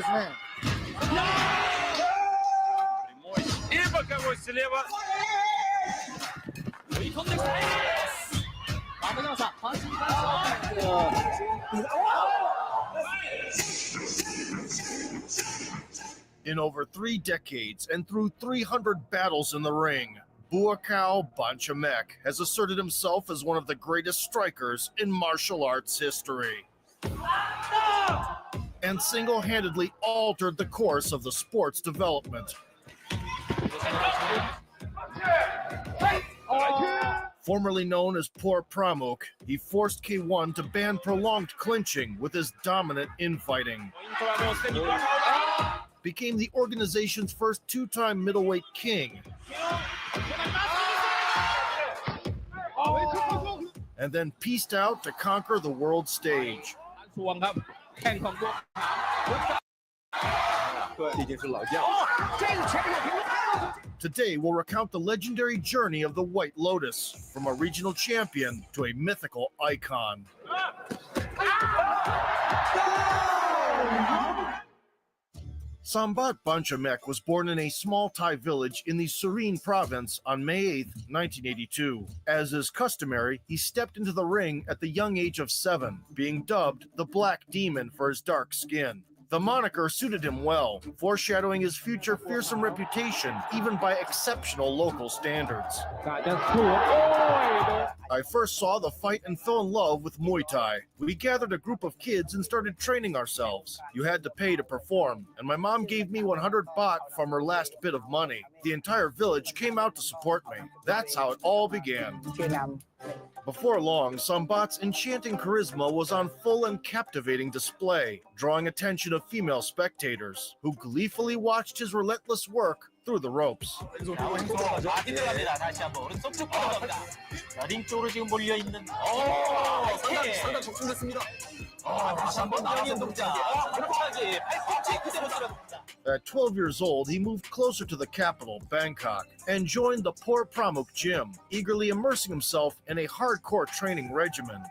man. И боковой слева. In over 3 decades and through 300 battles in the ring, Buakaw Banchamek has asserted himself as one of the greatest strikers in martial arts history and single-handedly altered the course of the sport's development. Formerly known as Por Pramuk, he forced K1 to ban prolonged clinching with his dominant infighting. Became the organization's first 2-time middleweight king. And then pieced out to conquer the world stage. Today, we'll recount the legendary journey of the White Lotus, from a regional champion to a mythical icon. Sambat Banchamek was born in a small Thai village in the Surin province on May 8, 1982. As is customary, he stepped into the ring at the young age of 7, being dubbed the Black Demon for his dark skin. The moniker suited him well, foreshadowing his future fearsome reputation, even by exceptional local standards. I first saw the fight and fell in love with Muay Thai. We gathered a group of kids and started training ourselves. You had to pay to perform, and my mom gave me 100 baht from her last bit of money. The entire village came out to support me. That's how it all began. Before long, Sambat's enchanting charisma was on full and captivating display, drawing attention of female spectators, who gleefully watched his relentless work through the ropes. At 12 years old, he moved closer to the capital, Bangkok, and joined the Por Pramuk gym, eagerly immersing himself in a hardcore training regimen.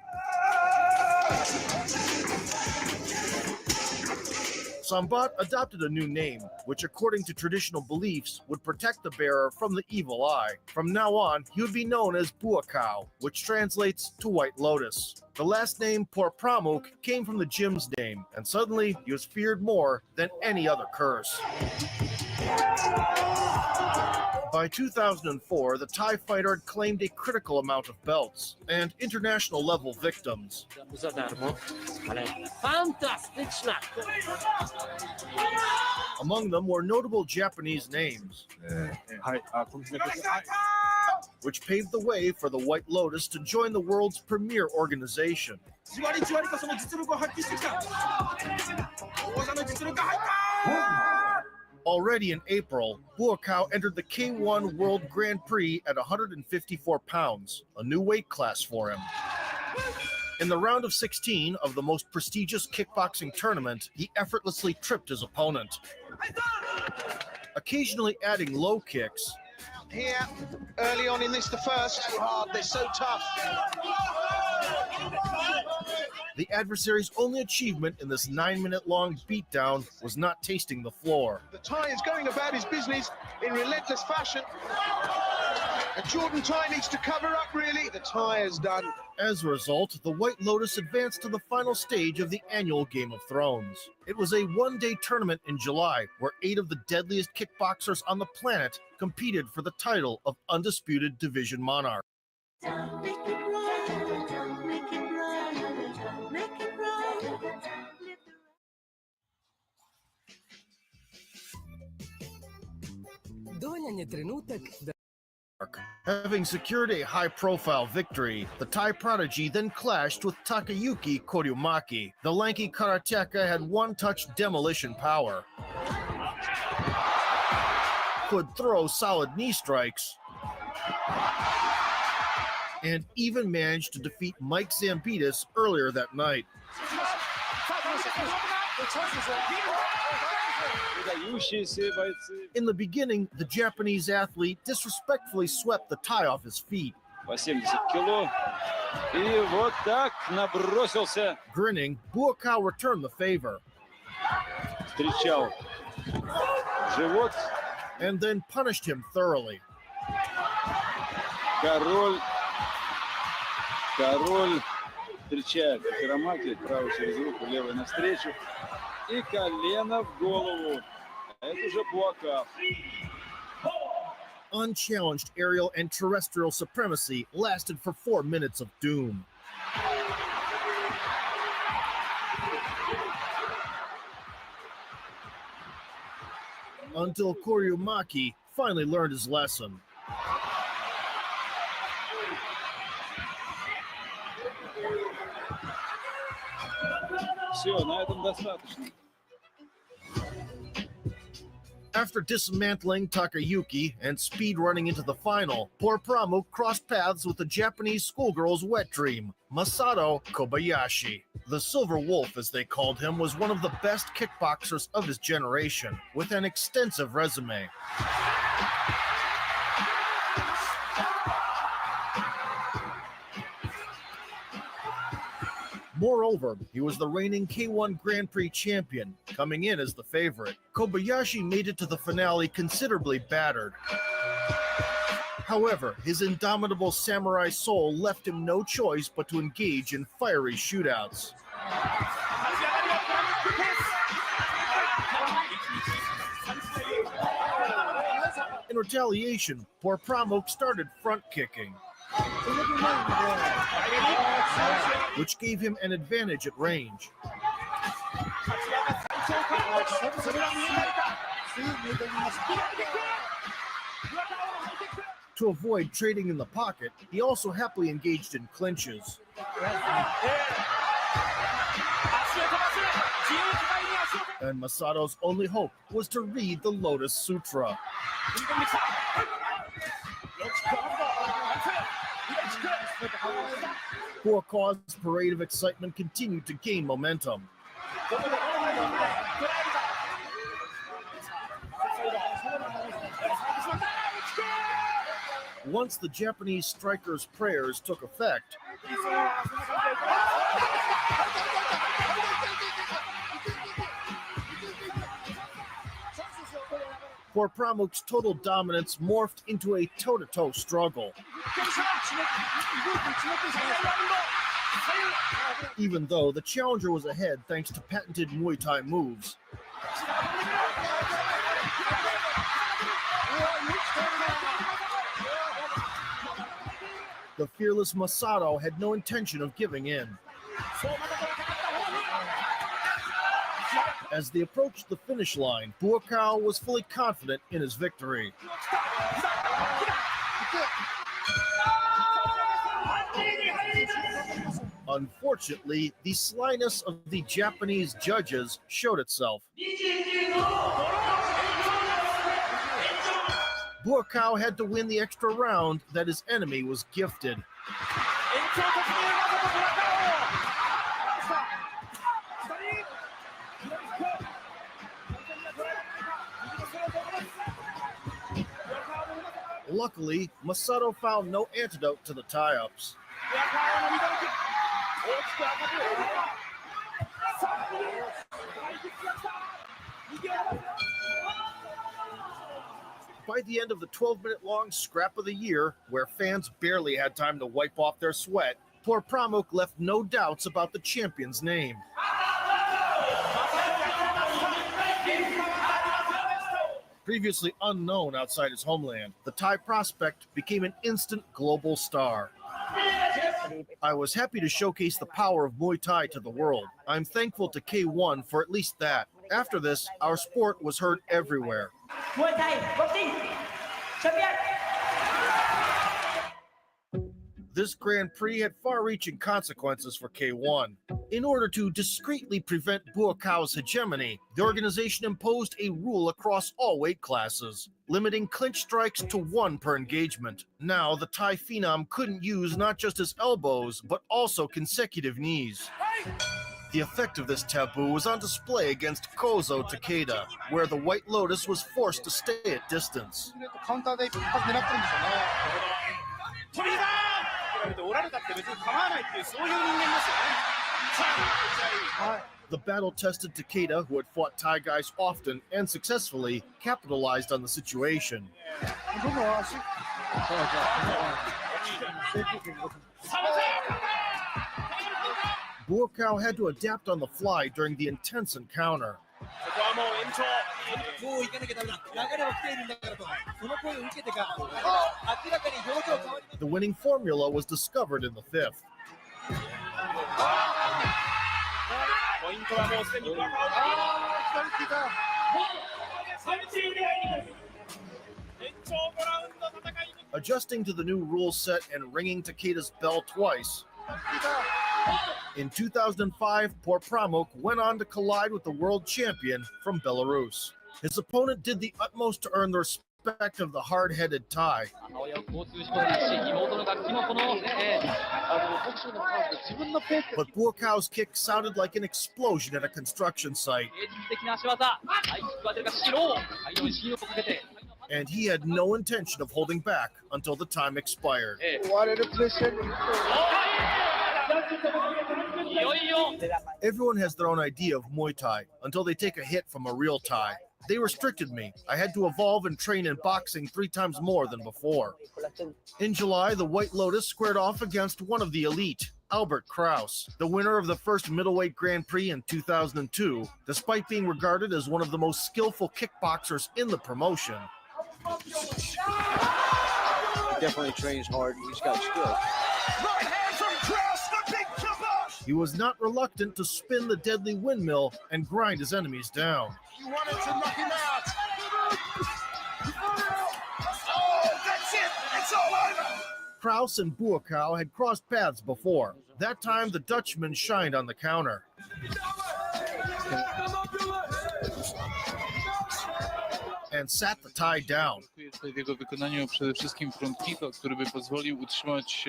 Sambat adopted a new name, which according to traditional beliefs would protect the bearer from the evil eye. From now on, he would be known as Buakaw, which translates to White Lotus. The last name Por Pramuk came from the gym's name, and suddenly he was feared more than any other curse. By 2004, the Thai fighter had claimed a critical amount of belts and international level victims. Among them were notable Japanese names, which paved the way for the White Lotus to join the world's premier organization. Already in April, Buakaw entered the K1 World Grand Prix at 154 pounds, a new weight class for him. In the round of 16 of the most prestigious kickboxing tournament, he effortlessly tripped his opponent, occasionally adding low kicks. Here, early on in this, the first, hard, they're so tough. The adversary's only achievement in this 9-minute-long beatdown was not tasting the floor. The Thai is going about his business in relentless fashion. And Jordan Thai needs to cover up, really. The Thai has done. As a result, the White Lotus advanced to the final stage of the annual Game of Thrones. It was a one-day tournament in July where 8 of the deadliest kickboxers on the planet competed for the title of Undisputed Division Monarch. Having secured a high-profile victory, the Thai prodigy then clashed with Takayuki Koryumaki. The lanky karateka had one-touch demolition power, could throw solid knee strikes, and even managed to defeat Mike Zambitis earlier that night. In the beginning, the Japanese athlete disrespectfully swept the Thai off his feet. Grinning, Buakaw returned the favor. встречал живот. and then punished him thoroughly. Король встречает Хиромаки, правый через руку, левый навстречу. И колено в голову. Это уже Буакав. Unchallenged aerial and terrestrial supremacy lasted for 4 minutes of doom. Until Koryumaki finally learned his lesson. Все, на этом достаточно. After dismantling Takayuki and speed running into the final, poor Pramuk crossed paths with the Japanese schoolgirl's wet dream, Masato Kobayashi. The Silver Wolf, as they called him, was one of the best kickboxers of his generation, with an extensive resume. Moreover, he was the reigning K1 Grand Prix champion, coming in as the favorite. Kobayashi made it to the finale considerably battered. However, his indomitable samurai soul left him no choice but to engage in fiery shootouts. In retaliation, poor Pramuk started front kicking, which gave him an advantage at range. To avoid trading in the pocket, he also happily engaged in clinches. And Masato's only hope was to read the Lotus Sutra. Buakawa's parade of excitement continued to gain momentum. Once the Japanese striker's prayers took effect, poor Pramuk's total dominance morphed into a toe-to-toe struggle. Even though the challenger was ahead thanks to patented Muay Thai moves. The fearless Masato had no intention of giving in. As they approached the finish line, Buakaw was fully confident in his victory. Unfortunately, the slyness of the Japanese judges showed itself. Buakaw had to win the extra round that his enemy was gifted. Luckily, Masato found no antidote to the tie-ups. By the end of the 12-minute-long scrap of the year, where fans barely had time to wipe off their sweat, poor Pramuk left no doubts about the champion's name. Previously unknown outside his homeland, the Thai prospect became an instant global star. I was happy to showcase the power of Muay Thai to the world. I'm thankful to K1 for at least that. After this, our sport was heard everywhere. Muay Thai boxing champion. This Grand Prix had far-reaching consequences for K1. In order to discreetly prevent Buakaw's hegemony, the organization imposed a rule across all weight classes, limiting clinch strikes to 1 per engagement. Now, the Thai phenom couldn't use not just his elbows, but also consecutive knees. The effect of this taboo was on display against Kozo Takeda, where the White Lotus was forced to stay at distance. おられたって別に構わないっていうそういう人間ですよね。The battle tested Takeda, who had fought Thai guys often and successfully, capitalized on the situation. Buakaw had to adapt on the fly during the intense encounter. ここはもう延長。もう行かなきゃダメだ。流れは来ているんだからと。その声を受けてか、明らかに表情変わります。 The winning formula was discovered in the fifth. ポイントはもうすでにブアカオ。延長5ラウンド戦い。 Adjusting to the new rule set and ringing Takeda's bell twice. In 2005, Porpramuk went on to collide with the world champion from Belarus. His opponent did the utmost to earn the respect of the hard-headed Thai. But Buakaw's kick sounded like an explosion at a construction site. And he had no intention of holding back until the time expired. What an position. Everyone has their own idea of Muay Thai until they take a hit from a real Thai. They restricted me. I had to evolve and train in boxing 3 times more than before. In July, the White Lotus squared off against one of the elite, Albert Kraus, the winner of the first middleweight Grand Prix in 2002, despite being regarded as one of the most skillful kickboxers in the promotion. Definitely trains hard. He's got skill. He was not reluctant to spin the deadly windmill and grind his enemies down. You wanted to knock him out. Oh, that's it. It's all over. Kraus and Buakaw had crossed paths before. That time, the Dutchman shined on the counter. And sat the Thai down. W jego wykonaniu przede wszystkim front kicka, który by pozwolił utrzymać.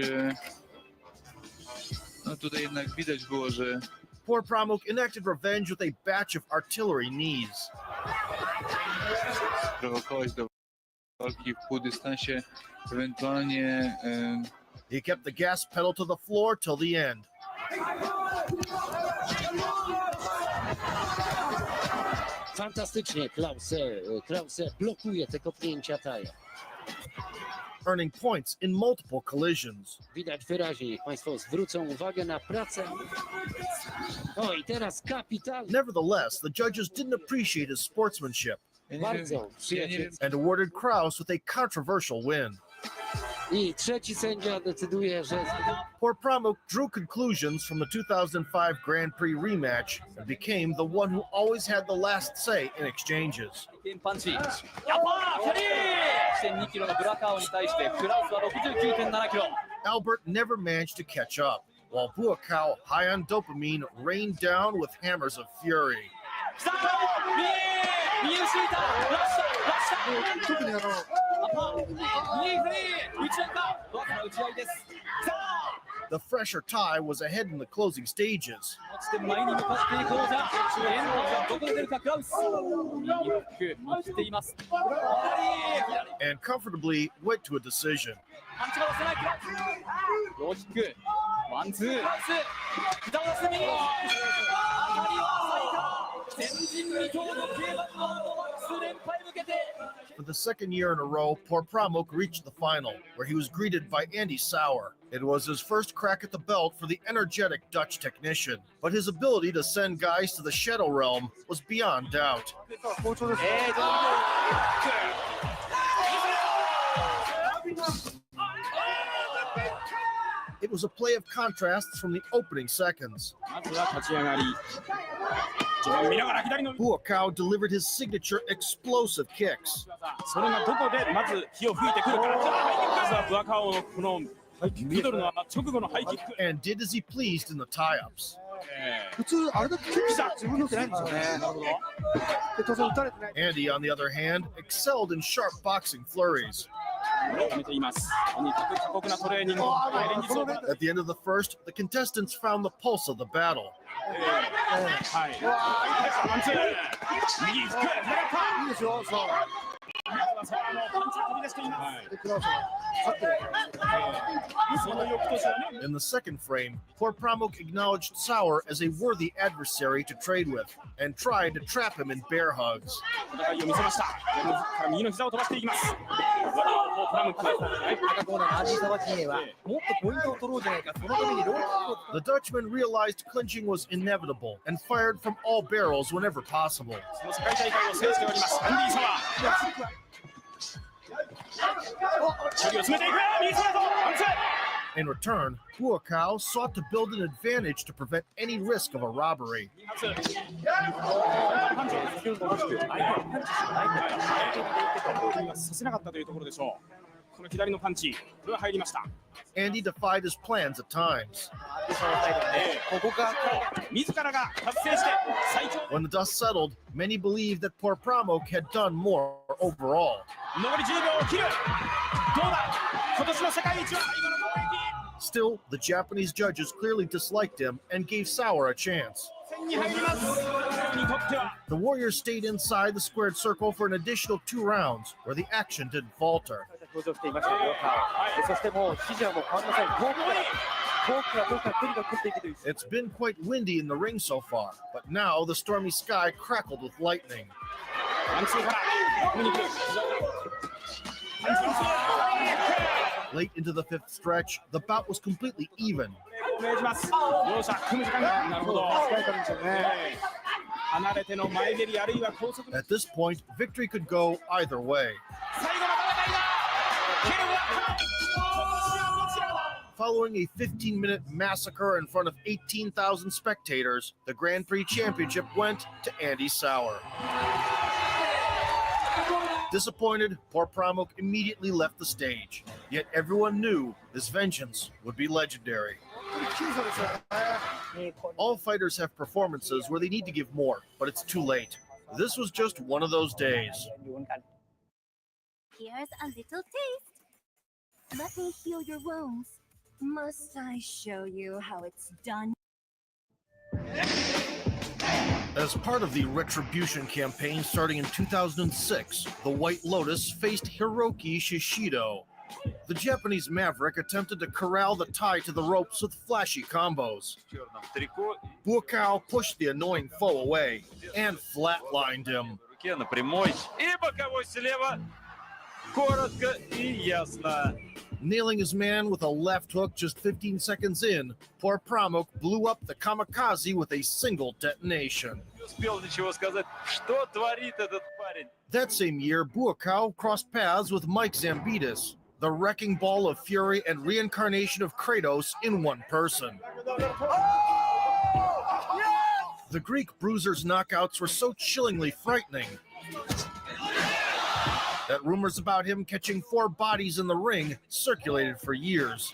No tutaj jednak widać było, że Porpramuk enacted revenge with a batch of artillery knees. prowokować do walki w półdystansie, ewentualnie He kept the gas pedal to the floor till the end. Fantastycznie Krause blokuje te kopnięcia Taja. Earning points in multiple collisions. Widać wyraźnie, niech Państwo zwrócą uwagę na pracę. O i teraz kapitalnie. Nevertheless, the judges didn't appreciate his sportsmanship Bardzo przyjacielski. and awarded Kraus with a controversial win. I trzeci sędzia decyduje, że Porpramuk drew conclusions from the 2005 Grand Prix rematch and became the one who always had the last say in exchanges. パンチ。やったー、キャリー !1.2 キロのブラカオに対してクラウスは 69.7 キロ。 Albert never managed to catch up, while Buakaw, high on dopamine, rained down with hammers of fury. 来たー、見失った、ラッシャ、特にアパー、右フリー、打ち合いか、わずかな打ち合いです。さあ The fresher Thai was ahead in the closing stages. 落ちて前に向かっていこうじゃ。連続がどこで出るか、クラウス。右フック、見切っています。左、左。 And comfortably went to a decision. パンチが出せないクラウス。ローキック。ワンツー。クラウス。膝を出す右。当たりは最多。前人未到の競馬のマックス連覇へ向けて。 For the second year in a row, Porpramuk reached the final, where he was greeted by Andy Sauer. It was his first crack at the belt for the energetic Dutch technician, but his ability to send guys to the shadow realm was beyond doubt. It was a play of contrasts from the opening seconds. まずは立ち上がり。自分見ながら左の。 Buakaw delivered his signature explosive kicks. それがどこでまず火を吹いてくるか。まずはブアカオのこのミドルの直後のハイキック。 And did as he pleased in the tie-ups. 普通あれだけキックした自分のってないんですよね。で当然打たれてない。 Andy, on the other hand, excelled in sharp boxing flurries. 止めています。とにかく過酷なトレーニング。連日を。 At the end of the first, the contestants found the pulse of the battle. はい。ワンツー。右フック。狙った。いいですよ。そう。沢のパンチが飛び出しています。その翌年はね、 In the second frame, poor Pramuk acknowledged Sauer as a worthy adversary to trade with and tried to trap him in bear hugs. 戦いを見せました。から右の膝を飛ばしていきます。プラムク。赤コーナーのアンディ・サバティエはもっとポイントを取ろうじゃないか、そのためにローキックを The Dutchman realized clinching was inevitable and fired from all barrels whenever possible. その世界大会を制しておりますアンディ・サワー。距離を詰めていく。右サイド。アンツ。 In return, Buakaw sought to build an advantage to prevent any risk of a robbery. させなかったというところでしょう。この左のパンチ、これは入りました。 Andy defied his plans at times. ここが自らが達成して最強。 When the dust settled, many believed that poor Pramuk had done more overall. 残り10秒を切る。どうだ。今年の世界一は最後の攻撃。 Still, the Japanese judges clearly disliked him and gave Sauer a chance. 戦に入ります。にとっては。 The Warriors stayed inside the squared circle for an additional 2 rounds, where the action didn't falter. 登場していましたよ。そしてもう指示はもう変わりません。遠くから遠くからとにかく取っていくという。 It's been quite windy in the ring so far, but now the stormy sky crackled with lightning. ワンツーからここに来る。 Late into the fifth stretch, the bout was completely even. お願いします。両者組む時間が。なるほど。離れての前蹴りあるいは高速。 At this point, victory could go either way. 最後の戦いだ。蹴るは。 Following a 15-minute massacre in front of 18,000 spectators, the Grand Prix Championship went to Andy Sauer. Disappointed, poor Pramuk immediately left the stage. Yet everyone knew his vengeance would be legendary. All fighters have performances where they need to give more, but it's too late. This was just one of those days. Here's a little taste. Let me heal your wounds. Must I show you how it's done? As part of the Retribution campaign starting in 2006, the White Lotus faced Hiroki Shishido. The Japanese maverick attempted to corral the Thai to the ropes with flashy combos. Buakaw pushed the annoying foe away and flatlined him. Nailing his man with a left hook just 15 seconds in, poor Pramuk blew up the kamikaze with a single detonation. That same year, Buakaw crossed paths with Mike Zambitis, the wrecking ball of fury and reincarnation of Kratos in one person. The Greek bruiser's knockouts were so chillingly frightening that rumors about him catching 4 bodies in the ring circulated for years.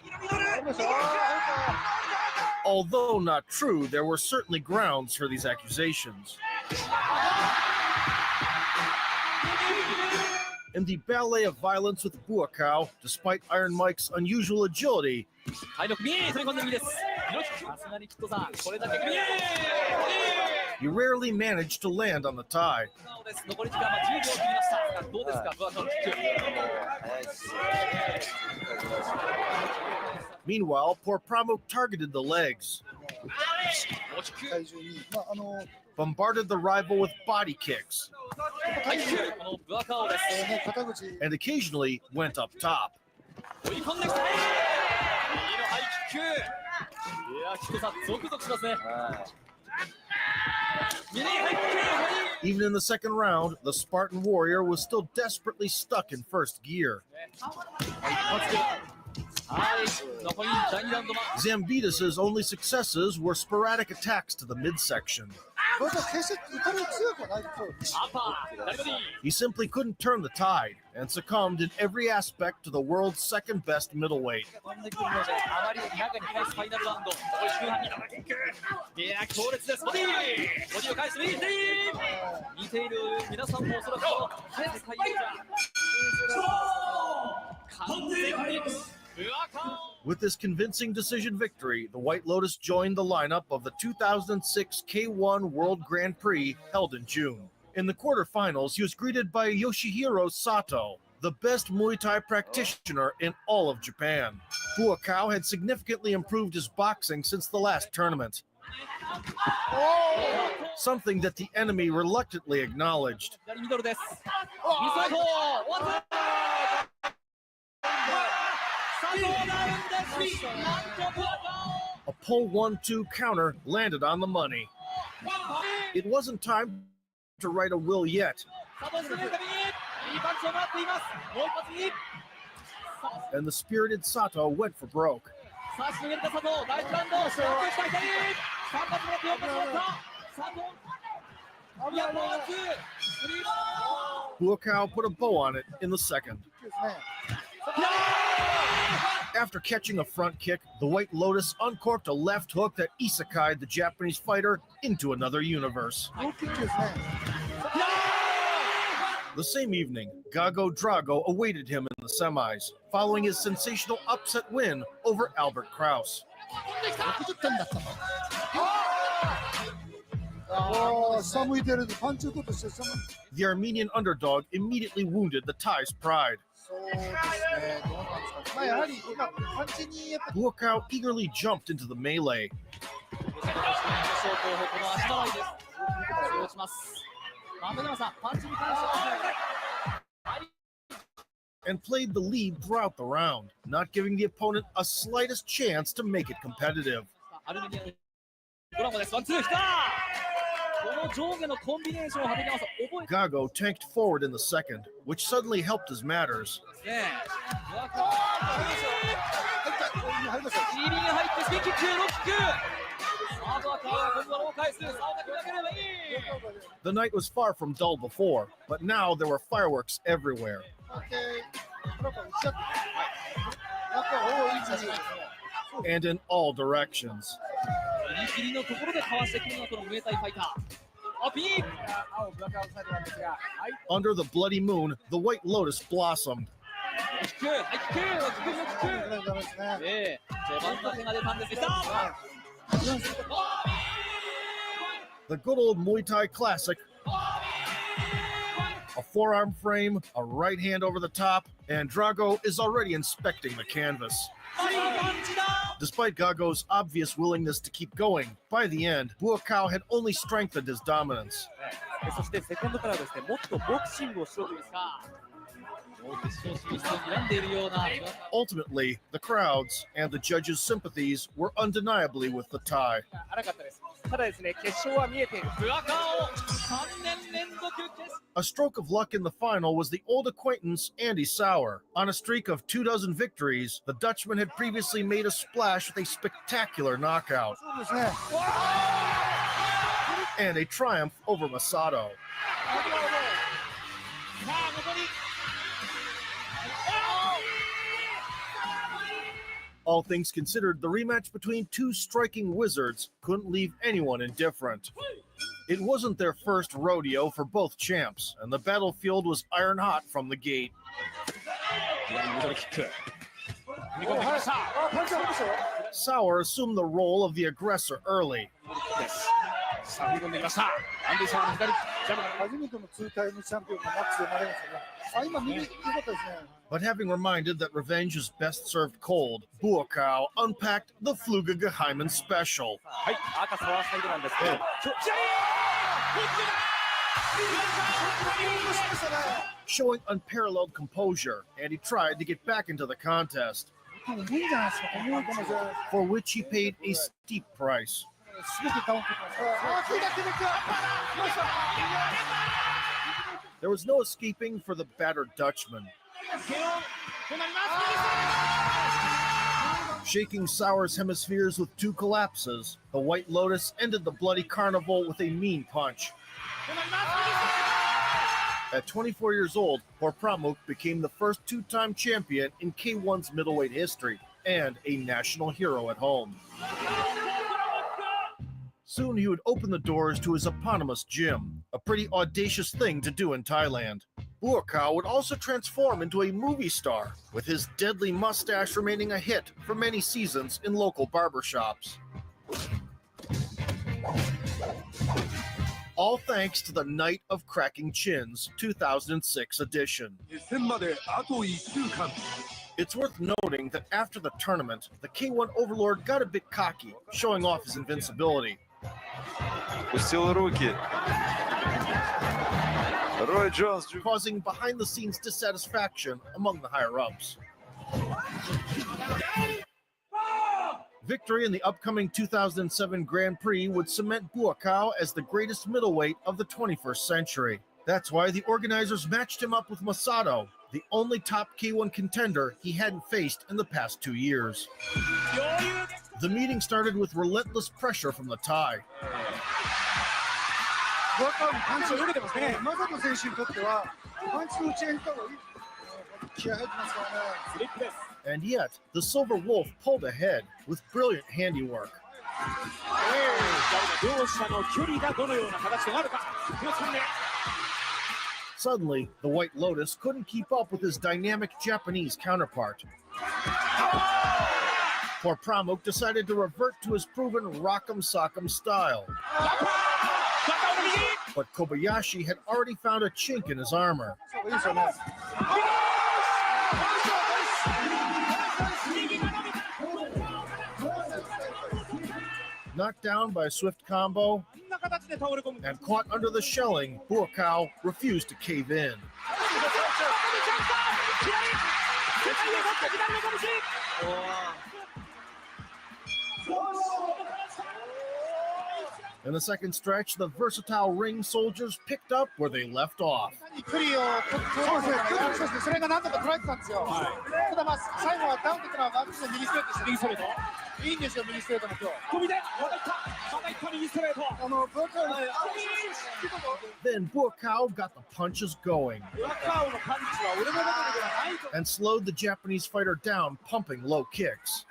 Although not true, there were certainly grounds for these accusations. In the ballet of violence with Buakaw, despite Iron Mike's unusual agility, he rarely managed to land on the tie. Meanwhile, poor Pramuk targeted the legs, bombarded the rival with body kicks, and occasionally went up top. Even in the second round, the Spartan warrior was still desperately stuck in first gear. Zambitis' only successes were sporadic attacks to the midsection. He simply couldn't turn the tide and succumbed in every aspect to the world's second best middleweight. With this convincing decision victory, the White Lotus joined the lineup of the 2006 K1 World Grand Prix held in June. In the quarterfinals, he was greeted by Yoshihiro Sato, the best Muay Thai practitioner in all of Japan. Buakaw had significantly improved his boxing since the last tournament, something that the enemy reluctantly acknowledged. 左ミドルです。ミサトワン佐藤ダウンです。なんとA pull 1-2 counter landed on the money. It wasn't time to write a will yet, 佐藤ストレート右いいパンチをもらっています。もう一発右 and the spirited Sato went for broke. さあしのげた佐藤第1ラウンドスタートした左3発もらって4発もらった佐藤いやもう2スリー Buakaw put a bow on it in the second. After catching a front kick, the White Lotus uncorked a left hook that isekai'd the Japanese fighter into another universe. The same evening, Gago Drago awaited him in the semis, following his sensational upset win over Albert Kraus. The Armenian underdog immediately wounded the Thai's pride. Buakaw eagerly jumped into the melee, and played the lead throughout the round, not giving the opponent a slightest chance to make it competitive. アルメニアのドラマです。ワンツー来たこの上下のコンビネーションをはめてます覚えて Gago tanked forward in the second, which suddenly helped his matters. ますね入りに入ってスピンキックロックサードは今度はロー返すさあだけなければいい The night was far from dull before, but now there were fireworks everywhere. And in all directions. ギリギリのところでかわしてくるのはこのムエタイファイターあピー Under the bloody moon, the White Lotus blossomed. キックはいキックキック序盤の手が出たんですが The good old Muay Thai classic. A forearm frame, a right hand over the top, and Drago is already inspecting the canvas. Despite Gago's obvious willingness to keep going, by the end, Buakaw had only strengthened his dominance. そしてセコンドからですねもっとボクシングをしろというかもう決勝進出を睨んでいるような Ultimately, the crowds and the judges' sympathies were undeniably with the Thai. 荒かったですただですね決勝は見えているブアカオ3年連続決 A stroke of luck in the final was the old acquaintance Andy Sauer. On a streak of 24 victories, the Dutchman had previously made a splash with a spectacular knockout and a triumph over Masato. All things considered, the rematch between two striking wizards couldn't leave anyone indifferent. It wasn't their first rodeo for both champs, and the battlefield was iron hot from the gate. ミドルキック踏み込んできました Sauer assumed the role of the aggressor early, ですさあ踏み込んできましたアンディソンの左ジャブ 初めての2タイムチャンピオンがマックスで投げましたね。あ、今右良かったですね。 but having reminded that revenge is best served cold, Buakaw unpacked the Fluga Geheimen special. はい赤サワーサイドなんですけど Showing unparalleled composure, and he tried to get back into the contest, 多分無理じゃないですか。思い込ませ。 for which he paid a steep price. すべてカウントします。あ、来た来た来た。 There was no escaping for the battered Dutchman. Shaking Sauer's hemispheres with two collapses, the White Lotus ended the bloody carnival with a mean punch. At 24 years old, Horpramuk became the first two-time champion in K1's middleweight history and a national hero at home. Soon he would open the doors to his eponymous gym, a pretty audacious thing to do in Thailand. Buakaw would also transform into a movie star, with his deadly mustache remaining a hit for many seasons in local barbershops. All thanks to the Night of Cracking Chins 2006 edition. It's worth noting that after the tournament, the K1 Overlord got a bit cocky, showing off his invincibility. Roy Jones causing behind-the-scenes dissatisfaction among the higher-ups. Victory in the upcoming 2007 Grand Prix would cement Buakaw as the greatest middleweight of the 21st century. That's why the organizers matched him up with Masato, the only top K1 contender he hadn't faced in the past 2 years. The meeting started with relentless pressure from the Thai. パンチを受けてますね。マサト選手にとってはパンチの打ち合いに行った方がいい。気合入ってますからね。 And yet, the Silver Wolf pulled ahead with brilliant handiwork. Suddenly, the White Lotus couldn't keep up with his dynamic Japanese counterpart. Poor Pramuk decided to revert to his proven Rock'em Sock'em style. But Kobayashi had already found a chink in his armor. Knocked down by a swift combo and caught under the shelling, Buakaw refused to cave in. In the second stretch, the versatile ring soldiers picked up where they left off. Then Buakaw got the punches going and slowed the Japanese fighter down, pumping low kicks.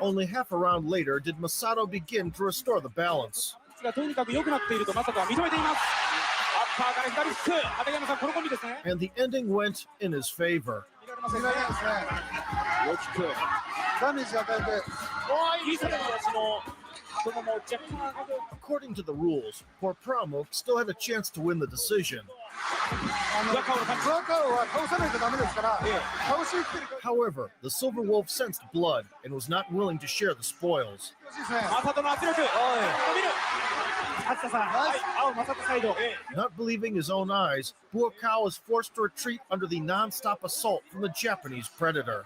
Only half a round later did Masato begin to restore the balance. And the ending went in his favor. According to the rules, poor Pramuk still had a chance to win the decision. However, the Silver Wolf sensed blood and was not willing to share the spoils. Not believing his own eyes, Buakaw was forced to retreat under the non-stop assault from the Japanese Predator.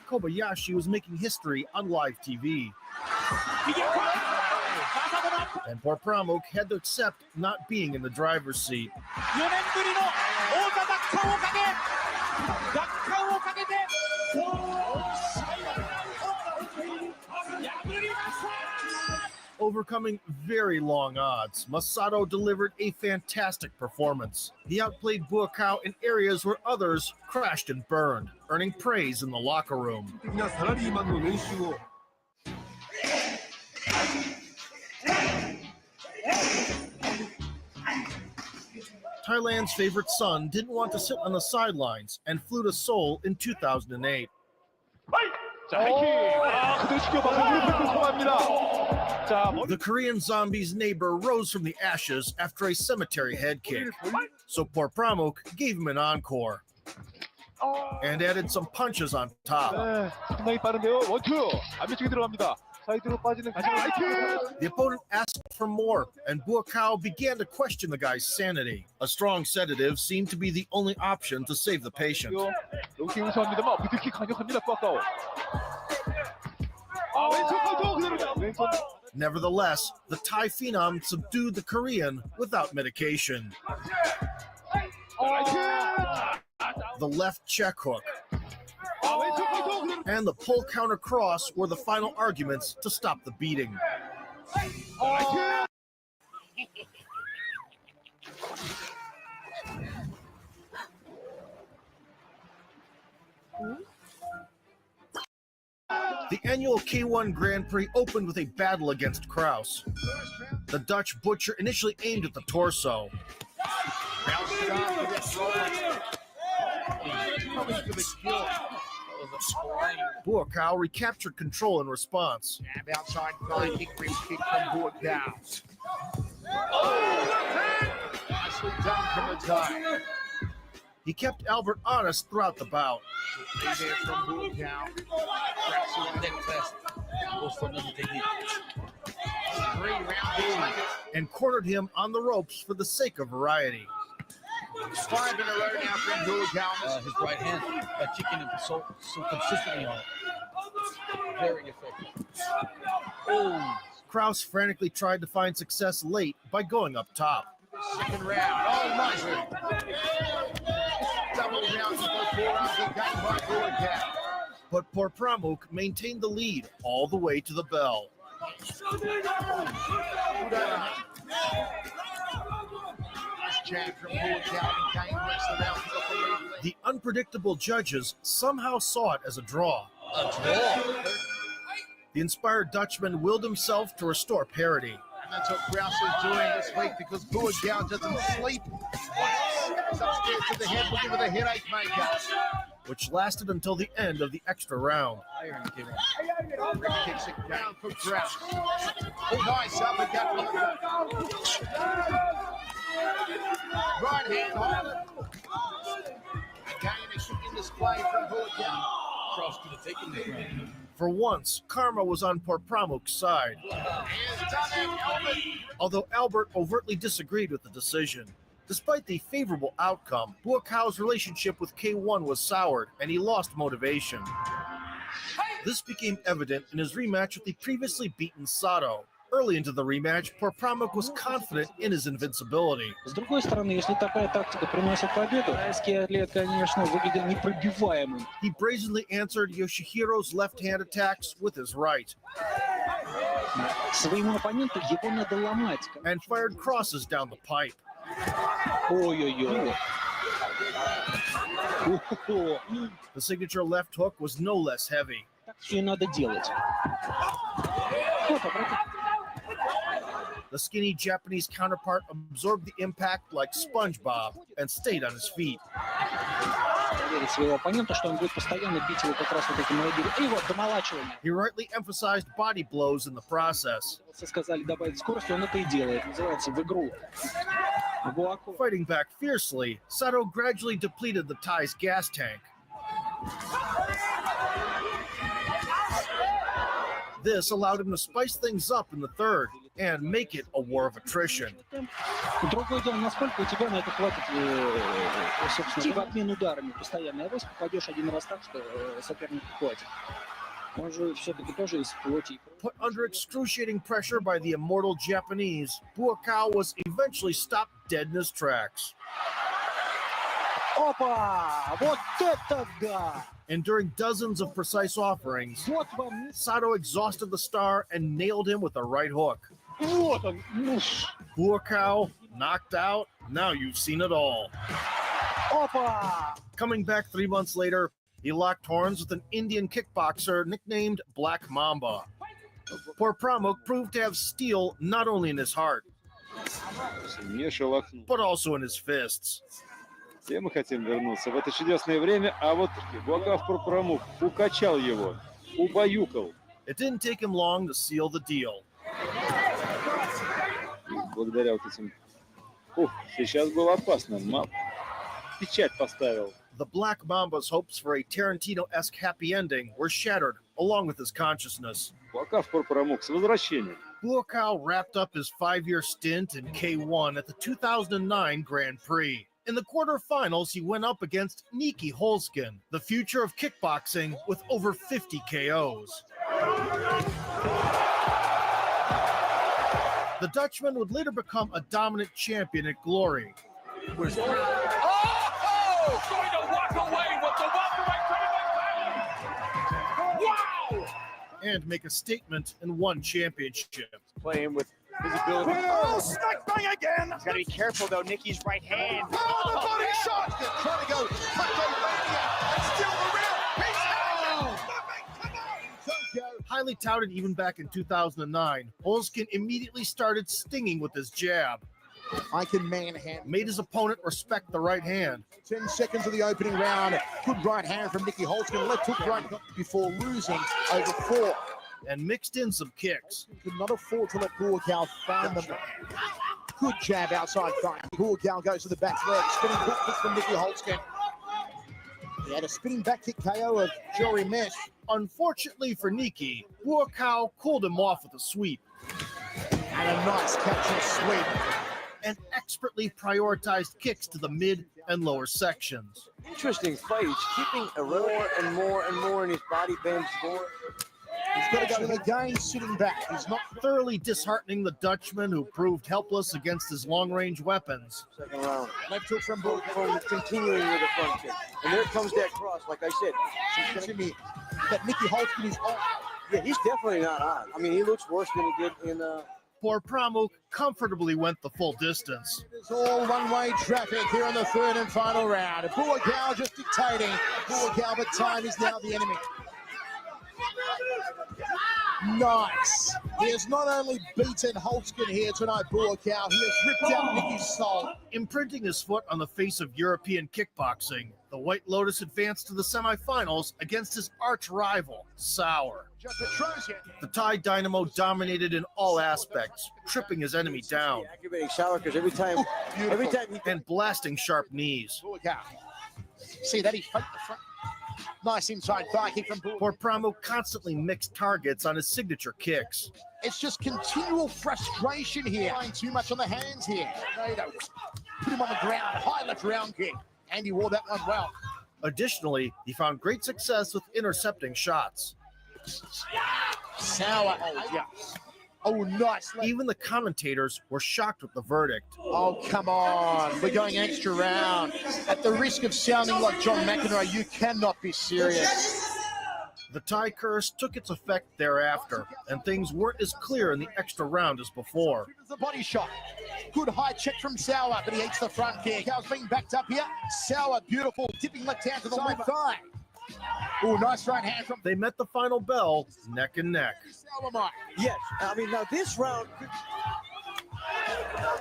Kobayashi was making history on live TV. And poor Pramuk had to accept not being in the driver's seat. Overcoming very long odds, Masato delivered a fantastic performance. He outplayed Buakaw in areas where others crashed and burned, earning praise in the locker room. Thailand's favorite son didn't want to sit on the sidelines and flew to Seoul in 2008. The Korean zombie's neighbor rose from the ashes after a cemetery head kick, so poor Pramuk gave him an encore and added some punches on top. The opponent asked for more, and Buakaw began to question the guy's sanity. A strong sedative seemed to be the only option to save the patient. Nevertheless, the Thai phenom subdued the Korean without medication. The left check hook and the pull counter cross were the final arguments to stop the beating. The annual K1 Grand Prix opened with a battle against Kraus. The Dutch butcher initially aimed at the torso. Buakaw recaptured control in response. Jab outside, flying kick, rib kick from Buakaw. Nicely done from the tie. He kept Albert honest throughout the bout Be there from Buakaw. Three-round and cornered him on the ropes for the sake of variety. 5 in a row now from Buakaw. His right hand, kicking him so consistently on it. Very effective. Kraus frantically tried to find success late by going up top. Second round. Oh, nice. Double round for 4 rounds again by Buakaw. But Porpramuk maintained the lead all the way to the bell. Nice jab from Buakaw. Kane breaks the round for the lead. The unpredictable judges somehow saw it as a draw. A draw. The inspired Dutchman willed himself to restore parity. And that's what Kraus is doing this week because Buakaw doesn't sleep. It's upstairs to the head, looking for the headache maker. Which lasted until the end of the extra round. Rib kicks it down for Kraus. Oh, nice uppercut from the right hand hold. Again, a kicking display from Buakaw. Kraus could have taken this round. For once, karma was on Porpramuk's side, And done it, Albert. although Albert overtly disagreed with the decision. Despite the favorable outcome, Buakaw's relationship with K1 was soured, and he lost motivation. This became evident in his rematch with the previously beaten Sato. Early into the rematch, Porpramuk was confident in his invincibility. С другой стороны, если такая тактика приносит победу, тайский атлет, конечно, выглядел непробиваемым. He brazenly answered Yoshihiro's left-hand attacks with his right, Своему оппоненту его надо ломать. and fired crosses down the pipe. Ой-ой-ой. The signature left hook was no less heavy. Так все и надо делать. Вот, обратите. The skinny Japanese counterpart absorbed the impact like SpongeBob and stayed on his feet. Верить своего оппонента, что он будет постоянно бить его как раз вот этим молодым. И вот, домолачивание. He rightly emphasized body blows in the process. Все сказали добавить скорости, он это и делает. Называется в игру. Буако. Fighting back fiercely, Sato gradually depleted the Thai's gas tank. This allowed him to spice things up in the third and make it a war of attrition. Другое дело, насколько у тебя на это хватит, собственно, в обмен ударами постоянно. А вы попадешь один раз так, что соперник хватит. Он же все-таки тоже из плоти и крови. Put under excruciating pressure by the immortal Japanese, Buakaw was eventually stopped dead in his tracks. Опа! Вот это да! Enduring dozens of precise offerings, Вот вам, Sato exhausted the star and nailed him with a right hook. вот он! Buakaw knocked out. Now you've seen it all. Опа! Coming back 3 months later, he locked horns with an Indian kickboxer nicknamed Black Mamba. Porpramuk proved to have steel not only in his heart, Не шелохнул. but also in his fists. Все мы хотим вернуться в это чудесное время, а вот Буакав Порпрамук укачал его, убаюкал. It didn't take him long to seal the deal. И благодаря вот этим... сейчас было опасно. Печать поставил. The Black Mamba's hopes for a Tarantino-esque happy ending were shattered, along with his consciousness. Буакав Порпрамук с возвращением. Buakaw wrapped up his 5-year stint in K1 at the 2009 Grand Prix. In the quarterfinals, he went up against Nikki Holzken, the future of kickboxing with over 50 KOs. The Dutchman would later become a dominant champion at Glory. Going to walk away with the welterweight. Wow! And make a statement in one championship. Playing with his ability. Oh, snuck bang again! He's got to be careful though. Nikki's right hand. Oh, the body shot! Trying to go. And still around. Highly touted even back in 2009, Holzken immediately started stinging with his jab. I can manhandle. Made his opponent respect the right hand. 10 seconds of the opening round. Good right hand from Nicky Holtzkin. Left hook right before losing over 4. And mixed in some kicks. Could not afford to let Buakaw find them. Good jab outside front. Buakaw goes to the back leg. Spinning hook kick from Nicky Holtzkin. He had a spinning back kick KO of Jory Mesh. Unfortunately for Nikki, Buakaw cooled him off with a sweep. And a nice catch and sweep. And expertly prioritized kicks to the mid and lower sections. Interesting fight. He's keeping more and more in his body bends more. He's got to go in again, sitting back. He's not thoroughly disheartening the Dutchman, who proved helpless against his long-range weapons. Second round. left hook from Buakaw. Continuing with the front kick. And there comes that cross, like I said. To me, that Nicky Holtzkin is on. Yeah, he's definitely not on. I mean, he looks worse than he did in... Poor Pramuk comfortably went the full distance. It's all one-way traffic here in the third and final round. Buakaw just dictating. Buakaw, but time is now the enemy. Nice. He has not only beaten Holtzkin here tonight, Buakaw, he has ripped out Nicky's soul. Imprinting his foot on the face of European kickboxing, the White Lotus advanced to the semifinals against his arch rival, Sauer. The Thai Dynamo dominated in all aspects, tripping his enemy down. Activating Sauer because every time and blasting sharp knees. Buakaw. See that he faked the front. Nice inside thigh kick from Buakaw. Poor Pramuk constantly mixed targets on his signature kicks. It's just continual frustration here. Playing too much on the hands here. Put him on the ground. High left round kick. And he wore that one well. Additionally, he found great success with intercepting shots. Sauer. Oh, yeah. Oh, nice. Even the commentators were shocked with the verdict. Oh, come on. We're going extra round. At the risk of sounding like John McEnroe, you cannot be serious. The Thai curse took its effect thereafter, and things weren't as clear in the extra round as before. The body shot. Good high check from Sauer, but he eats the front kick. Cow's being backed up here. Sauer, beautiful, dipping left hand to the left thigh. Oh, nice right hand from... They met the final bell, neck and neck. Sauer, yes, I mean, now this round...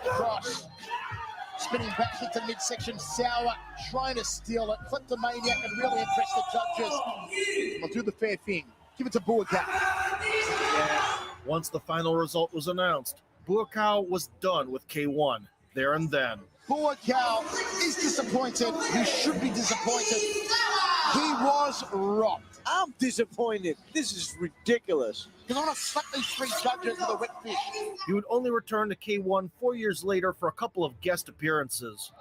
Cross. Spinning back kick to midsection. Sauer trying to steal it. Flip the maniac and really impress the judges. I'll do the fair thing. Give it to Buakaw. Once the final result was announced, Buakaw was done with K1 there and then. Buakaw is disappointed. He should be disappointed. He was robbed. I'm disappointed. This is ridiculous. Because I want to slap these 3 judges with a wet fish. He would only return to K1 4 years later for a couple of guest appearances,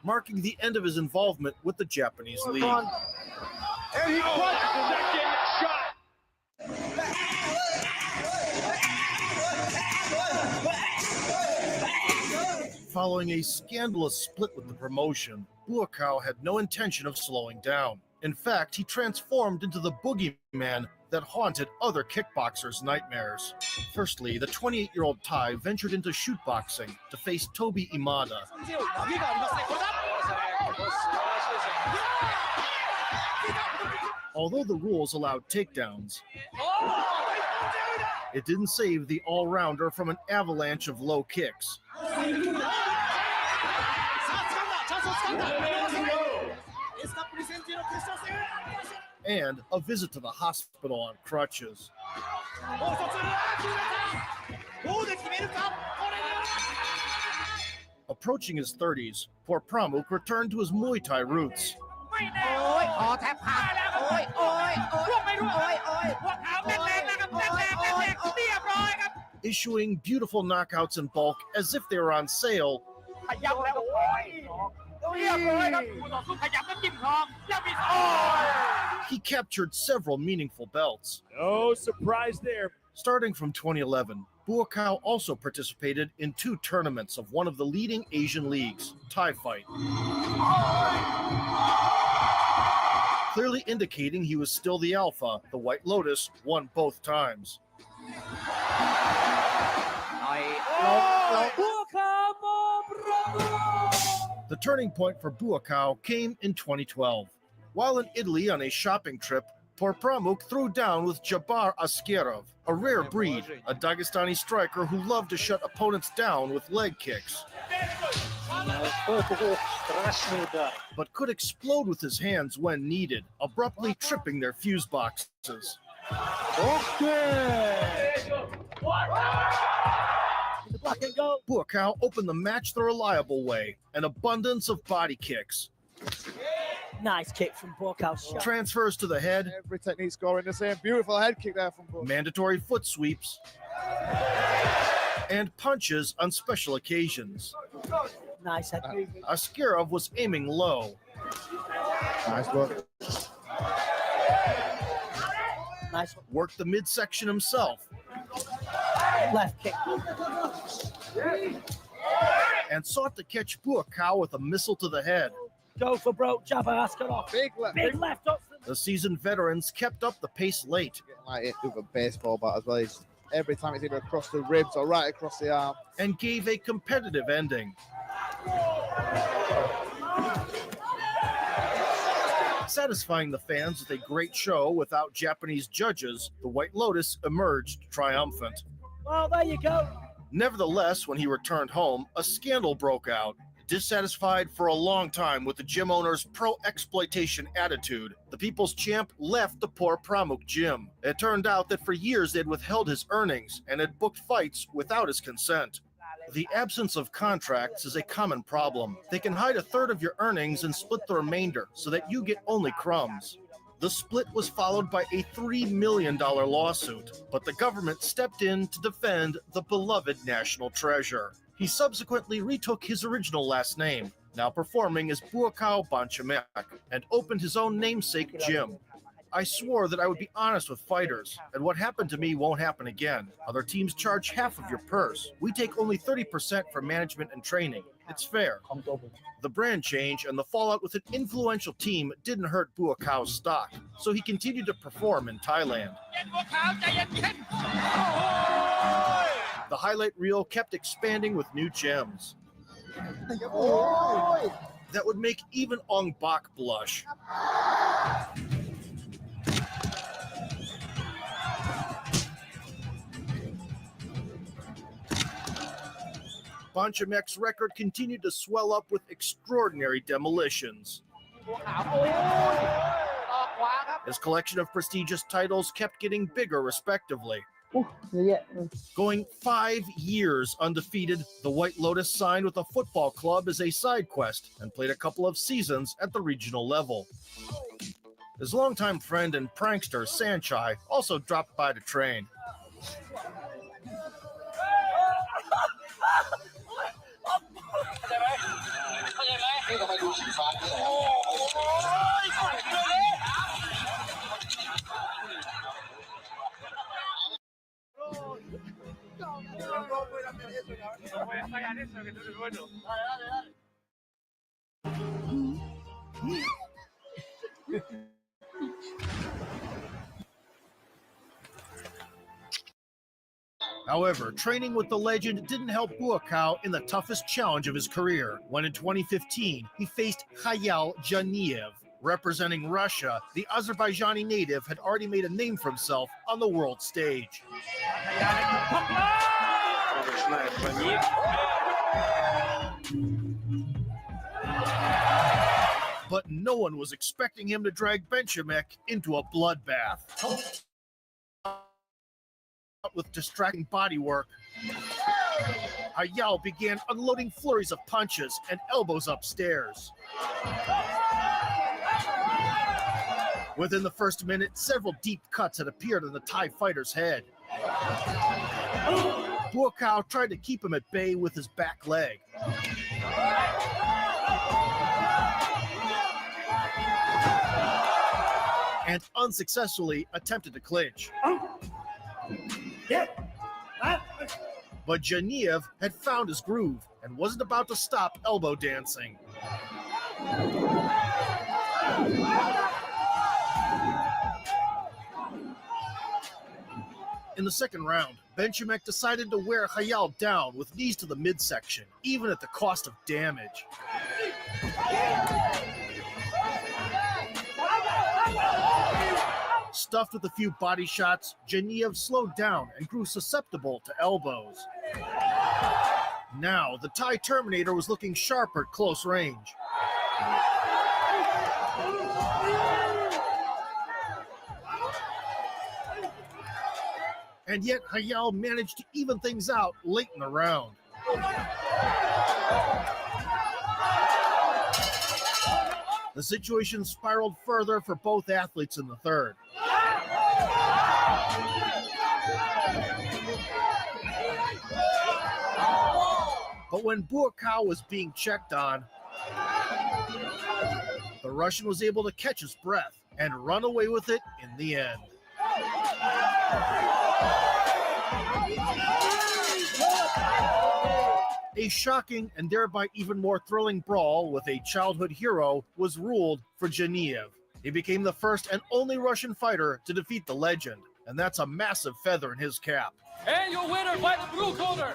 marking the end of his involvement with the Japanese league. And he punches the neck shot. Following a scandalous split with the promotion, Buakaw had no intention of slowing down. In fact, he transformed into the boogeyman that haunted other kickboxers' nightmares. Firstly, the 28-year-old Thai ventured into shootboxing to face Toby Imada. Although the rules allowed takedowns, it didn't save the all-rounder from an avalanche of low kicks. And a visit to the hospital on crutches. Approaching his 30s, poor Pramuk returned to his Muay Thai roots. Issuing beautiful knockouts in bulk as if they were on sale. He captured several meaningful belts. No surprise there. Starting from 2011, Buakaw also participated in 2 tournaments of one of the leading Asian leagues, Thai Fight. Clearly indicating he was still the alpha, the White Lotus won both times. The turning point for Buakaw came in 2012. While in Italy on a shopping trip, Porpramuk threw down with Jabar Askerov, a rare breed, a Dagestani striker who loved to shut opponents down with leg kicks, but could explode with his hands when needed, abruptly tripping their fuse boxes. Buakaw opened the match the reliable way, an abundance of body kicks. Nice kick from Buakaw. Transfers to the head. Every technique scoring the same. Beautiful head kick there from Buakaw. Mandatory foot sweeps. And punches on special occasions. Nice head. Askerov was aiming low. Nice work. Nice one. Worked the midsection himself. Left kick. And sought to catch Buakaw with a missile to the head. Go for broke, Jabbar Askerov. Big left. Big left up. The seasoned veterans kept up the pace late. Like it with a baseball bat as well. Every time it's either across the ribs or right across the arm. And gave a competitive ending. Satisfying the fans with a great show without Japanese judges, the White Lotus emerged triumphant. Well, there you go. Nevertheless, when he returned home, a scandal broke out. Dissatisfied for a long time with the gym owner's pro-exploitation attitude, the People's Champ left the Porpramuk gym. It turned out that for years they'd withheld his earnings and had booked fights without his consent. The absence of contracts is a common problem. They can hide a third of your earnings and split the remainder so that you get only crumbs. The split was followed by a $3 million lawsuit, but the government stepped in to defend the beloved national treasure. He subsequently retook his original last name, now performing as Buakaw Banchamek, and opened his own namesake gym. I swore that I would be honest with fighters, and what happened to me won't happen again. Other teams charge half of your purse. We take only 30% for management and training. It's fair. The brand change and the fallout with an influential team didn't hurt Buakaw's stock, so he continued to perform in Thailand. The highlight reel kept expanding with new gems that would make even Ong Bak blush. Banchamek's record continued to swell up with extraordinary demolitions. His collection of prestigious titles kept getting bigger respectively. Going 5 years undefeated, the White Lotus signed with a football club as a side quest and played a couple of seasons at the regional level. His longtime friend and prankster Sanchai also dropped by to train. However, training with the legend didn't help Buakaw in the toughest challenge of his career, when in 2015 he faced Khayal Janiev. Representing Russia, the Azerbaijani native had already made a name for himself on the world stage. But no one was expecting him to drag Banchamek into a bloodbath. With distracting bodywork, Khayal began unloading flurries of punches and elbows upstairs. Within the first minute, several deep cuts had appeared on the Thai fighter's head. Buakaw tried to keep him at bay with his back leg. And unsuccessfully attempted to clinch. But Janiev had found his groove and wasn't about to stop elbow dancing. In the second round, Banchamek decided to wear Khayal down with knees to the midsection, even at the cost of damage. Stuffed with a few body shots, Geniev slowed down and grew susceptible to elbows. Now, the Thai Terminator was looking sharper at close range. And yet, Hayao managed to even things out late in the round. The situation spiraled further for both athletes in the third. But when Buakaw was being checked on, the Russian was able to catch his breath and run away with it in the end. A shocking and thereby even more thrilling brawl with a childhood hero was ruled for Geniev. He became the first and only Russian fighter to defeat the legend, and that's a massive feather in his cap. And your winner by the blue corner.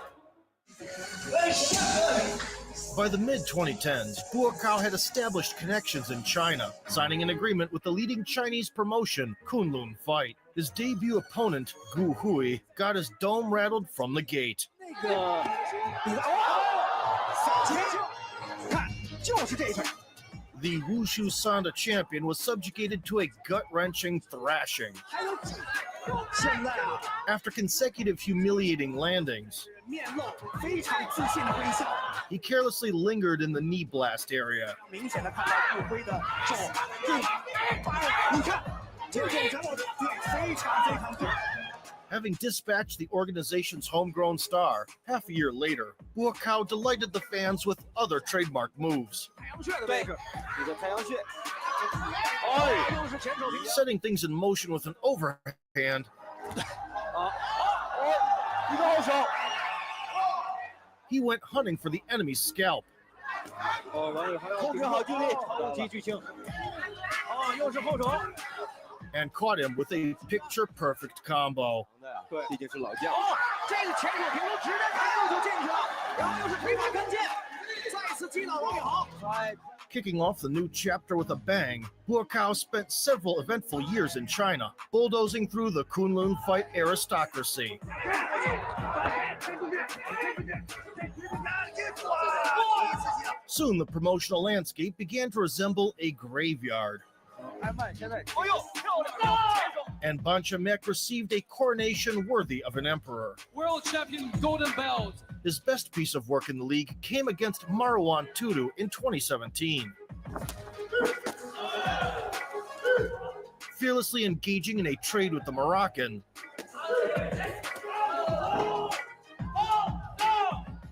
By the mid-2010s, Buakaw had established connections in China, signing an agreement with the leading Chinese promotion, Kunlun Fight. His debut opponent, Gu Hui, got his dome rattled from the gate. The Wushu Sanda champion was subjugated to a gut-wrenching thrashing. After consecutive humiliating landings, he carelessly lingered in the knee blast area. Having dispatched the organization's homegrown star, half a year later, Buakaw delighted the fans with other trademark moves. Setting things in motion with an overhand, he went hunting for the enemy's scalp. And caught him with a picture-perfect combo. Kicking off the new chapter with a bang, Buakaw spent several eventful years in China, bulldozing through the Kunlun Fight aristocracy. Soon the promotional landscape began to resemble a graveyard. And Banchamek received a coronation worthy of an emperor. World champion golden belt. His best piece of work in the league came against Marwan Tudu in 2017. Fearlessly engaging in a trade with the Moroccan,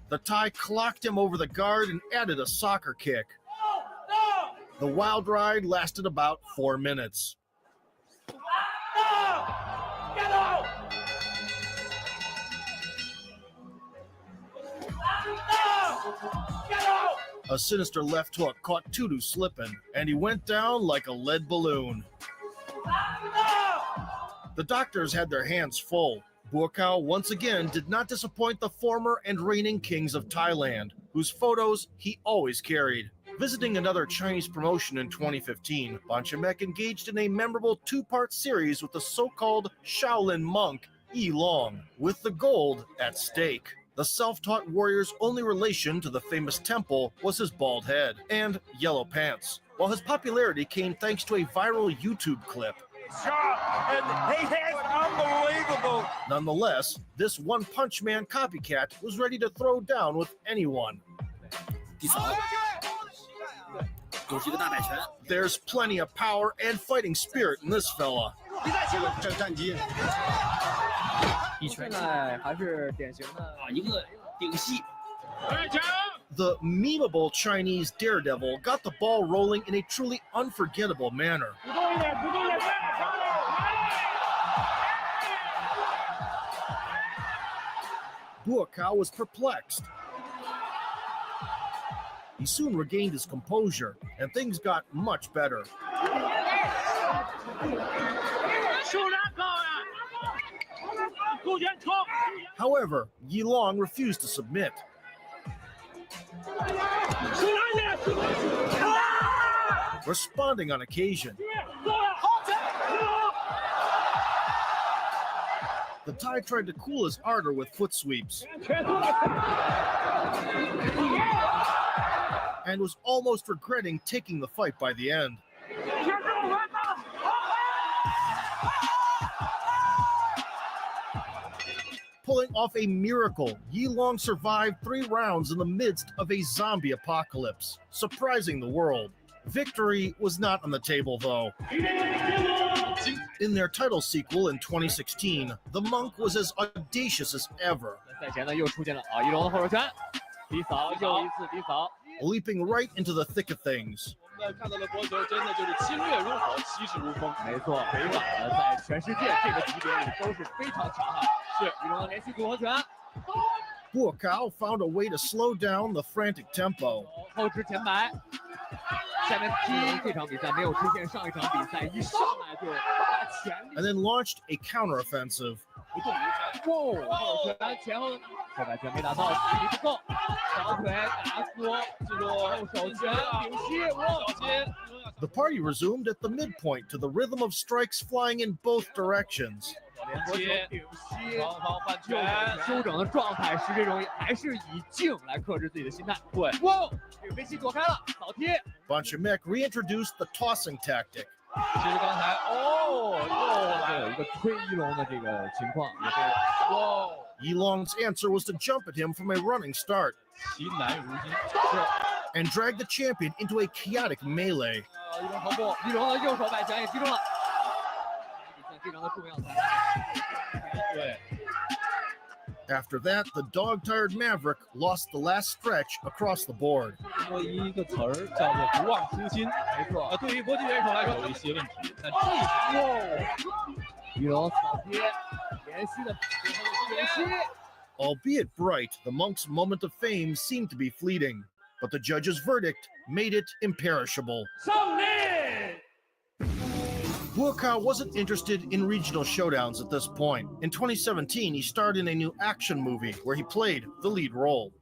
the Thai clocked him over the guard and added a soccer kick. The wild ride lasted about 4 minutes. A sinister left hook caught Tudu slipping, and he went down like a lead balloon. The doctors had their hands full. Buakaw once again did not disappoint the former and reigning kings of Thailand, whose photos he always carried. Visiting another Chinese promotion in 2015, Banchamek engaged in a memorable two-part series with the so-called Shaolin monk, Yi Long, with the gold at stake. The self-taught warrior's only relation to the famous temple was his bald head and yellow pants, while his popularity came thanks to a viral YouTube clip. And he has unbelievable. Nonetheless, this one-punch man copycat was ready to throw down with anyone. There's plenty of power and fighting spirit in this fella. The memeable Chinese daredevil got the ball rolling in a truly unforgettable manner. Buakaw was perplexed. He soon regained his composure, and things got much better. However, Yi Long refused to submit. Responding on occasion, the Thai tried to cool his ardor with foot sweeps and was almost regretting taking the fight by the end. Pulling off a miracle, Yi Long survived 3 rounds in the midst of a zombie apocalypse, surprising the world. Victory was not on the table, though. In their title sequel in 2016, the Monk was as audacious as ever, 赛前呢又出现了一龙的后手拳，低扫又一次低扫。 leaping right into the thick of things. 我们看到的波球真的就是侵略如火，气势如风。没错，北马呢在全世界这个级别里都是非常强悍。是一龙的连续组合拳， Buakaw found a way to slow down the frantic tempo. 后置前摆。下面这场比赛没有出现上一场比赛一上来就大全力， and then launched a counteroffensive. 不动于衷。哇，后拳前后后摆拳没打到，体力不够，小腿打锁，记住后手拳顶膝，握紧。 The party resumed at the midpoint to the rhythm of strikes flying in both directions. 连接顶膝，双方换拳，休整的状态是这种，还是以静来克制自己的心态。对，哇，这个飞膝躲开了，扫踢。 Bonchamek reintroduced the tossing tactic. 其实刚才又来有一个推一龙的这个情况，也被哇。 Yi Long's answer was to jump at him from a running start 其来如今， and drag the champion into a chaotic melee. 一龙头部，一龙的右手摆拳也击中了，比赛非常的重要。对。 After that, the dog-tired Maverick lost the last stretch across the board. 说一个词儿叫做不忘初心，没错。对于国际选手来说有一些问题，但这一哇，一龙扫踢，连续的连续。 Albeit bright, the Monk's moment of fame seemed to be fleeting, but the judge's verdict made it imperishable. 胜利。 Buakaw wasn't interested in regional showdowns at this point. In 2017, he starred in a new action movie where he played the lead role.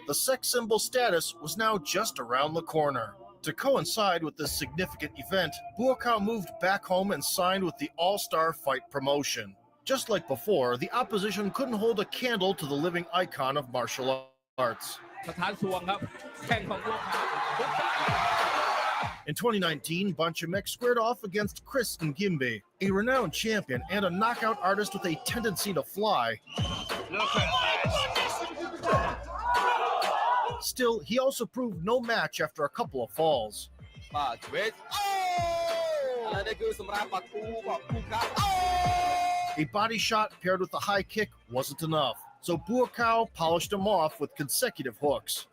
The sex symbol status was now just around the corner. To coincide with this significant event, Buakaw moved back home and signed with the All-Star Fight promotion. Just like before, the opposition couldn't hold a candle to the living icon of martial arts. สถานสวงครับแข่งของบัวขาว In 2019, Bonchamek squared off against Chris Ngimbe, a renowned champion and a knockout artist with a tendency to fly. Still, he also proved no match after a couple of falls. A body shot paired with a high kick wasn't enough, so Buakaw polished him off with consecutive hooks.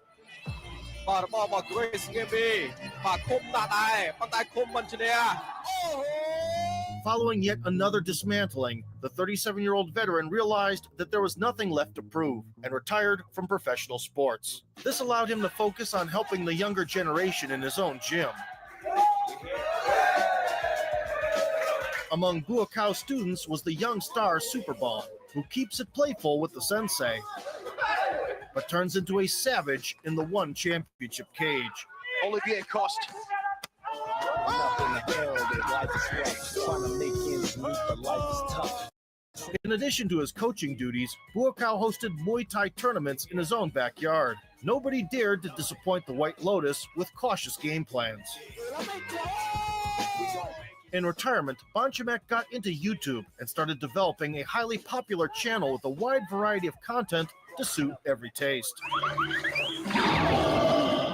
Following yet another dismantling, the 37-year-old veteran realized that there was nothing left to prove and retired from professional sports. This allowed him to focus on helping the younger generation in his own gym. Among Buakaw's students was the young star Superball, who keeps it playful with the sensei, but turns into a savage in the one championship cage. Olivier Coste. In addition to his coaching duties, Buakaw hosted Muay Thai tournaments in his own backyard. Nobody dared to disappoint the White Lotus with cautious game plans. In retirement, Bonchamek got into YouTube and started developing a highly popular channel with a wide variety of content to suit every taste.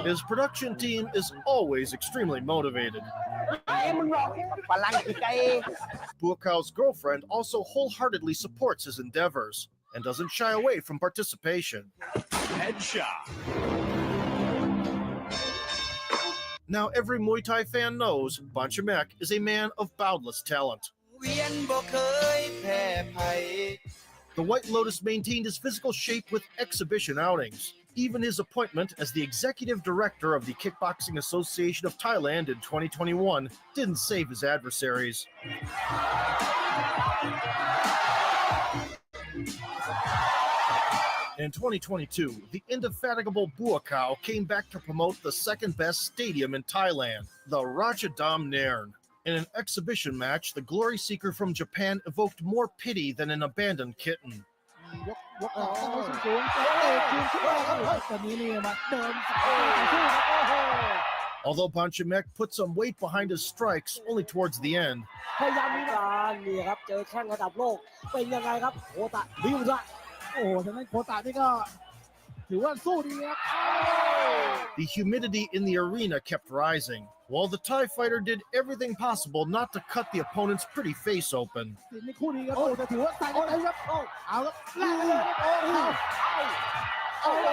His production team is always extremely motivated. Buakaw's girlfriend also wholeheartedly supports his endeavors and doesn't shy away from participation. Headshot. Now every Muay Thai fan knows Bonchamek is a man of boundless talent. The White Lotus maintained his physical shape with exhibition outings. Even his appointment as the executive director of the Kickboxing Association of Thailand in 2021 didn't save his adversaries. In 2022, the indefatigable Buakaw came back to promote the second best stadium in Thailand, the Ratchadam Nairn. In an exhibition match, the Glory Seeker from Japan evoked more pity than an abandoned kitten. ยกหลังตั้งไว้สูงๆเตะคืนขึ้นมาครับตอนนี้นี่มาเดินสายต่อสู้ครับโอ้โห Although Banchamek put some weight behind his strikes only towards the end, พยายามมีการนี่ครับเจอแข้งระดับโลกเป็นยังไงครับโคตะบิวซะ โอ้โหทางด้านโคตะนี่ก็ถือว่าสู้ดีครับ the humidity in the arena kept rising, while the Thai fighter did everything possible not to cut the opponent's pretty face open. ในคู่นี้ครับโอ้แต่ถือว่าใส่กันเต็มครับเอาครับแลกเลยโอ้โห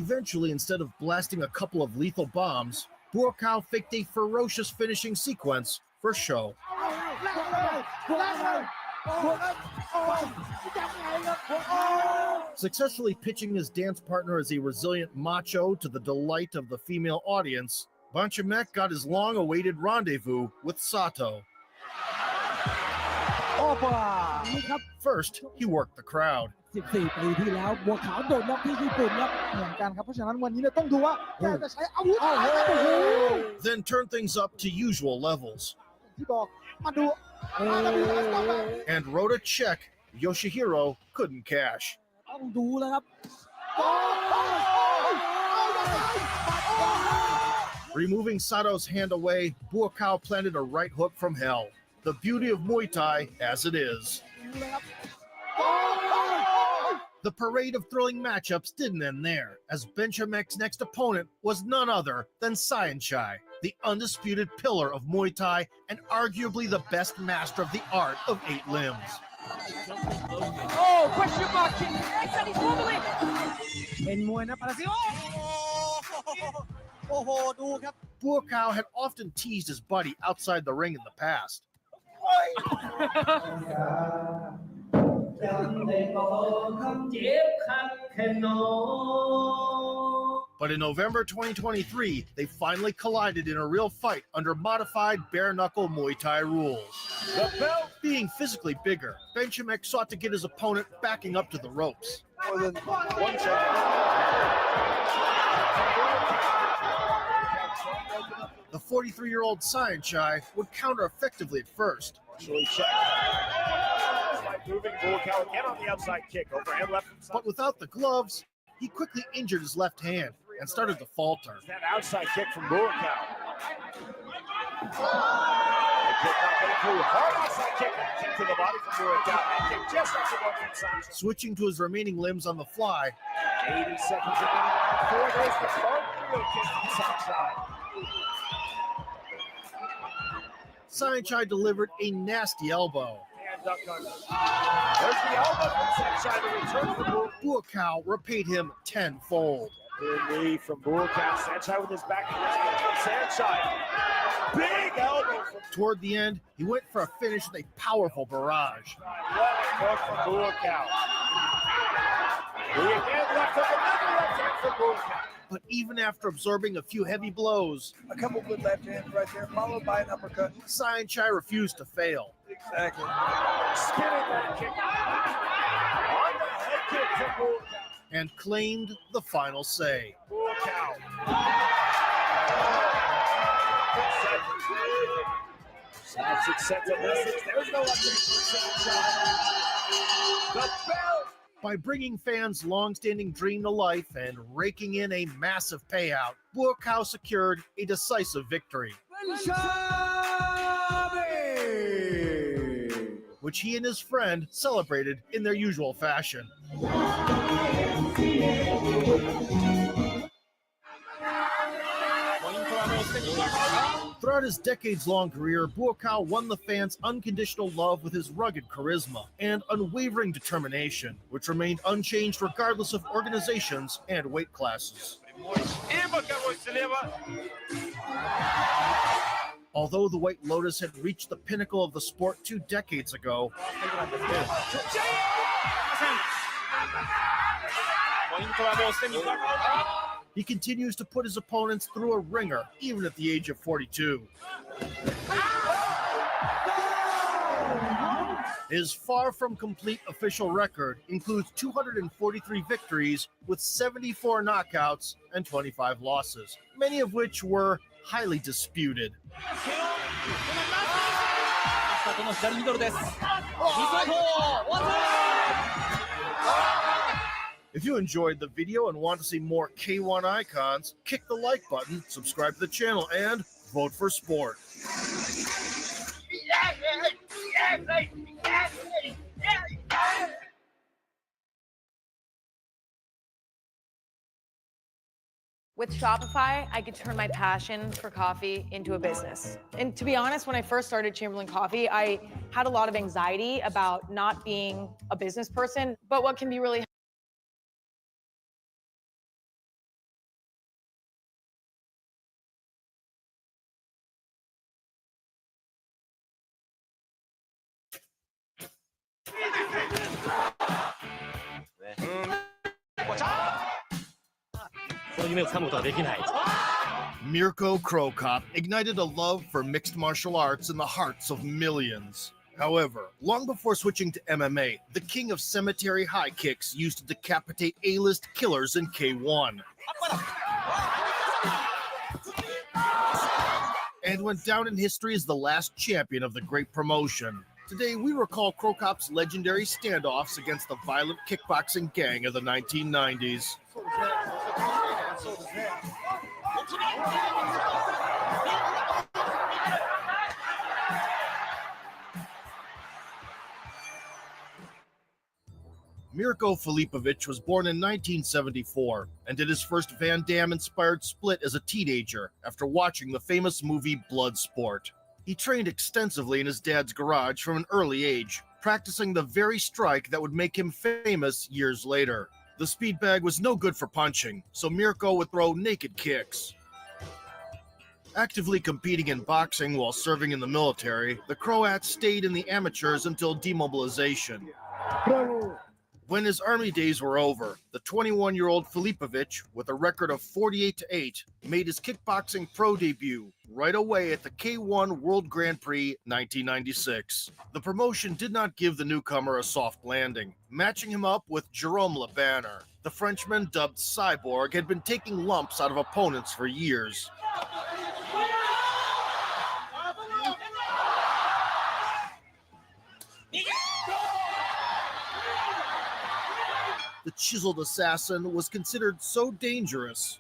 Eventually, instead of blasting a couple of lethal bombs, Buakaw faked a ferocious finishing sequence for show. Successfully pitching his dance partner as a resilient macho to the delight of the female audience, Banchamek got his long-awaited rendezvous with Sato. First, he worked the crowd. 14 ปีที่แล้วบัวขาวโดนน็อกที่ญี่ปุ่นครับเหมือนกันครับเพราะฉะนั้นวันนี้เนี่ยต้องดูว่าแกจะใช้อาวุธอะไรโอ้โห Then turn things up to usual levels. ที่บอกมาดู And wrote a check Yoshihiro couldn't cash. ต้องดูแล้วครับ Removing Sato's hand away, Buakaw planted a right hook from hell. The beauty of Muay Thai as it is. The parade of thrilling matchups didn't end there, as Benchamek's next opponent was none other than Saenchai, the undisputed pillar of Muay Thai and arguably the best master of the art of 8 limbs. Oh, question mark. Excellent, he's wobbling. เป็นมวยนะปาราซิโอ้โหดูครับ Buakaw had often teased his buddy outside the ring in the past. But in November 2023, they finally collided in a real fight under modified bare-knuckle Muay Thai rules. The belt being physically bigger, Benchamek sought to get his opponent backing up to the ropes. More than 1 second. The 43-year-old Saenchai would counter effectively at first. Moving Buakaw again on the outside kick, overhand left. But without the gloves, he quickly injured his left hand and started to falter. That outside kick from Buakaw. The kick not getting through. Hard outside kick. Kick to the body from Buakaw. That kick just has to work inside. Switching to his remaining limbs on the fly. 80 seconds remaining. 4 days to start. Real kick from Saenchai. Saenchai delivered a nasty elbow. Duck under. There's the elbow from Saenchai to return for Buakaw repaid him tenfold. Good knee from Buakaw. Saenchai with his back against Saenchai. Big elbow from Toward the end, he went for a finish with a powerful barrage. left hook from Buakaw. He again left hook, another left hand from Buakaw. But even after absorbing a few heavy blows, A couple good left hands right there, followed by an uppercut. Saenchai refused to fail. Exactly. Spinning that kick. On the head kick from Buakaw. And claimed the final say. Buakaw. 6 sets of message. There's no update for Saenchai. The bell. By bringing fans' long-standing dream to life and raking in a massive payout, Buakaw secured a decisive victory, which he and his friend celebrated in their usual fashion. Throughout his decades-long career, Buakaw won the fans' unconditional love with his rugged charisma and unwavering determination, which remained unchanged regardless of organizations and weight classes. Although the White Lotus had reached the pinnacle of the sport 2 decades ago, he continues to put his opponents through a ringer, even at the age of 42. His far from complete official record includes 243 victories with 74 knockouts and 25 losses, many of which were highly disputed. この左ミドルです。If you enjoyed the video and want to see more K1 icons, kick the like button, subscribe to the channel, and vote for sport. With Shopify, I could turn my passion for coffee into a business. And to be honest, when I first started Chamberlain Coffee, I had a lot of anxiety about not being a business person. But what can be really Mirko Cro Cop ignited a love for mixed martial arts in the hearts of millions. However, long before switching to MMA, the king of cemetery high kicks used to decapitate A-list killers in K1. And went down in history as the last champion of the great promotion. Today, we recall Cro Cop's legendary standoffs against the violent kickboxing gang of the 1990s. Mirko Filipovic was born in 1974 and did his first Van Damme-inspired split as a teenager after watching the famous movie Bloodsport. He trained extensively in his dad's garage from an early age, practicing the very strike that would make him famous years later. The speed bag was no good for punching, so Mirko would throw naked kicks. Actively competing in boxing while serving in the military, the Croat stayed in the amateurs until demobilization. When his army days were over, the 21-year-old Filipovic, with a record of 48-8, made his kickboxing pro debut right away at the K1 World Grand Prix 1996. The promotion did not give the newcomer a soft landing, matching him up with Jerome Le Banner. The Frenchman, dubbed Cyborg, had been taking lumps out of opponents for years. The chiseled assassin was considered so dangerous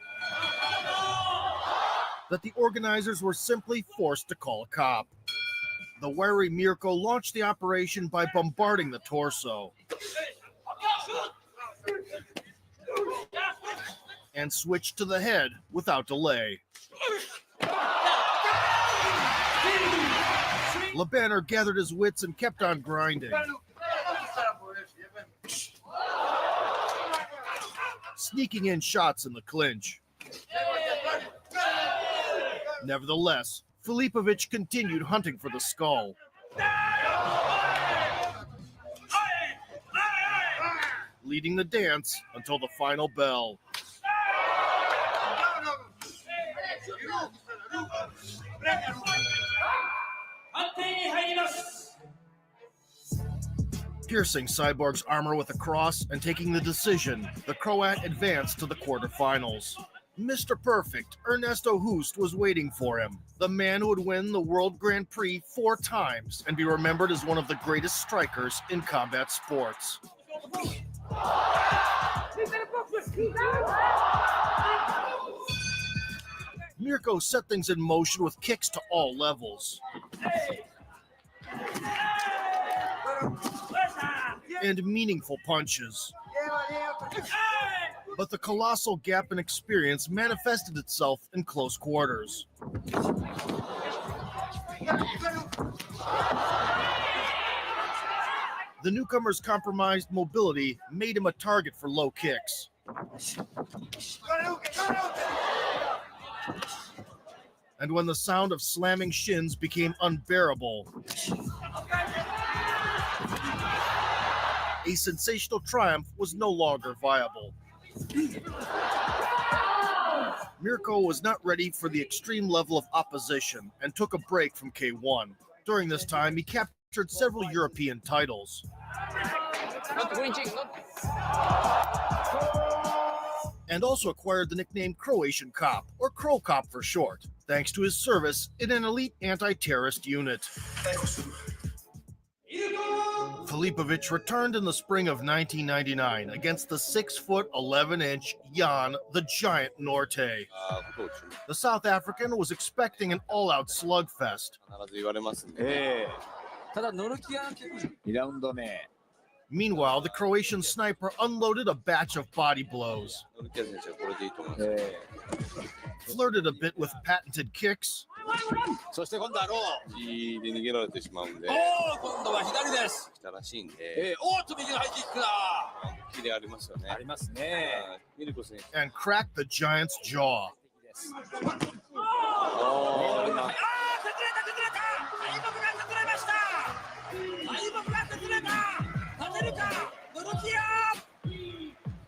that the organizers were simply forced to call a cop. The wary Mirko launched the operation by bombarding the torso and switched to the head without delay. Le Banner gathered his wits and kept on grinding, sneaking in shots in the clinch. Nevertheless, Filipovic continued hunting for the skull. Leading the dance until the final bell. Piercing Cyborg's armor with a cross and taking the decision, the Croat advanced to the quarterfinals. Mr. Perfect, Ernesto Hoost, was waiting for him, the man who would win the World Grand Prix 4 times and be remembered as one of the greatest strikers in combat sports. Mirko set things in motion with kicks to all levels and meaningful punches. But the colossal gap in experience manifested itself in close quarters. The newcomer's compromised mobility made him a target for low kicks. And when the sound of slamming shins became unbearable, a sensational triumph was no longer viable. Mirko was not ready for the extreme level of opposition and took a break from K1. During this time, he captured several European titles. and also acquired the nickname Croatian Cop, or Crow Cop for short, thanks to his service in an elite anti-terrorist unit. Filipovic returned in the spring of 1999 against the 6'11" Jan the Giant Norte. The South African was expecting an all-out slugfest. ただノルキアン2ラウンド目 Meanwhile, the Croatian sniper unloaded a batch of body blows, ノルキア選手はこれでいいと思います flirted a bit with patented kicks, そして今度はロー右で逃げられてしまうんで今度は左です来たらしいんでおっと右のハイキックだキレありますよねありますねミルコ選手 and cracked the Giant's jaw.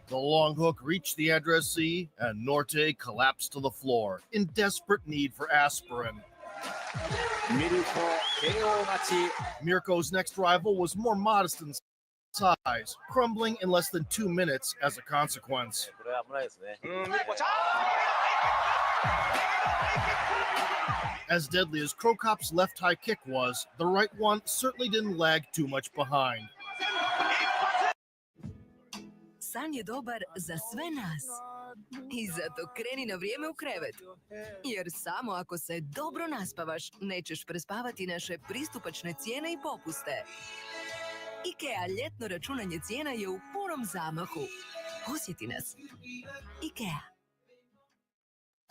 The long hook reached the addressee, and Norte collapsed to the floor, in desperate need for aspirin. Mirko's next rival was more modest in size, crumbling in less than 2 minutes as a consequence. As deadly as Crow Cop's left high kick was, the right one certainly didn't lag too much behind. San je dobar za sve nas. I zato kreni na vrijeme u krevet. Jer samo ako se dobro naspavaš, nećeš prespavati naše pristupačne cijene i popuste. IKEA ljetno računanje cijena je u punom zamahu. Posjeti nas. IKEA.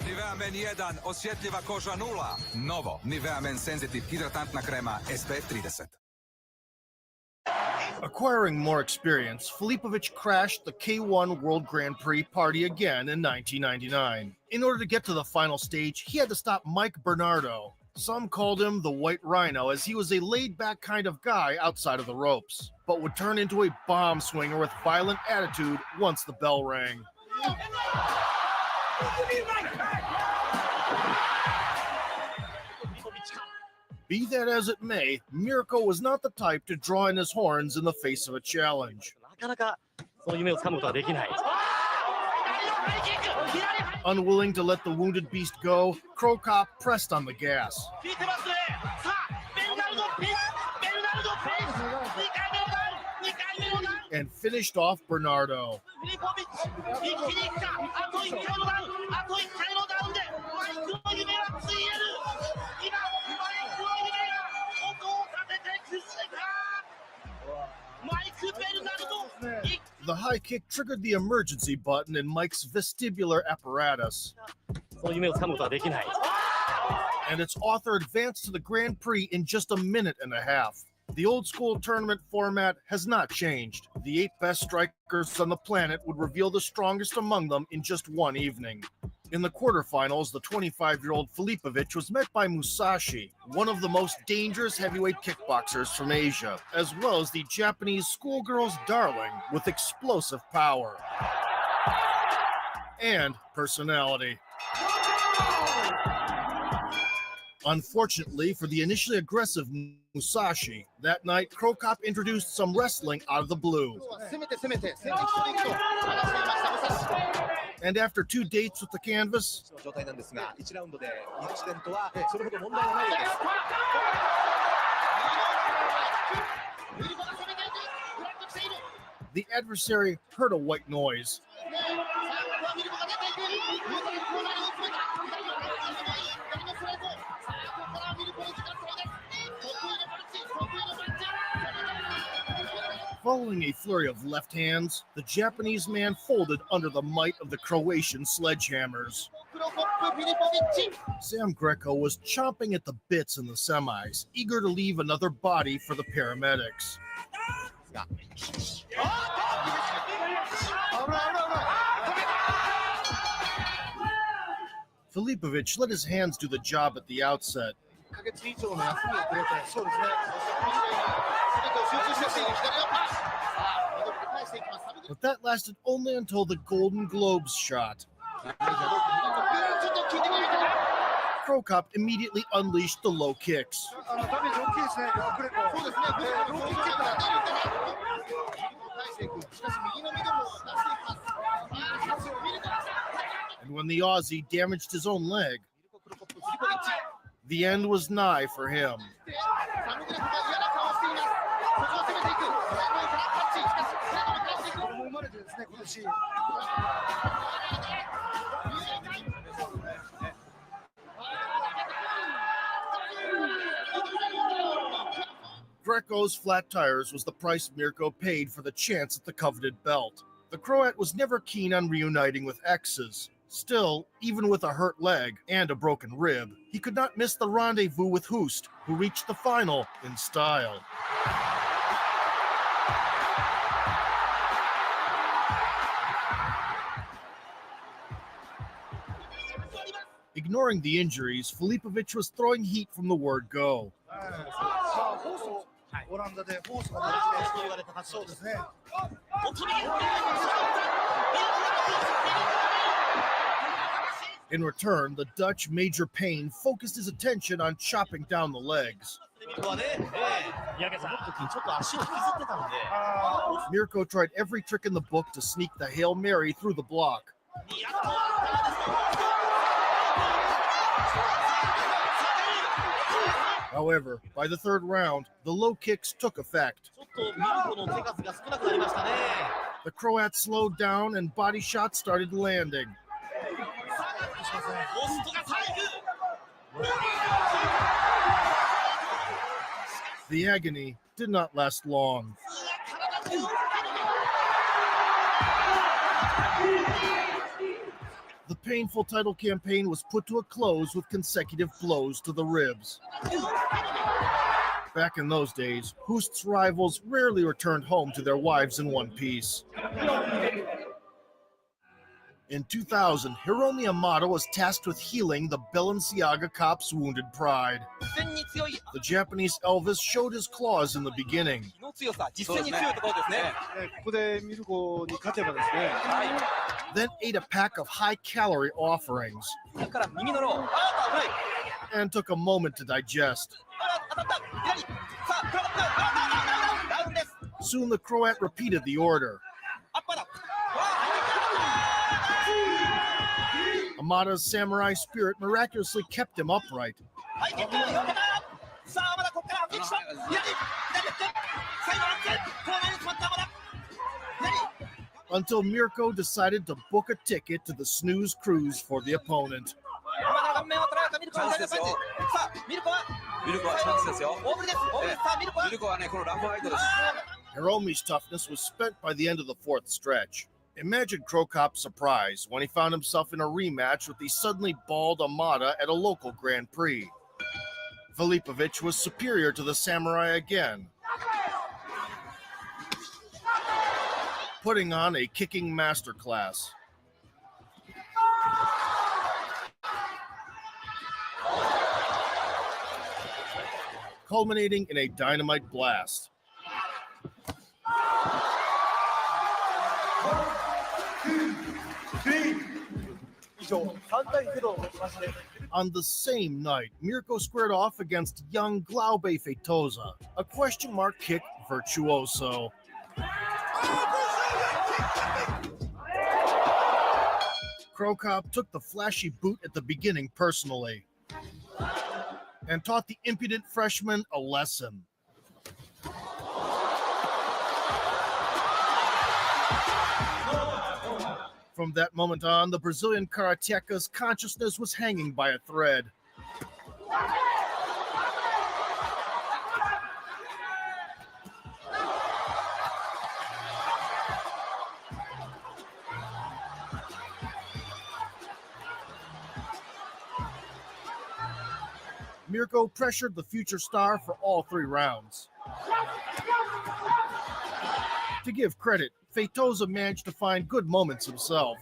Nivea Men 1, osjetljiva koža 0. Novo, Nivea Men Sensitive hidratantna krema SPF 30. Acquiring more experience, Filipovic crashed the K1 World Grand Prix party again in 1999. In order to get to the final stage, he had to stop Mike Bernardo. Some called him the White Rhino, as he was a laid-back kind of guy outside of the ropes, but would turn into a bomb swinger with violent attitude once the bell rang. Be that as it may, Mirko was not the type to draw in his horns in the face of a challenge. Unwilling to let the wounded beast go, Crow Cop pressed on the gas and finished off Bernardo. The high kick triggered the emergency button in Mike's vestibular apparatus, and its author advanced to the Grand Prix in just a minute and a half. The old school tournament format has not changed. The 8 best strikers on the planet would reveal the strongest among them in just one evening. In the quarterfinals, the 25-year-old Filipovic was met by Musashi, one of the most dangerous heavyweight kickboxers from Asia, as well as the Japanese schoolgirl's darling with explosive power and personality. Unfortunately for the initially aggressive Musashi, that night Crow Cop introduced some wrestling out of the blue. And after 2 dates with the canvas, the adversary heard a white noise. Following a flurry of left hands, the Japanese man folded under the might of the Croatian sledgehammers. Sam Greco was chomping at the bits in the semis, eager to leave another body for the paramedics. Filipovic let his hands do the job at the outset. But that lasted only until the Golden Globes shot. Crow Cop immediately unleashed the low kicks. when the Aussie damaged his own leg. The end was nigh for him. Greco's flat tires was the price Mirko paid for the chance at the coveted belt. The Croat was never keen on reuniting with exes. Still, even with a hurt leg and a broken rib, he could not miss the rendezvous with Hoost, who reached the final in style. Ignoring the injuries, Filipovic was throwing heat from the word go. オランダでホースが出てきて、そうですね。In return, the Dutch Major Payne focused his attention on chopping down the legs. Mirko tried every trick in the book to sneak the Hail Mary through the block. However, by the third round, the low kicks took effect. The Croat slowed down and body shots started landing. The agony did not last long. The painful title campaign was put to a close with consecutive blows to the ribs. Back in those days, Hoost's rivals rarely returned home to their wives in one piece. In 2000, Hiromi Amado was tasked with healing the Balenciaga cop's wounded pride. The Japanese Elvis showed his claws in the beginning. Then ate a pack of high-calorie offerings and took a moment to digest. Soon the Croat repeated the order. Amada's samurai spirit miraculously kept him upright. Until Mirko decided to book a ticket to the snooze cruise for the opponent. Hiromi's toughness was spent by the end of the fourth stretch. Imagine Krokop's surprise when he found himself in a rematch with the suddenly bald Amada at a local Grand Prix. Filipovic was superior to the samurai again, putting on a kicking masterclass. Culminating in a dynamite blast. On the same night, Mirko squared off against young Glaube Feitosa, a question mark kick virtuoso. Krokop took the flashy boot at the beginning personally and taught the impudent freshman a lesson. From that moment on, the Brazilian karateka's consciousness was hanging by a thread. Mirko pressured the future star for all 3 rounds. To give credit, Feitosa managed to find good moments himself.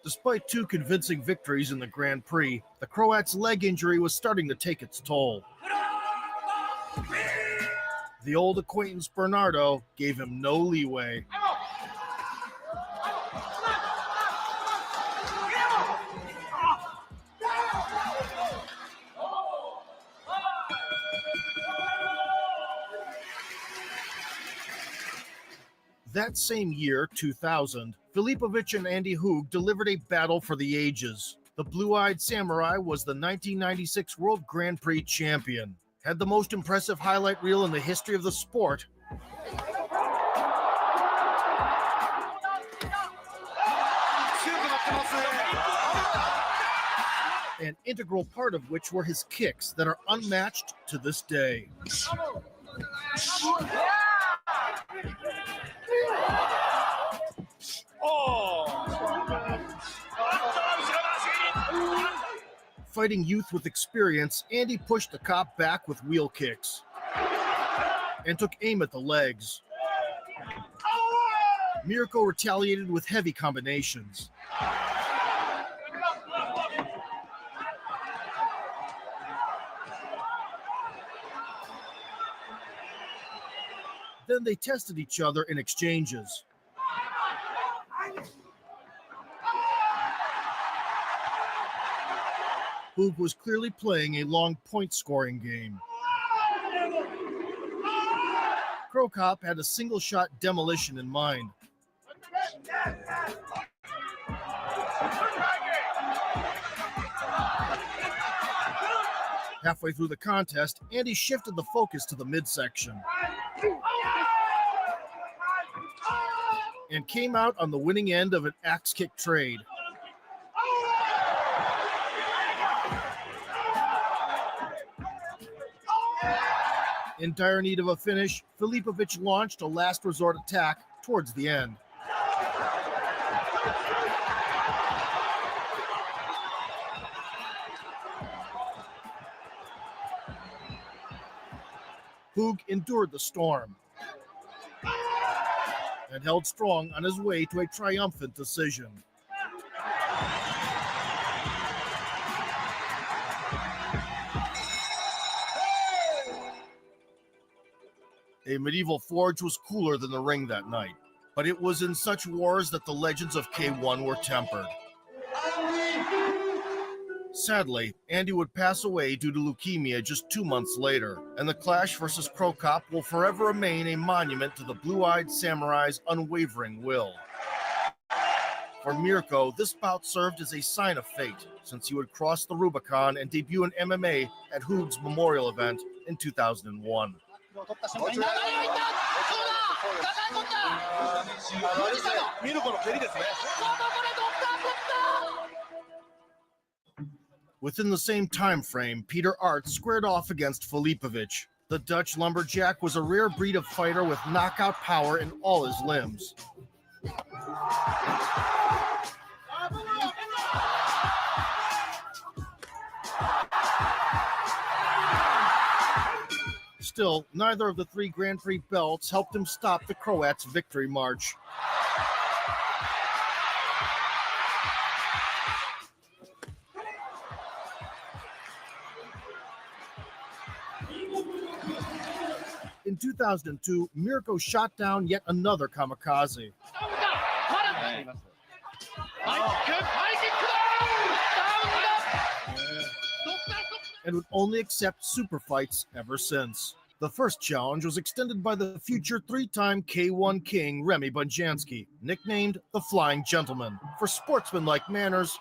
Despite 2 convincing victories in the Grand Prix, the Croat's leg injury was starting to take its toll. The old acquaintance Bernardo gave him no leeway. That same year, 2000, Filipovic and Andy Hoog delivered a battle for the ages. The Blue-Eyed Samurai was the 1996 World Grand Prix champion, had the most impressive highlight reel in the history of the sport, an integral part of which were his kicks that are unmatched to this day. Fighting youth with experience, Andy pushed the cop back with wheel kicks and took aim at the legs. Mirko retaliated with heavy combinations. Then they tested each other in exchanges. Hoog was clearly playing a long point-scoring game. Cro Cop had a single-shot demolition in mind. Halfway through the contest, Andy shifted the focus to the midsection and came out on the winning end of an axe kick trade. In dire need of a finish, Filipovic launched a last resort attack towards the end. Hoog endured the storm and held strong on his way to a triumphant decision. A medieval forge was cooler than the ring that night, but it was in such wars that the legends of K1 were tempered. Sadly, Andy would pass away due to leukemia just 2 months later, and the clash versus Cro Cop will forever remain a monument to the Blue-Eyed Samurai's unwavering will. For Mirko, this bout served as a sign of fate, since he would cross the Rubicon and debut in MMA at Hoog's memorial event in 2001. Within the same time frame, Peter Aerts squared off against Filipovic. The Dutch lumberjack was a rare breed of fighter with knockout power in all his limbs. Still, neither of the 3 Grand Prix belts helped him stop the Croats' victory march. In 2002, Mirko shot down yet another kamikaze. And would only accept super fights ever since. The first challenge was extended by the future 3-time K1 king Remy Bonjanski, nicknamed the Flying Gentleman, for sportsmanlike manners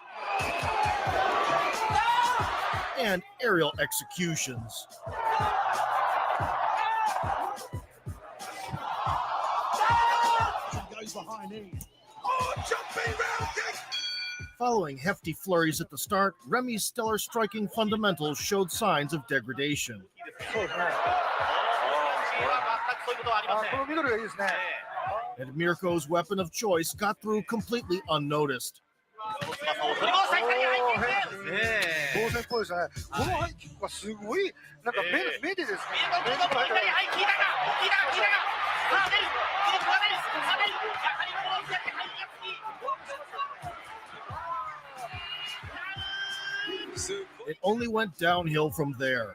and aerial executions. Following hefty flurries at the start, Remy's stellar striking fundamentals showed signs of degradation. And Mirko's weapon of choice got through completely unnoticed. It only went downhill from there.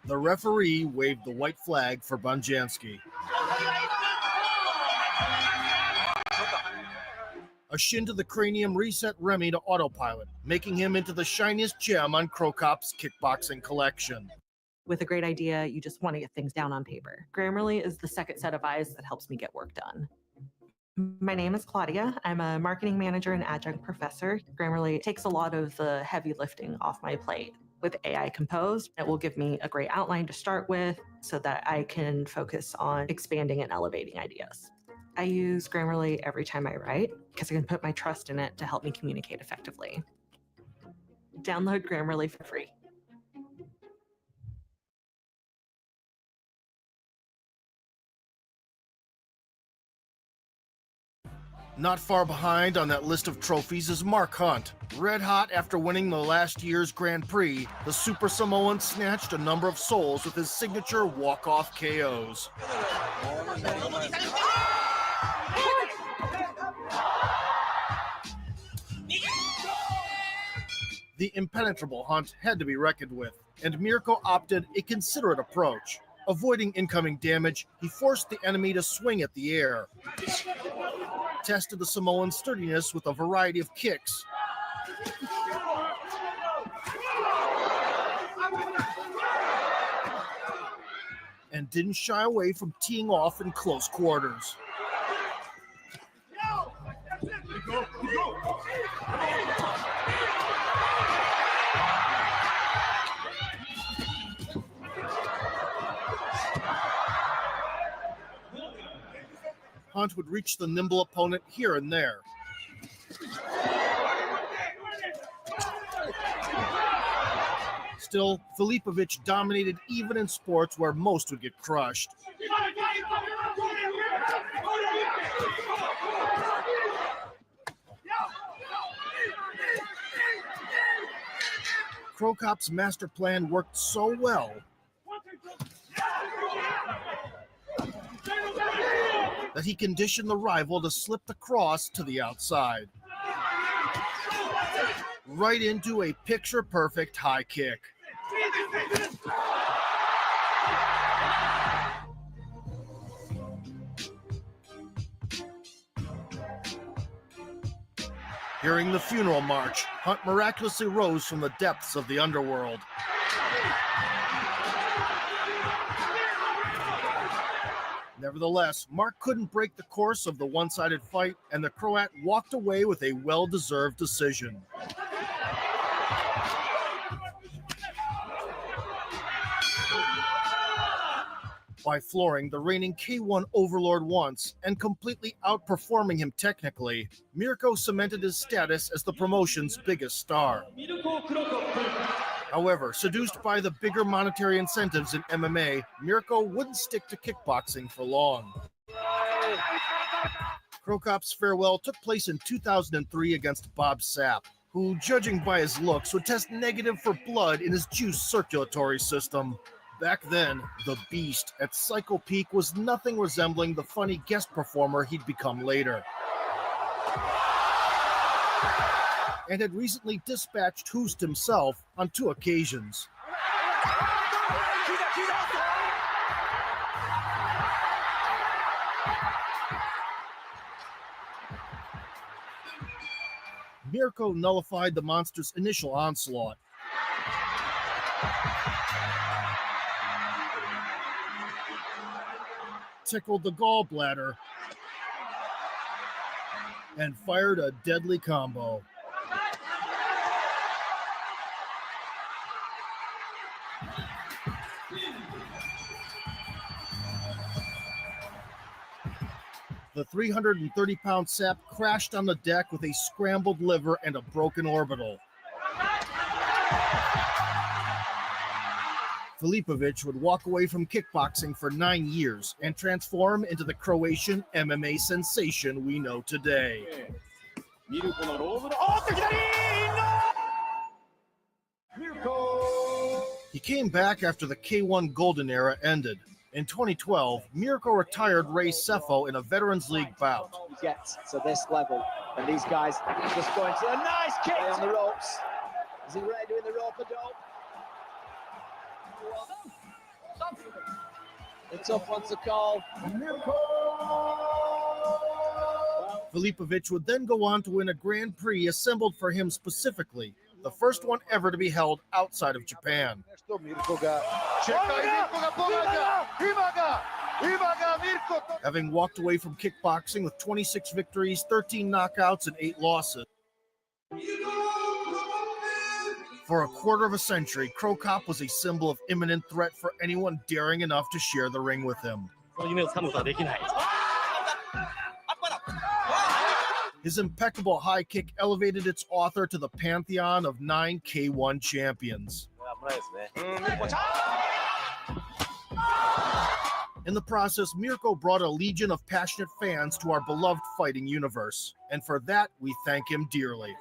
The referee waved the white flag for Bonjanski. A A shin to the cranium reset Remy to autopilot, making him into the shiniest gem on Cro Cop's kickboxing collection. With a great idea, you just want to get things down on paper. Grammarly is the second set of eyes that helps me get work done. My name is Claudia. I'm a marketing manager and adjunct professor. Grammarly takes a lot of the heavy lifting off my plate. With AI Compose, it will give me a great outline to start with so that I can focus on expanding and elevating ideas. I use Grammarly every time I write because I can put my trust in it to help me communicate effectively. Download Grammarly for free. Not far behind on that list of trophies is Mark Hunt. Red hot after winning the last year's Grand Prix, the Super Samoan snatched a number of souls with his signature walk-off KOs. The impenetrable Hunt had to be reckoned with, and Mirko opted a considerate approach. Avoiding incoming damage, he forced the enemy to swing at the air. Tested the Samoan sturdiness with a variety of kicks. And didn't shy away from teeing off in close quarters. Hunt would reach the nimble opponent here and there. Still, Filipovic dominated even in sports where most would get crushed. Cro Cop's master plan worked so well that he conditioned the rival to slip the cross to the outside. Right into a picture-perfect high kick. Hearing the funeral march, Hunt miraculously rose from the depths of the underworld. Nevertheless, Mark couldn't break the course of the one-sided fight, and the Croat walked away with a well-deserved decision. By flooring the reigning K1 overlord once and completely outperforming him technically, Mirko cemented his status as the promotion's biggest star. However, seduced by the bigger monetary incentives in MMA, Mirko wouldn't stick to kickboxing for long. Cro Cop's farewell took place in 2003 against Bob Sapp, who, judging by his looks, would test negative for blood in his juice circulatory system. Back then, the Beast at Psycho Peak was nothing resembling the funny guest performer he'd become later, and had recently dispatched Hoost himself on 2 occasions. Mirko nullified the monster's initial onslaught. Tickled the gallbladder and fired a deadly combo. The 330-pound Sapp crashed on the deck with a scrambled liver and a broken orbital. Filipovic would walk away from kickboxing for 9 years and transform into the Croatian MMA sensation we know today. He came back after the K1 Golden Era ended. In 2012, Mirko retired Ray Sefo in a Veterans League bout. He gets to this level, and these guys just going to a nice kick on the ropes. Is he ready doing the rope-a-dope? The tough one to call. Well, Filipovic would then go on to win a Grand Prix assembled for him specifically, the first one ever to be held outside of Japan. Having walked away from kickboxing with 26 victories, 13 knockouts, and 8 losses. For a quarter of a century, Cro Cop was a symbol of imminent threat for anyone daring enough to share the ring with him. His impeccable high kick elevated its author to the pantheon of 9 K1 champions. In the process, Mirko brought a legion of passionate fans to our beloved fighting universe, and for that, we thank him dearly.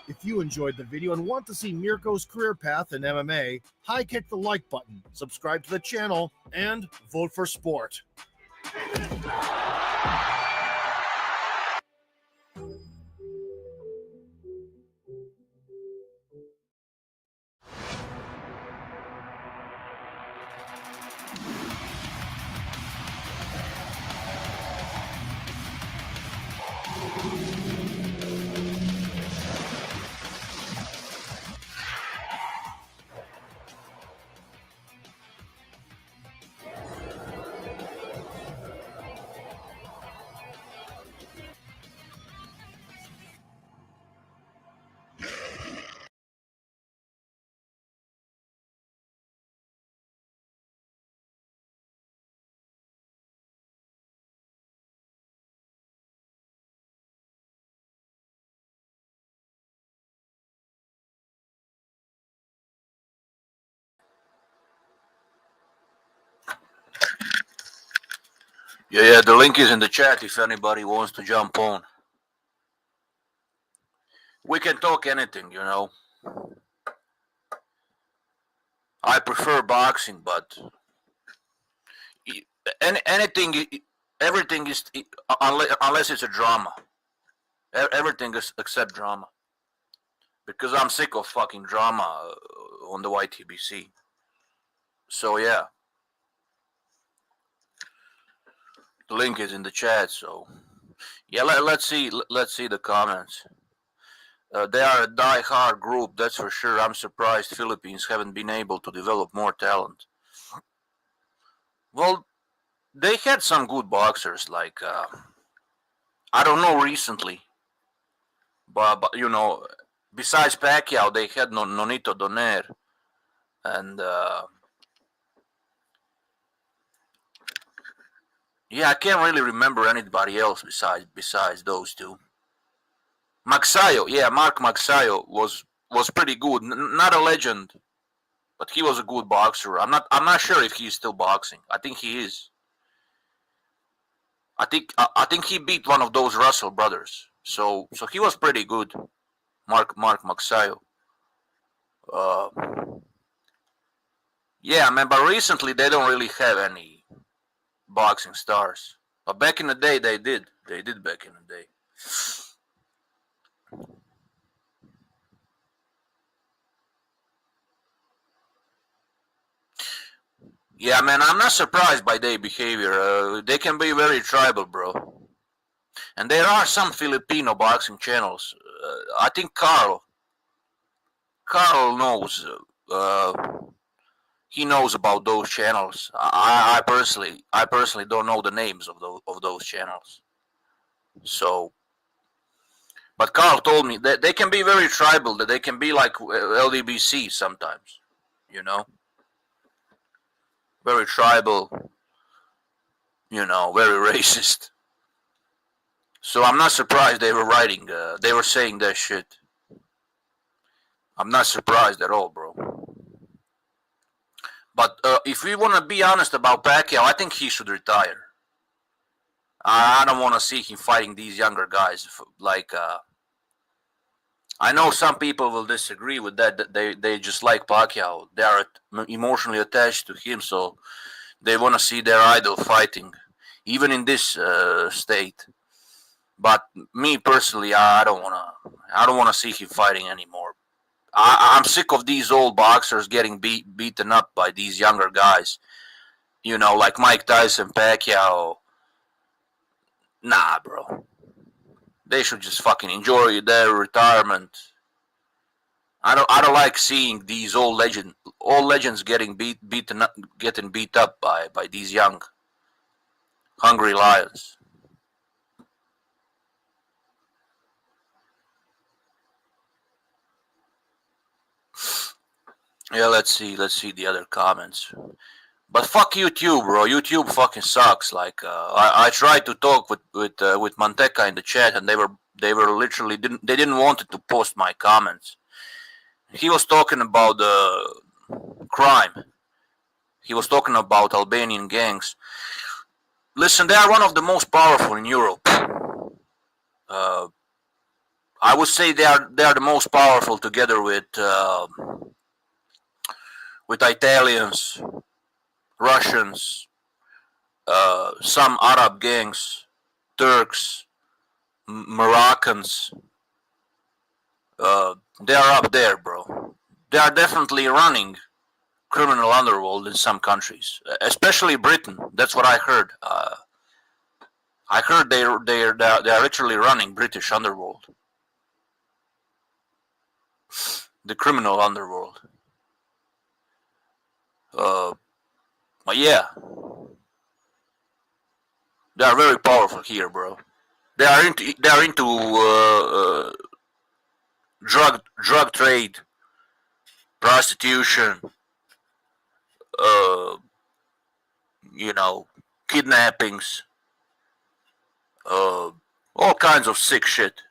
If you enjoyed the video and want to see Mirko's career path in MMA, high kick the like button, subscribe to the channel, and vote for sport. Yeah, the link is in the chat if anybody wants to jump on. We can talk anything, you know. I prefer boxing, but anything, everything is, unless it's a drama. Everything is except drama. Because I'm sick of fucking drama on the YTBC. So yeah. The link is in the chat, so yeah, let's see the comments. They are a die-hard group, that's for sure. I'm surprised Philippines haven't been able to develop more talent. Well, they had some good boxers, like I don't know recently, but you know, besides Pacquiao, they had Nonito Donaire and yeah, I can't really remember anybody else besides those two. Magsayo, yeah, Mark Magsayo was pretty good. Not a legend, but he was a good boxer. I'm not sure if he's still boxing. I think he is. I think he beat one of those Russell brothers. So he was pretty good. Mark Magsayo. Yeah, man, but recently they don't really have any boxing stars, but back in the day they did back in the day. Yeah, man, I'm not surprised by their behavior. They can be very tribal, bro, and there are some Filipino boxing channels. I think Carl knows. He knows about those channels. I personally don't know the names of those channels. So, but Carl told me that they can be very tribal. That they can be like LDBC sometimes. You know, very tribal. You know, very racist. So I'm not surprised they were writing. They were saying that shit. I'm not surprised at all, bro. But if we want to be honest about Pacquiao, I think he should retire. I don't want to see him fighting these younger guys. Like, I know some people will disagree with that. They just like Pacquiao. They are emotionally attached to him, so they want to see their idol fighting, even in this state. But me personally, I don't wanna see him fighting anymore. I'm sick of these old boxers getting beaten up by these younger guys. You know, like Mike Tyson, Pacquiao. Nah, bro. They should just fucking enjoy their retirement. I don't like seeing these old legends getting beat up by these young, hungry lions. Yeah, let's see the other comments. But fuck YouTube, bro. YouTube fucking sucks. Like I tried to talk with Manteca in the chat, and they were literally didn't want to post my comments. He was talking about crime. He was talking about Albanian gangs. Listen, they are one of the most powerful in Europe. I would say they are the most powerful together with Italians, Russians, some Arab gangs, Turks, Moroccans. They are up there, bro. They are definitely running criminal underworld in some countries, especially Britain. That's what I heard. I heard they are literally running British underworld, the criminal underworld. But yeah, they are very powerful here, bro. They are into drug trade, prostitution, you know, kidnappings, all kinds of sick shit.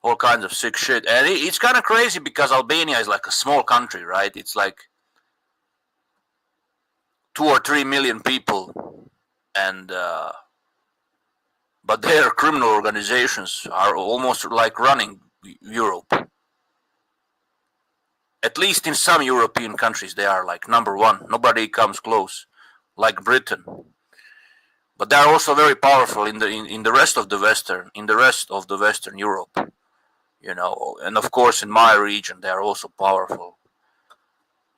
All kinds of sick shit. And it's kind of crazy because Albania is like a small country, right? It's like 2 or 3 million people, and but their criminal organizations are almost like running Europe. At least in some European countries, they are like number one. Nobody comes close, like Britain. But they are also very powerful in the rest of the Western Europe. You know, and of course in my region, they are also powerful.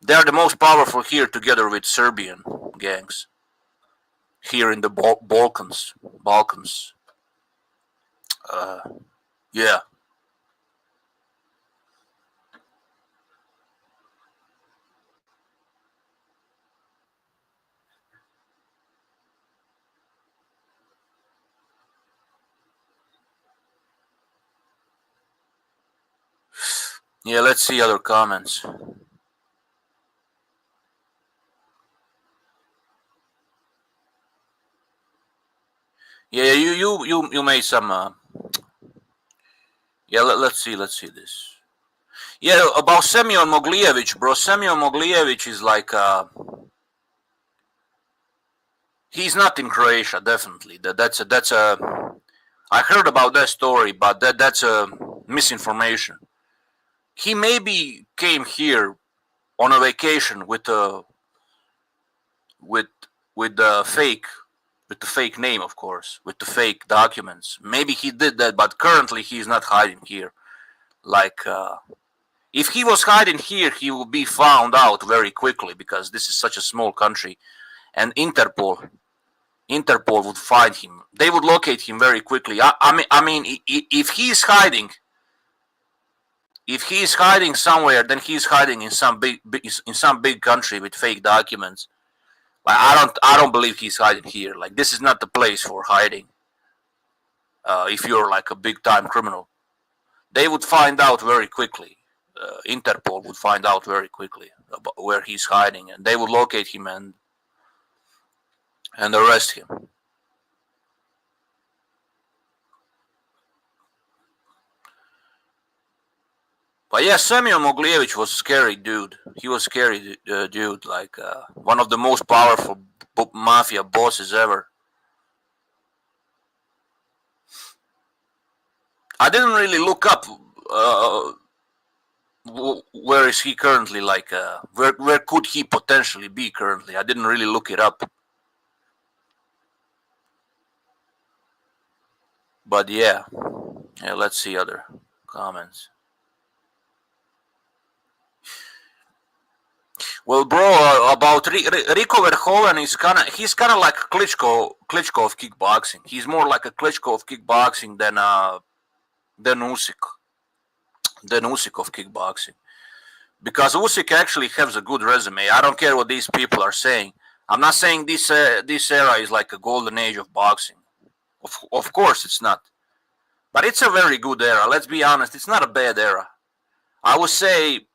They are the most powerful here, together with Serbian gangs. Here in the Balkans. Yeah. Yeah, let's see other comments. Yeah, you made some. Yeah, let's see this. Yeah, about Semyon Moglievich, bro. Semyon Moglievich is like he's not in Croatia, definitely. That's a. I heard about that story, but that's a misinformation. He maybe came here on a vacation with the fake name, of course, with the fake documents. Maybe he did that, but currently he's not hiding here. Like, if he was hiding here, he would be found out very quickly, because this is such a small country, and Interpol would find him. They would locate him very quickly. I mean, if he's hiding somewhere, then he's hiding in some big country with fake documents. Like, I don't believe he's hiding here. Like, this is not the place for hiding. If you're like a big time criminal, they would find out very quickly. Interpol would find out very quickly about where he's hiding, and they would locate him and arrest him. But yeah, Semyon Moglievich was a scary dude. He was a scary dude, like one of the most powerful mafia bosses ever. I didn't really look up where is he currently, like where could he potentially be currently. I didn't really look it up. But yeah, let's see other comments. Well, bro, about Rico Verhoeven he's kind of like Klitschko of kickboxing. He's more like a Klitschko of kickboxing than Usyk of kickboxing. Because Usyk actually has a good resume. I don't care what these people are saying. I'm not saying this era is like a golden age of boxing. Of course it's not. But it's a very good era. Let's be honest. It's not a bad era. I would say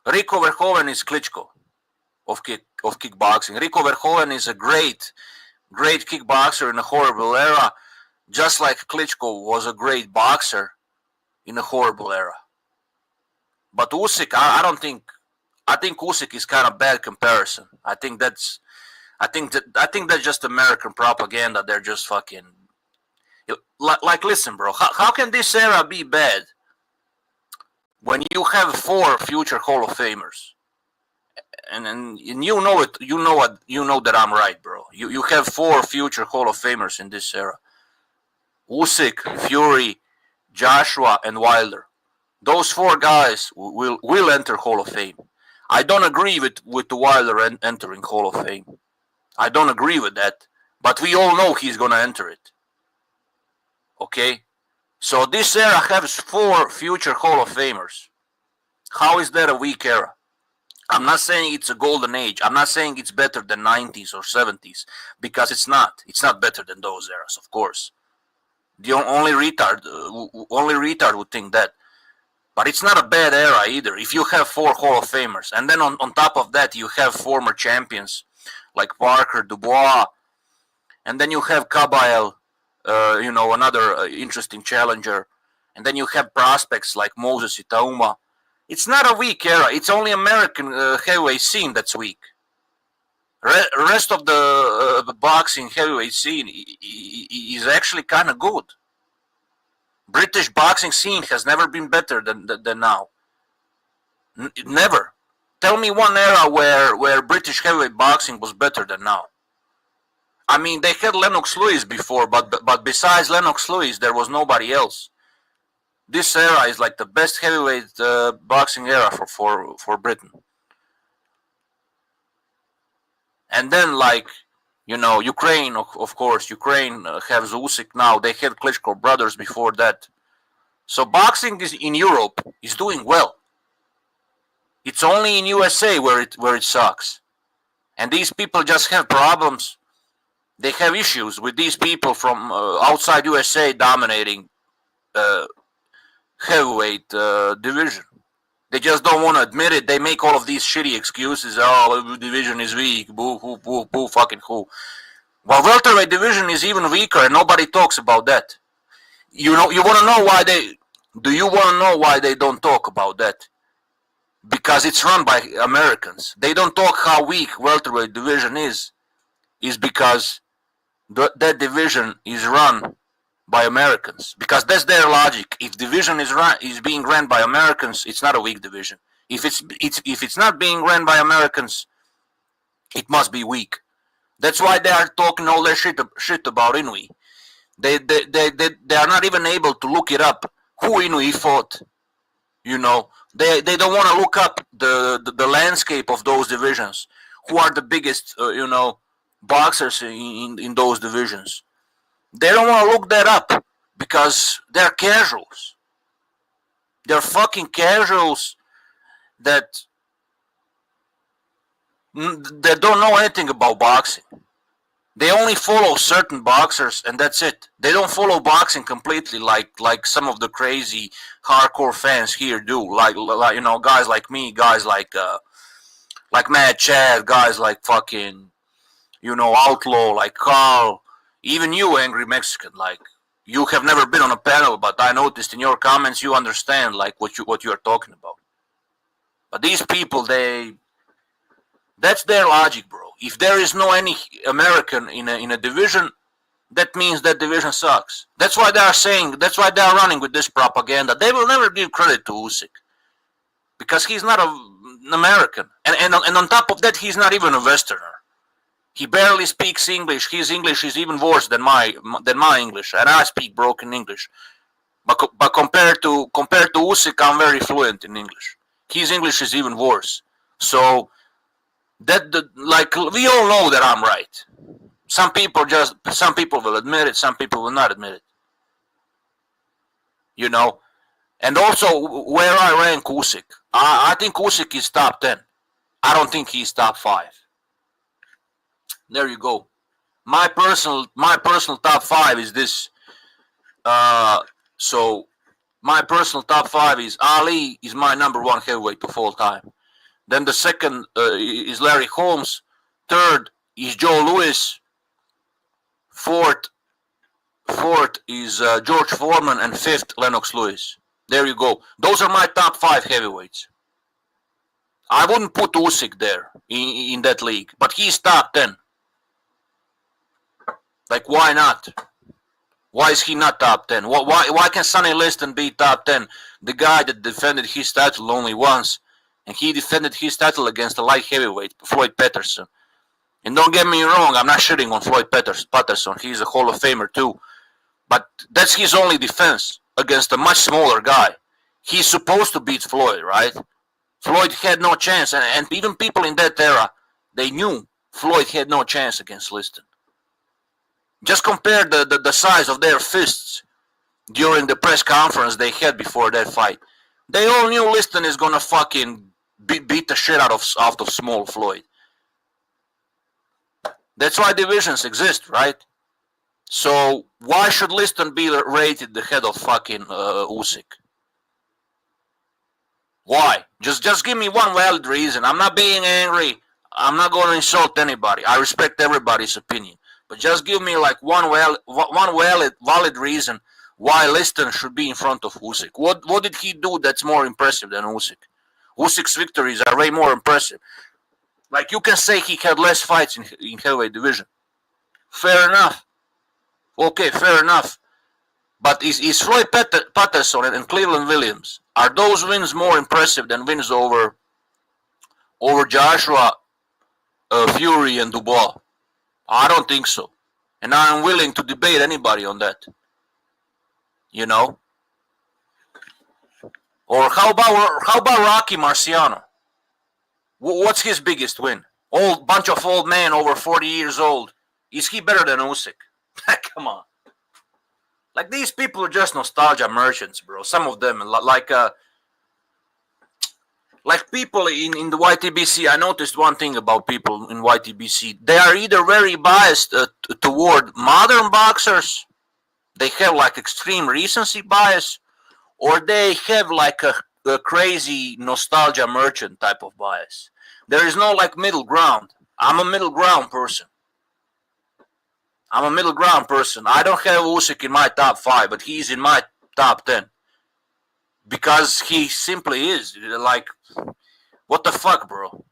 Rico Verhoeven is Klitschko of kickboxing. Rico Verhoeven is a great kickboxer in a horrible era, just like Klitschko was a great boxer in a horrible era. But Usyk, I think Usyk is kind of bad comparison. I think that's just American propaganda. They're just fucking like listen, bro. How can this era be bad when you have 4 future Hall of Famers? And you know it. You know that I'm right, bro. You have 4 future Hall of Famers in this era: Usyk, Fury, Joshua, and Wilder. Those 4 guys will enter Hall of Fame. I don't agree with Wilder entering Hall of Fame. I don't agree with that, but we all know he's gonna enter it. Okay, so this era has 4 future Hall of Famers. How is that a weak era? I'm not saying it's a golden age. I'm not saying it's better than 90s or 70s, because it's not. It's not better than those eras, of course. The only retard would think that. But it's not a bad era either. If you have 4 Hall of Famers, and then on top of that you have former champions like Parker, Dubois, and then you have Kabayel, another interesting challenger, and then you have prospects like Moses Itauma. It's not a weak era. It's only American heavyweight scene that's weak. Rest of the boxing heavyweight scene is actually kind of good. British boxing scene has never been better than now. Never. Tell me one era where British heavyweight boxing was better than now. I mean, they had Lennox Lewis before, but besides Lennox Lewis, there was nobody else. This era is like the best heavyweight boxing era for Britain. And then, Ukraine, of course, Ukraine has Usyk now. They had Klitschko brothers before that. So boxing in Europe is doing well. It's only in USA where it sucks. And these people just have problems. They have issues with these people from outside USA dominating heavyweight division. They just don't want to admit it. They make all of these shitty excuses. Oh, the division is weak. Boo, boo, fucking who. Well, welterweight division is even weaker, and nobody talks about that. You want to know why they? Do you want to know why they don't talk about that? Because it's run by Americans. They don't talk how weak welterweight division is because that division is run by Americans. Because that's their logic. If division is being ran by Americans, it's not a weak division. If it's not being ran by Americans, it must be weak. That's why they are talking all their shit about Inoue. They are not even able to look it up. Who Inoue fought? They don't want to look up the landscape of those divisions. Who are the biggest boxers in those divisions? They don't want to look that up because they're casuals. They're fucking casuals that don't know anything about boxing. They only follow certain boxers and that's it. They don't follow boxing completely like some of the crazy hardcore fans here do. Like guys like me, guys like Mad Chad, guys like fucking Outlaw, like Carl, even you, Angry Mexican. Like, you have never been on a panel, but I noticed in your comments you understand like what you are talking about. But these people, that's their logic, bro. If there is no any American in a division, that means that division sucks. That's why they are saying. That's why they are running with this propaganda. They will never give credit to Usyk because he's not an American, and on top of that, he's not even a Westerner. He barely speaks English. His English is even worse than my English, and I speak broken English. But compared to Usyk, I'm very fluent in English. His English is even worse. So like we all know that I'm right. Some people will admit it. Some people will not admit it. You know, and also where I rank Usyk, I think Usyk is top 10. I don't think he's top 5. There you go. My personal top 5 is this. So my personal top 5 is Ali is my number 1 heavyweight of all time. Then the second is Larry Holmes. Third is Joe Louis. Fourth is George Foreman, and fifth Lennox Lewis. There you go. Those are my top 5 heavyweights. I wouldn't put Usyk there in that league, but he's top 10. Like, why not? Why is he not top 10? Why can Sonny Liston be top 10? The guy that defended his title only once, and he defended his title against a light heavyweight, Floyd Patterson. And don't get me wrong, I'm not shitting on Floyd Patterson. He's a Hall of Famer too. But that's his only defense against a much smaller guy. He's supposed to beat Floyd, right? Floyd had no chance, and even people in that era, they knew Floyd had no chance against Liston. Just compare the size of their fists during the press conference they had before that fight. They all knew Liston is gonna fucking beat the shit out of small Floyd. That's why divisions exist, right? So why should Liston be rated the head of fucking Usyk? Why? Just give me one valid reason. I'm not being angry. I'm not going to insult anybody. I respect everybody's opinion. But just give me like one valid reason why Liston should be in front of Usyk. What did he do that's more impressive than Usyk? Usyk's victories are way more impressive. Like, you can say he had less fights in heavyweight division. Fair enough. Okay, fair enough. But is Floyd Patterson and Cleveland Williams, are those wins more impressive than wins over Joshua, Fury, and Dubois? I don't think so. And I'm willing to debate anybody on that. You know? Or how about Rocky Marciano? What's his biggest win? Bunch of old men over 40 years old. Is he better than Usyk? Come on. Like, these people are just nostalgia merchants, bro. Some of them, like people in the YTBC. I noticed one thing about people in YTBC. They are either very biased toward modern boxers. They have like extreme recency bias, or they have like a crazy nostalgia merchant type of bias. There is no like middle ground. I'm a middle ground person. I don't have Usyk in my top 5, but he's in my top 10. Because he simply is. Like, what the fuck, bro?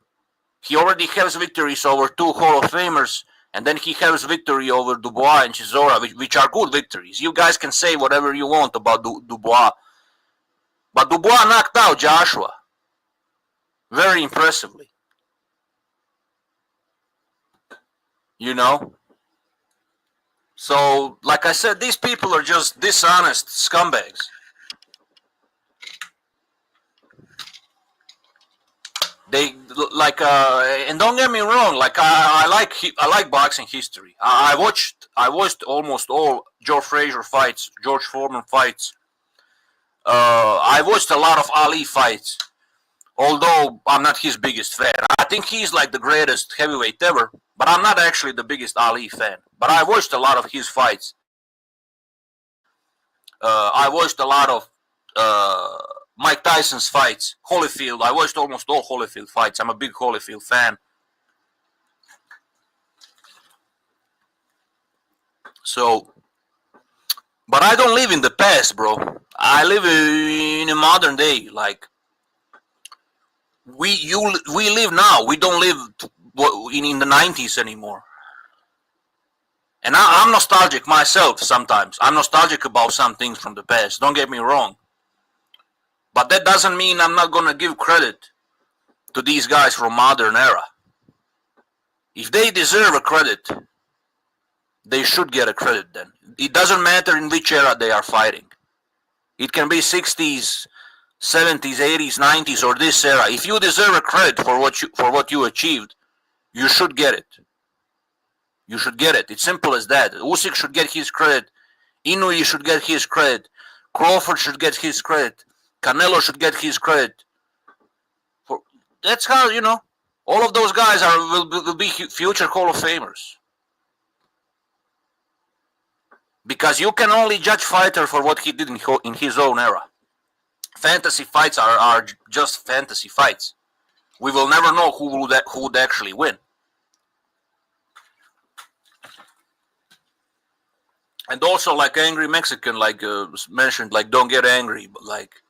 He already has victories over 2 Hall of Famers, and then he has victory over Dubois and Chisora, which are good victories. You guys can say whatever you want about Dubois. But Dubois knocked out Joshua very impressively. You know? So, like I said, these people are just dishonest scumbags. They like, and don't get me wrong. Like, I like boxing history. I watched almost all Joe Frazier fights, George Foreman fights. I watched a lot of Ali fights, although I'm not his biggest fan. I think he's like the greatest heavyweight ever, but I'm not actually the biggest Ali fan. But I watched a lot of his fights. I watched a lot of Mike Tyson's fights, Holyfield. I watched almost all Holyfield fights. I'm a big Holyfield fan. So, but I don't live in the past, bro. I live in a modern day. Like, we live now. We don't live in the 90s anymore. And I'm nostalgic myself sometimes. I'm nostalgic about some things from the past. Don't get me wrong. But that doesn't mean I'm not going to give credit to these guys from modern era. If they deserve a credit, they should get a credit then. It doesn't matter in which era they are fighting. It can be 60s, 70s, 80s, 90s, or this era. If you deserve a credit for what you achieved, you should get it. You should get it. It's simple as that. Usyk should get his credit. Inoue should get his credit. Crawford should get his credit. Canelo should get his credit. That's how, all of those guys will be future Hall of Famers. Because you can only judge fighter for what he did in his own era. Fantasy fights are just fantasy fights. We will never know who would actually win. And also, like Angry Mexican, like mentioned, like don't get angry, but like,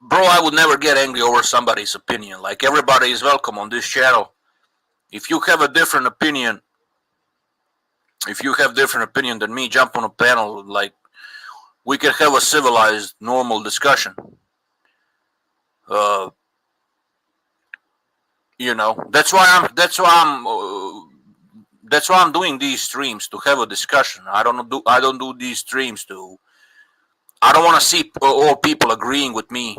bro, I would never get angry over somebody's opinion. Like everybody is welcome on this channel. If you have a different opinion, than me, jump on a panel. Like we can have a civilized, normal discussion. That's why I'm doing these streams, to have a discussion. I don't do these streams I don't want to see all people agreeing with me,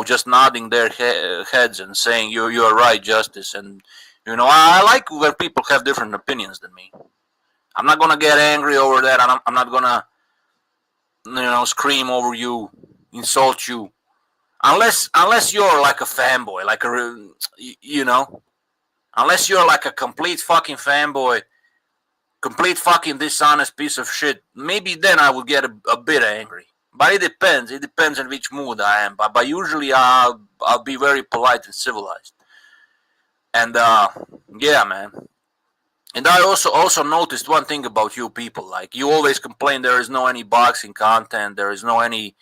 just nodding their heads and saying you are right, Justice. And I like where people have different opinions than me. I'm not gonna get angry over that. I'm not gonna scream over you, insult you, unless you're like a fanboy, like unless you're like a complete fucking fanboy, complete fucking dishonest piece of shit, maybe then I would get a bit angry. But it depends. It depends on which mood I am. But usually I'll be very polite and civilized. And yeah, man. And I also noticed one thing about you people. Like you always complain there is no any boxing content. There is no any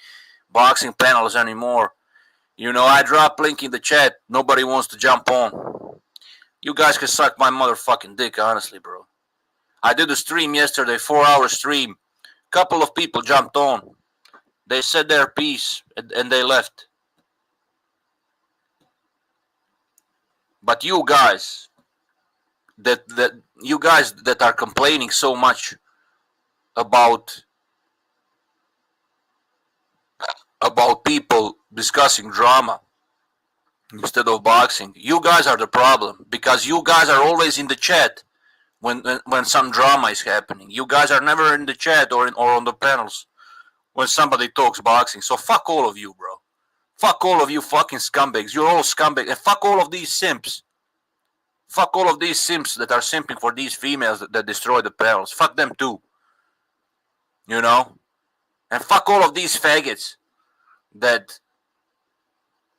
boxing panels anymore. I drop link in the chat. Nobody wants to jump on. You guys can suck my motherfucking dick, honestly, bro. I did a stream yesterday, 4-hour stream. Couple of people jumped on. They said their piece and they left. But you guys that are complaining so much about people discussing drama instead of boxing, you guys are the problem, because you guys are always in the chat when some drama is happening. You guys are never in the chat or on the panels when somebody talks boxing. So fuck all of you, bro. Fuck all of you fucking scumbags. You're all scumbags. And fuck all of these simps. Fuck all of these simps that are simping for these females that destroy the panels. Fuck them too. And fuck all of these faggots that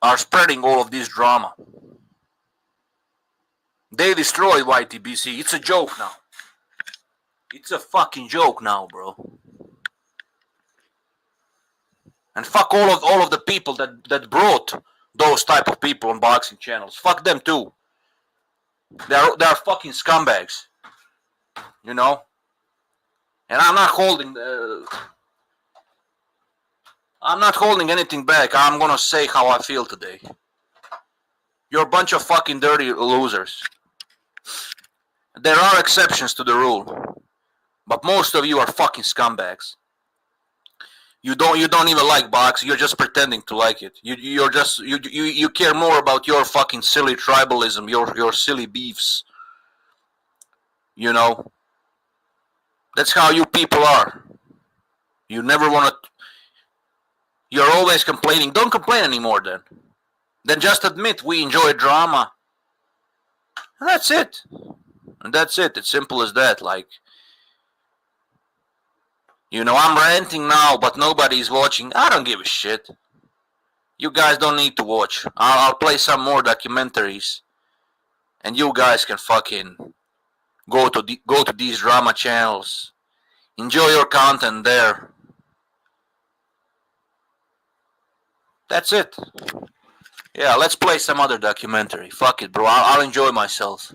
are spreading all of this drama. They destroyed YTBC. It's a joke now. It's a fucking joke now, bro. And fuck all of the people that brought those type of people on boxing channels. Fuck them too. They are fucking scumbags. And I'm not holding anything back. I'm gonna say how I feel today. You're a bunch of fucking dirty losers. There are exceptions to the rule, but most of you are fucking scumbags. You don't even like boxing. You're just pretending to like it. You care more about your fucking silly tribalism, your silly beefs. That's how you people are. You never want to. You're always complaining. Don't complain anymore then. Then just admit we enjoy drama. And that's it. It's simple as that. Like, I'm ranting now, but nobody's watching. I don't give a shit. You guys don't need to watch. I'll play some more documentaries, and you guys can fucking go to these drama channels. Enjoy your content there. That's it. Yeah, let's play some other documentary. Fuck it, bro. I'll enjoy myself.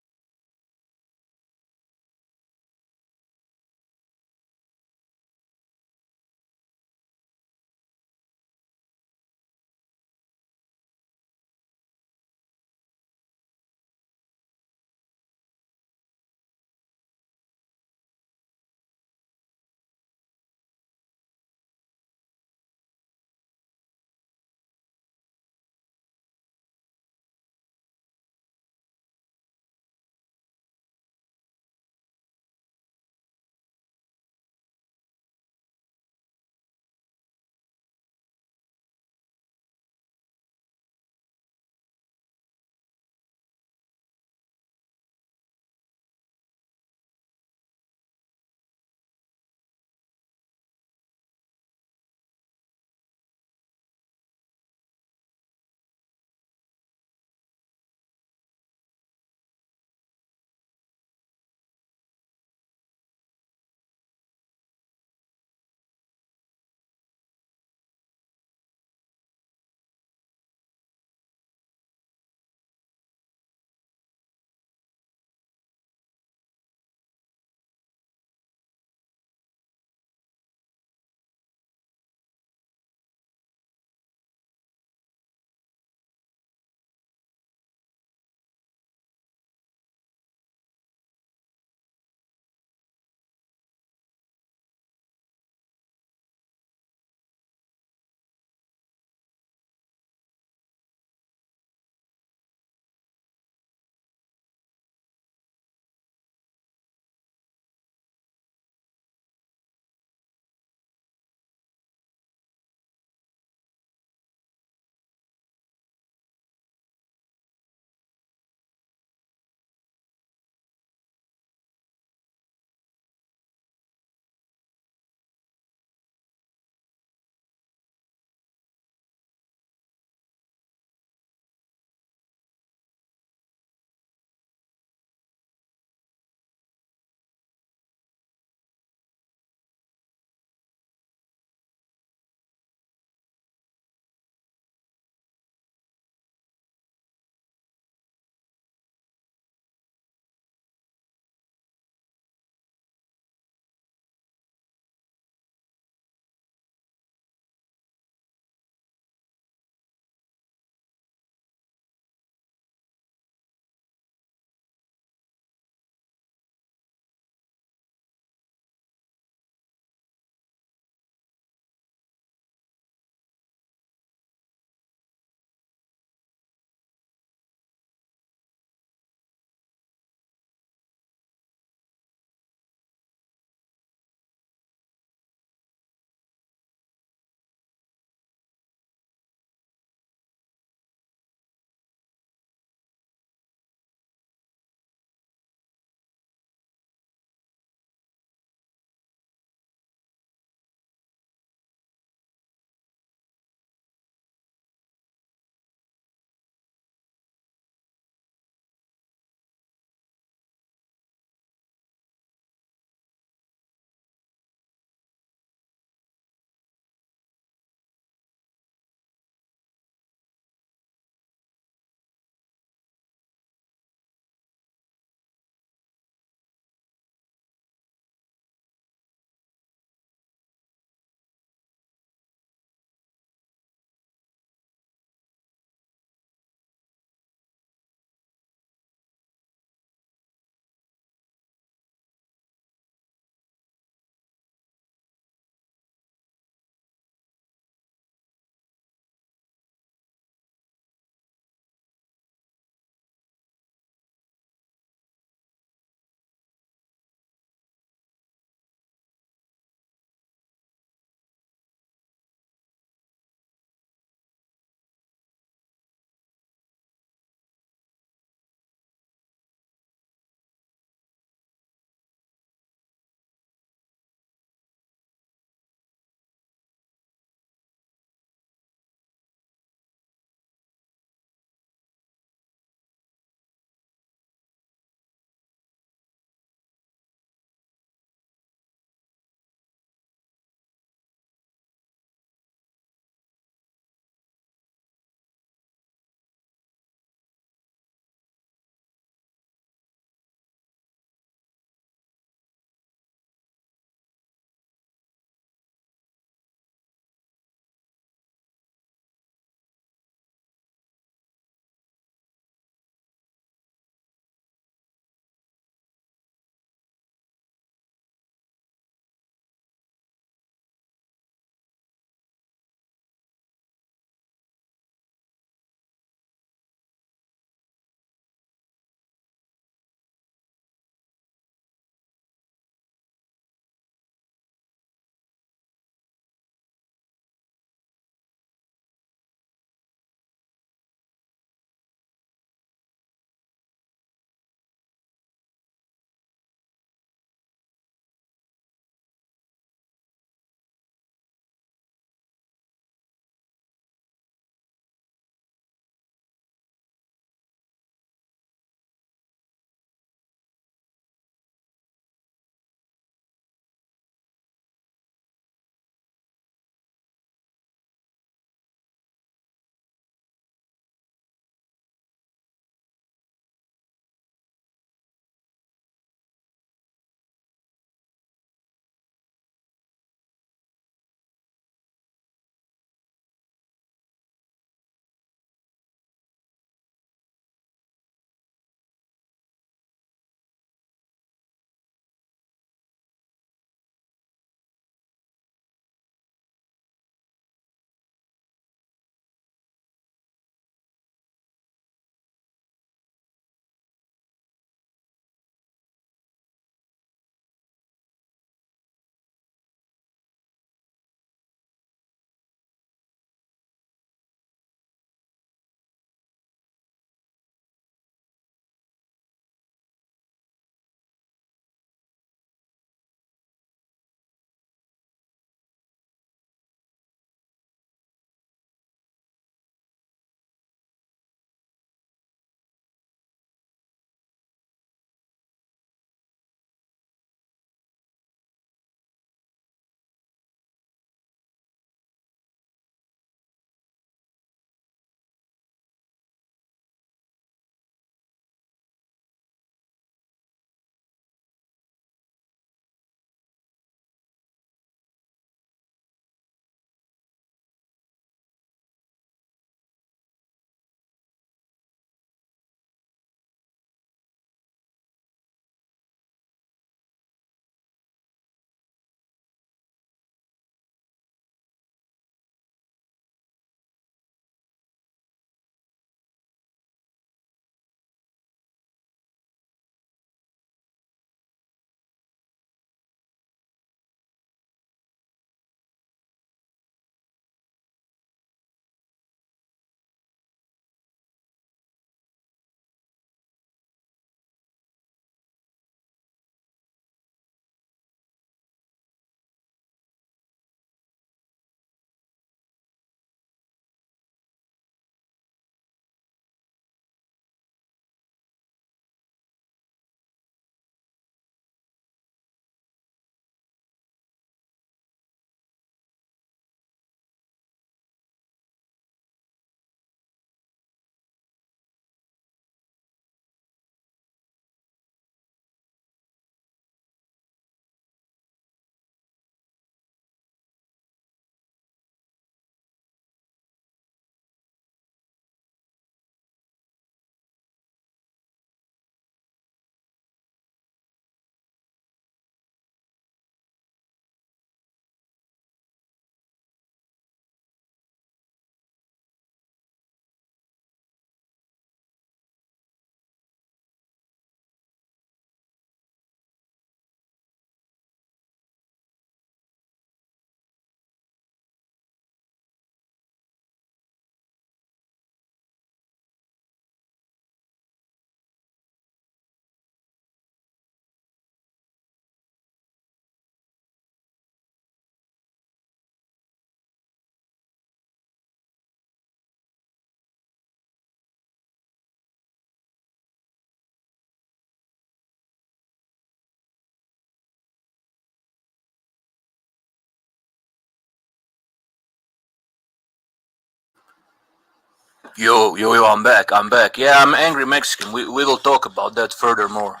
Yo, I'm back. Yeah, I'm angry Mexican. We will talk about that furthermore.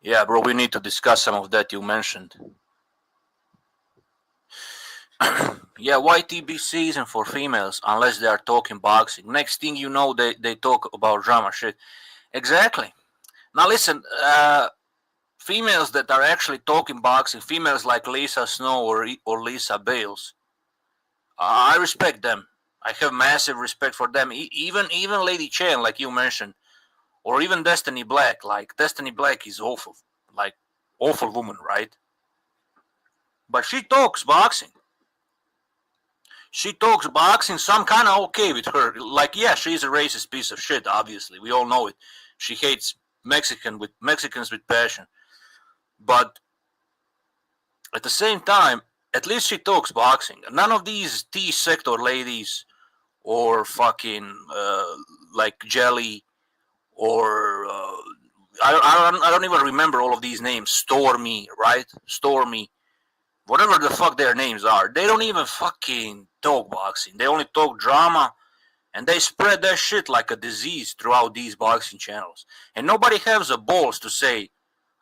Yeah, bro, we need to discuss some of that you mentioned. Yeah, YTB season for females, unless they are talking boxing. Next thing you know, they talk about drama shit. Exactly. Now listen, females that are actually talking boxing, females like Lisa Snow or Lisa Bales, I respect them. I have massive respect for them. Even Lady Chen, like you mentioned, or even Destiny Black. Like Destiny Black is awful, like awful woman, right? But she talks boxing. She talks boxing, so I'm kind of okay with her. Like, yeah, she's a racist piece of shit. Obviously, we all know it. She hates Mexicans with passion. But at the same time, at least she talks boxing. None of these T sector ladies or fucking like Jelly or I don't even remember all of these names. Stormy, right? Stormy, whatever the fuck their names are. They don't even fucking talk boxing. They only talk drama, and they spread that shit like a disease throughout these boxing channels. And nobody has the balls to say,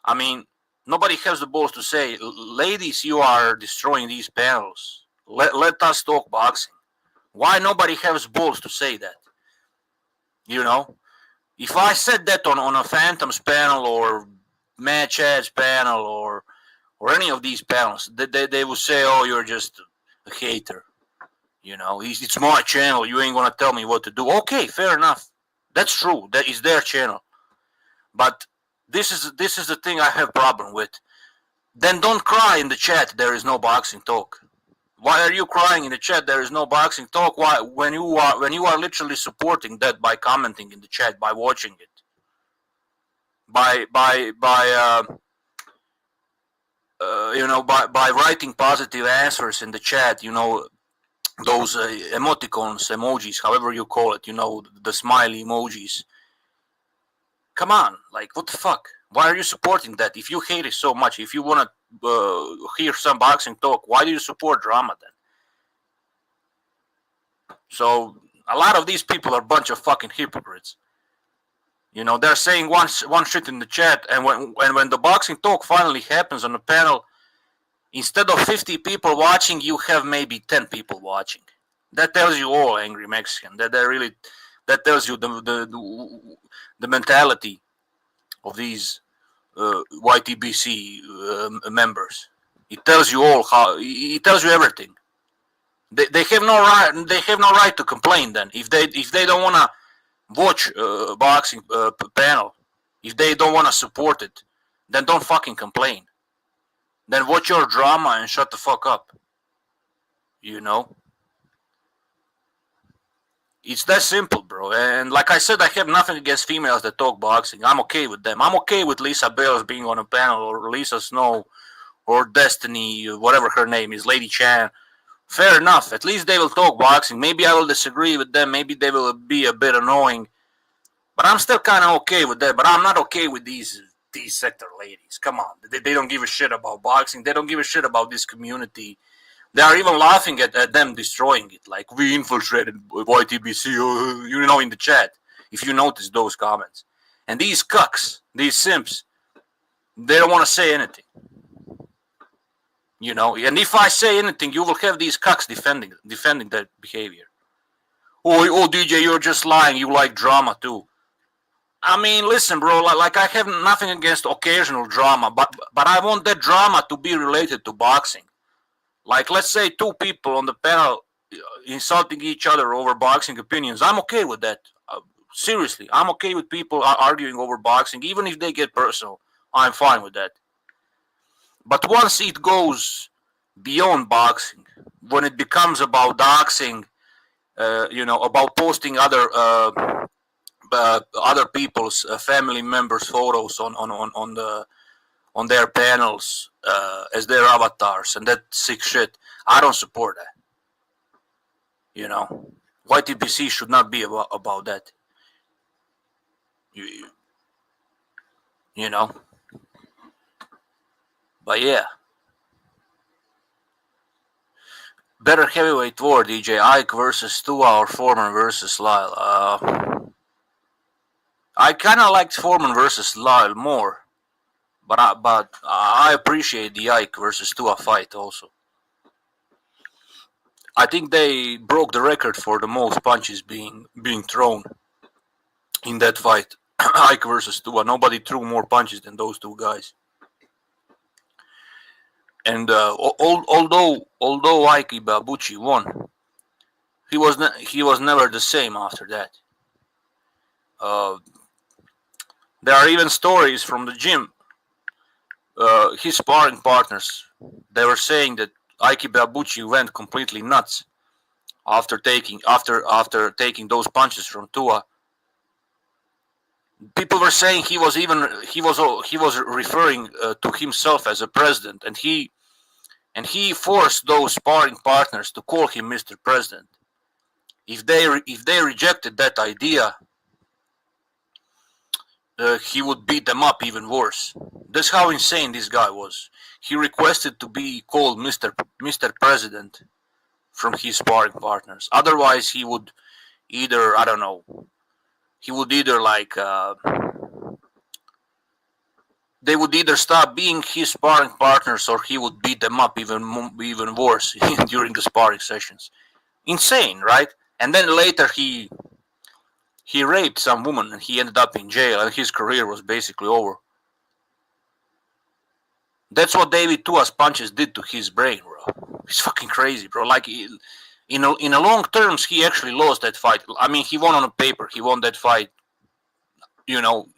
I mean, nobody has the balls to say, ladies, you are destroying these panels. Let us talk boxing. Why nobody has balls to say that? You know? If I said that on a Phantoms panel or Match Ads panel or any of these panels, they would say, oh, you're just a hater. You know, it's my channel. You ain't going to tell me what to do. Okay, fair enough. That's true. That is their channel. But this is the thing I have problem with. Then don't cry in the chat there is no boxing talk. Why are you crying in the chat there is no boxing talk? Why when you are literally supporting that by commenting in the chat, by watching it, by writing positive answers in the chat, you know, those emoticons, emojis, however you call it, you know, the smiley emojis. Come on, like, what the fuck? Why are you supporting that? If you hate it so much, if you want to hear some boxing talk, why do you support drama then? So, a lot of these people are a bunch of fucking hypocrites. You know, they're saying one shit in the chat, and when the boxing talk finally happens on the panel, instead of 50 people watching, you have maybe 10 people watching. That tells you all, angry Mexican. That tells you the mentality of these YTBC members. It tells you all how. It tells you everything. They have no right. They have no right to complain. Then, if they don't want to watch boxing panel, if they don't want to support it, then don't fucking complain. Then watch your drama and shut the fuck up. You know? It's that simple, bro. And like I said, I have nothing against females that talk boxing. I'm okay with them. I'm okay with Lisa Bales being on a panel, or Lisa Snow, or Destiny, whatever her name is, Lady Chan. Fair enough. At least they will talk boxing. Maybe I will disagree with them. Maybe they will be a bit annoying. But I'm still kind of okay with that. But I'm not okay with these sector ladies. Come on. They don't give a shit about boxing. They don't give a shit about this community. They are even laughing at them destroying it. Like, we infiltrated YTBC, you know, in the chat. If you notice those comments. And these cucks, these simps, they don't want to say anything. You know, and if I say anything, you will have these cucks defending that behavior. Oh, DJ, you're just lying. You like drama too. I mean, listen, bro. Like, I have nothing against occasional drama, but I want that drama to be related to boxing. Like, let's say 2 people on the panel insulting each other over boxing opinions. I'm okay with that. Seriously, I'm okay with people arguing over boxing, even if they get personal. I'm fine with that. But once it goes beyond boxing, when it becomes about doxing, about posting other people's family members' photos on their panels as their avatars and that sick shit, I don't support that. You know, YTBC should not be about that. You know. But yeah. Better heavyweight war, DJ. Ike versus Tua or Foreman versus Lyle? I kind of liked Foreman versus Lyle more, but I appreciate the Ike versus Tua fight also. I think they broke the record for the most punches being thrown in that fight. Ike versus Tua. Nobody threw more punches than those two guys. And although Ike Ibeabuchi won, he was never the same after that. There are even stories from the gym. His sparring partners, they were saying that Ike Ibeabuchi went completely nuts after taking those punches from Tua. People were saying he was referring to himself as a president, and he forced those sparring partners to call him Mr. President. If they rejected that idea, he would beat them up even worse. That's how insane this guy was. He requested to be called Mr. President from his sparring partners. Otherwise, he would either, I don't know, they would either stop being his sparring partners or he would beat them up even worse during the sparring sessions. Insane, right? And then later he raped some woman and he ended up in jail and his career was basically over. That's what David Tua's punches did to his brain, bro. It's fucking crazy, bro. Like in a long terms, he actually lost that fight. I mean, he won on a paper. He won that fight. You know,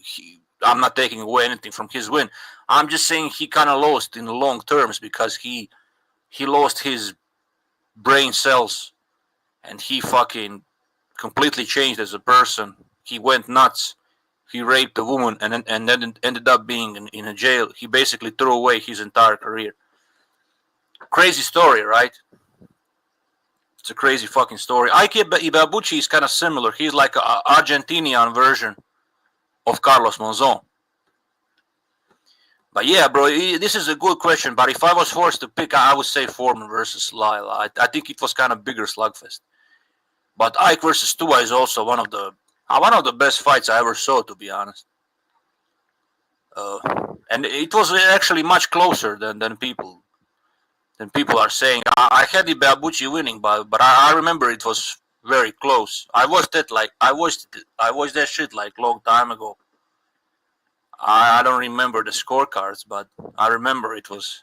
I'm not taking away anything from his win. I'm just saying he kind of lost in the long terms because he lost his brain cells and he fucking completely changed as a person. He went nuts. He raped a woman and then ended up being in a jail. He basically threw away his entire career. Crazy story, right? It's a crazy fucking story. Ike Ibeabuchi is kind of similar. He's like an Argentinian version of Carlos Monzon. But yeah, bro, this is a good question. But if I was forced to pick, I would say Foreman versus Lyle. I think it was kind of bigger slugfest. But Ike versus Tua is also one of the best fights I ever saw, to be honest. And it was actually much closer than people are saying. I had Ibeabuchi winning, but I remember it was very close. I watched that shit like long time ago. I don't remember the scorecards, but I remember it was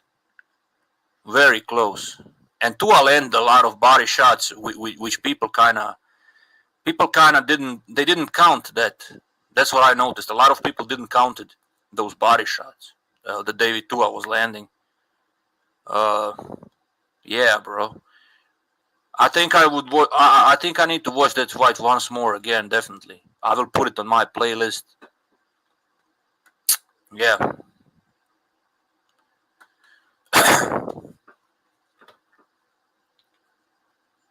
very close. And Tua landed a lot of body shots, which people kind of didn't count that. That's what I noticed. A lot of people didn't count those body shots that David Tua was landing. Yeah, bro. I think I think I need to watch that fight once more again. Definitely, I will put it on my playlist. Yeah.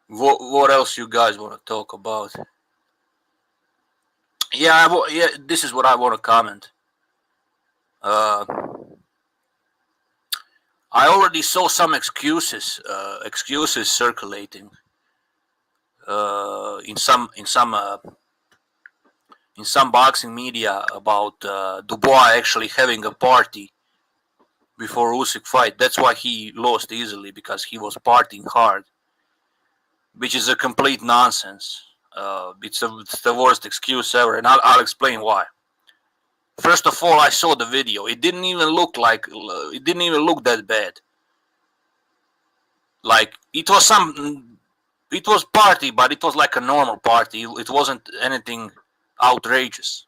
What else you guys want to talk about? Yeah, this is what I want to comment. I already saw some excuses circulating in some boxing media about Dubois actually having a party before Usyk fight. That's why he lost easily, because he was partying hard, which is a complete nonsense. It's the worst excuse ever, and I'll explain why. First of all, I saw the video. It didn't even look that bad. Like it was party, but it was like a normal party. It wasn't anything outrageous.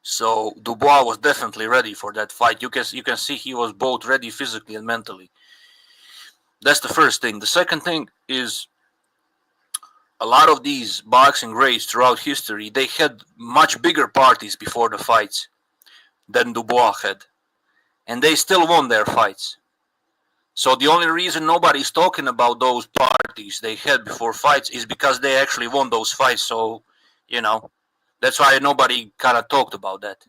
So Dubois was definitely ready for that fight. You can see he was both ready physically and mentally. That's the first thing. The second thing is, a lot of these boxing greats throughout history, they had much bigger parties before the fights than Dubois had. And they still won their fights. So the only reason nobody's talking about those parties they had before fights is because they actually won those fights. So, that's why nobody kind of talked about that.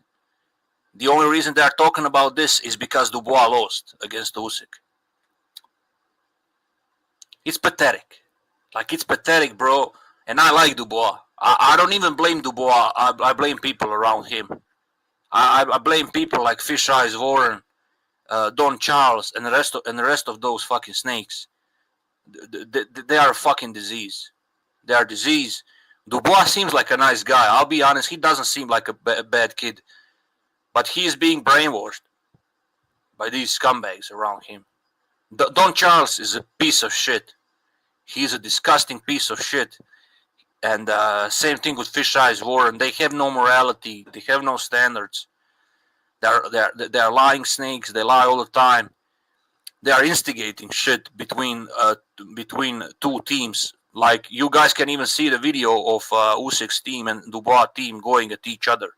The only reason they're talking about this is because Dubois lost against Usyk. It's pathetic. Like, it's pathetic, bro. And I like Dubois. I don't even blame Dubois. I blame people around him. I blame people like Fish Eyes Warren, Don Charles, and the rest of those fucking snakes. They are a fucking disease. They are disease. Dubois seems like a nice guy. I'll be honest. He doesn't seem like a bad kid, but he's being brainwashed by these scumbags around him. Don Charles is a piece of shit. He's a disgusting piece of shit. And same thing with Fish Eyes Warren. They have no morality. They have no standards. They're lying snakes. They lie all the time. They are instigating shit between two teams. Like, you guys can even see the video of Usyk's team and Dubois team going at each other.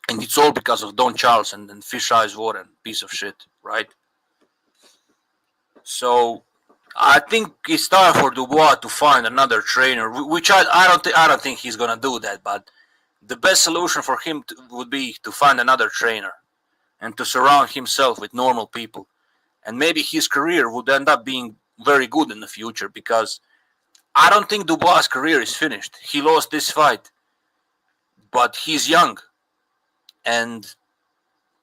And it's all because of Don Charles and Fish Eyes Warren, piece of shit, right? So I think it's time for Dubois to find another trainer, which I don't think he's gonna do that. But the best solution for him would be to find another trainer and to surround himself with normal people. And maybe his career would end up being very good in the future, because I don't think Dubois' career is finished. He lost this fight, but he's young. And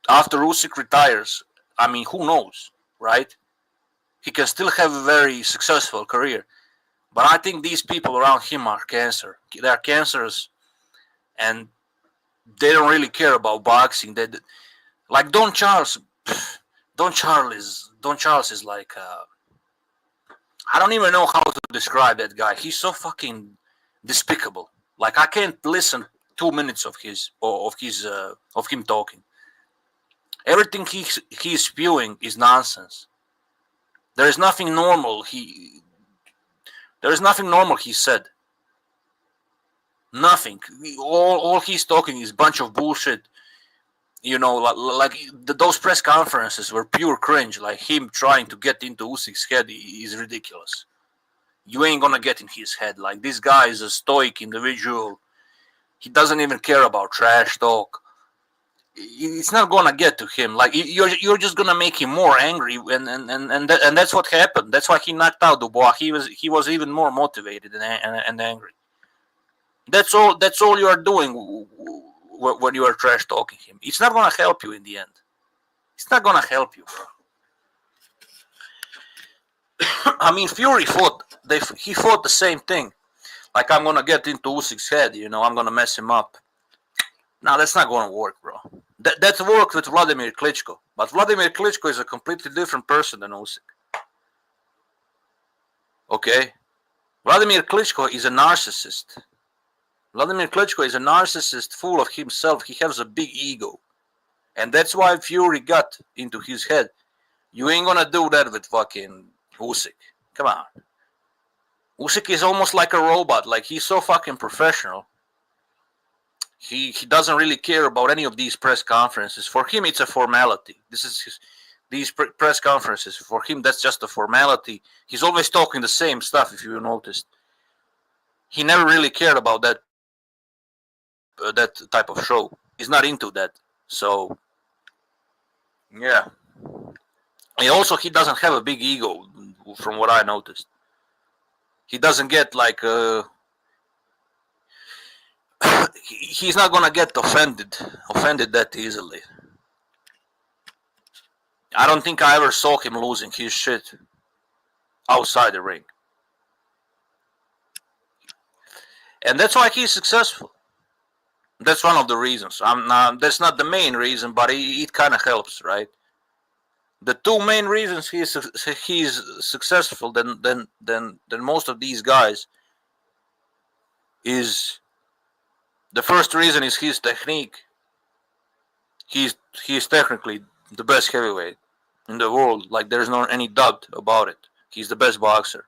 after Usyk retires, I mean, who knows, right? He can still have a very successful career. But I think these people around him are cancer. They're cancerous, and they don't really care about boxing. Like Don Charles. Don Charles is like, I don't even know how to describe that guy. He's so fucking despicable. Like, I can't listen 2 minutes of him talking. Everything he's spewing is nonsense. There is nothing normal. There is nothing normal he said. Nothing. All he's talking is a bunch of bullshit. You know, like those press conferences were pure cringe. Like, him trying to get into Usyk's head is ridiculous. You ain't gonna get in his head. Like, this guy is a stoic individual. He doesn't even care about trash talk. It's not gonna get to him. Like, you're just gonna make him more angry, and that's what happened. That's why he knocked out Dubois. He was even more motivated and angry. That's all you are doing when you are trash talking him. It's not gonna help you in the end. It's not gonna help you, bro. I mean, Fury fought. He fought the same thing. Like, I'm gonna get into Usyk's head. You know, I'm gonna mess him up. No, that's not gonna work, bro. That worked with Vladimir Klitschko, but Vladimir Klitschko is a completely different person than Usyk. Okay, Vladimir Klitschko is a narcissist. Vladimir Klitschko is a narcissist full of himself. He has a big ego. And that's why Fury got into his head. You ain't gonna do that with fucking Usyk. Come on. Usyk is almost like a robot. Like, he's so fucking professional. He doesn't really care about any of these press conferences. For him, it's a formality. These press conferences, for him, that's just a formality. He's always talking the same stuff, if you noticed. He never really cared about that type of show. He's not into that. So, yeah. And also, he doesn't have a big ego, from what I noticed. He doesn't get like he's not gonna get offended that easily. I don't think I ever saw him losing his shit outside the ring. And that's why he's successful. That's one of the reasons. That's not the main reason, but it kind of helps, right? The two main reasons he's successful than most of these guys is, the first reason is his technique. He's technically the best heavyweight in the world. Like, there's no any doubt about it. He's the best boxer.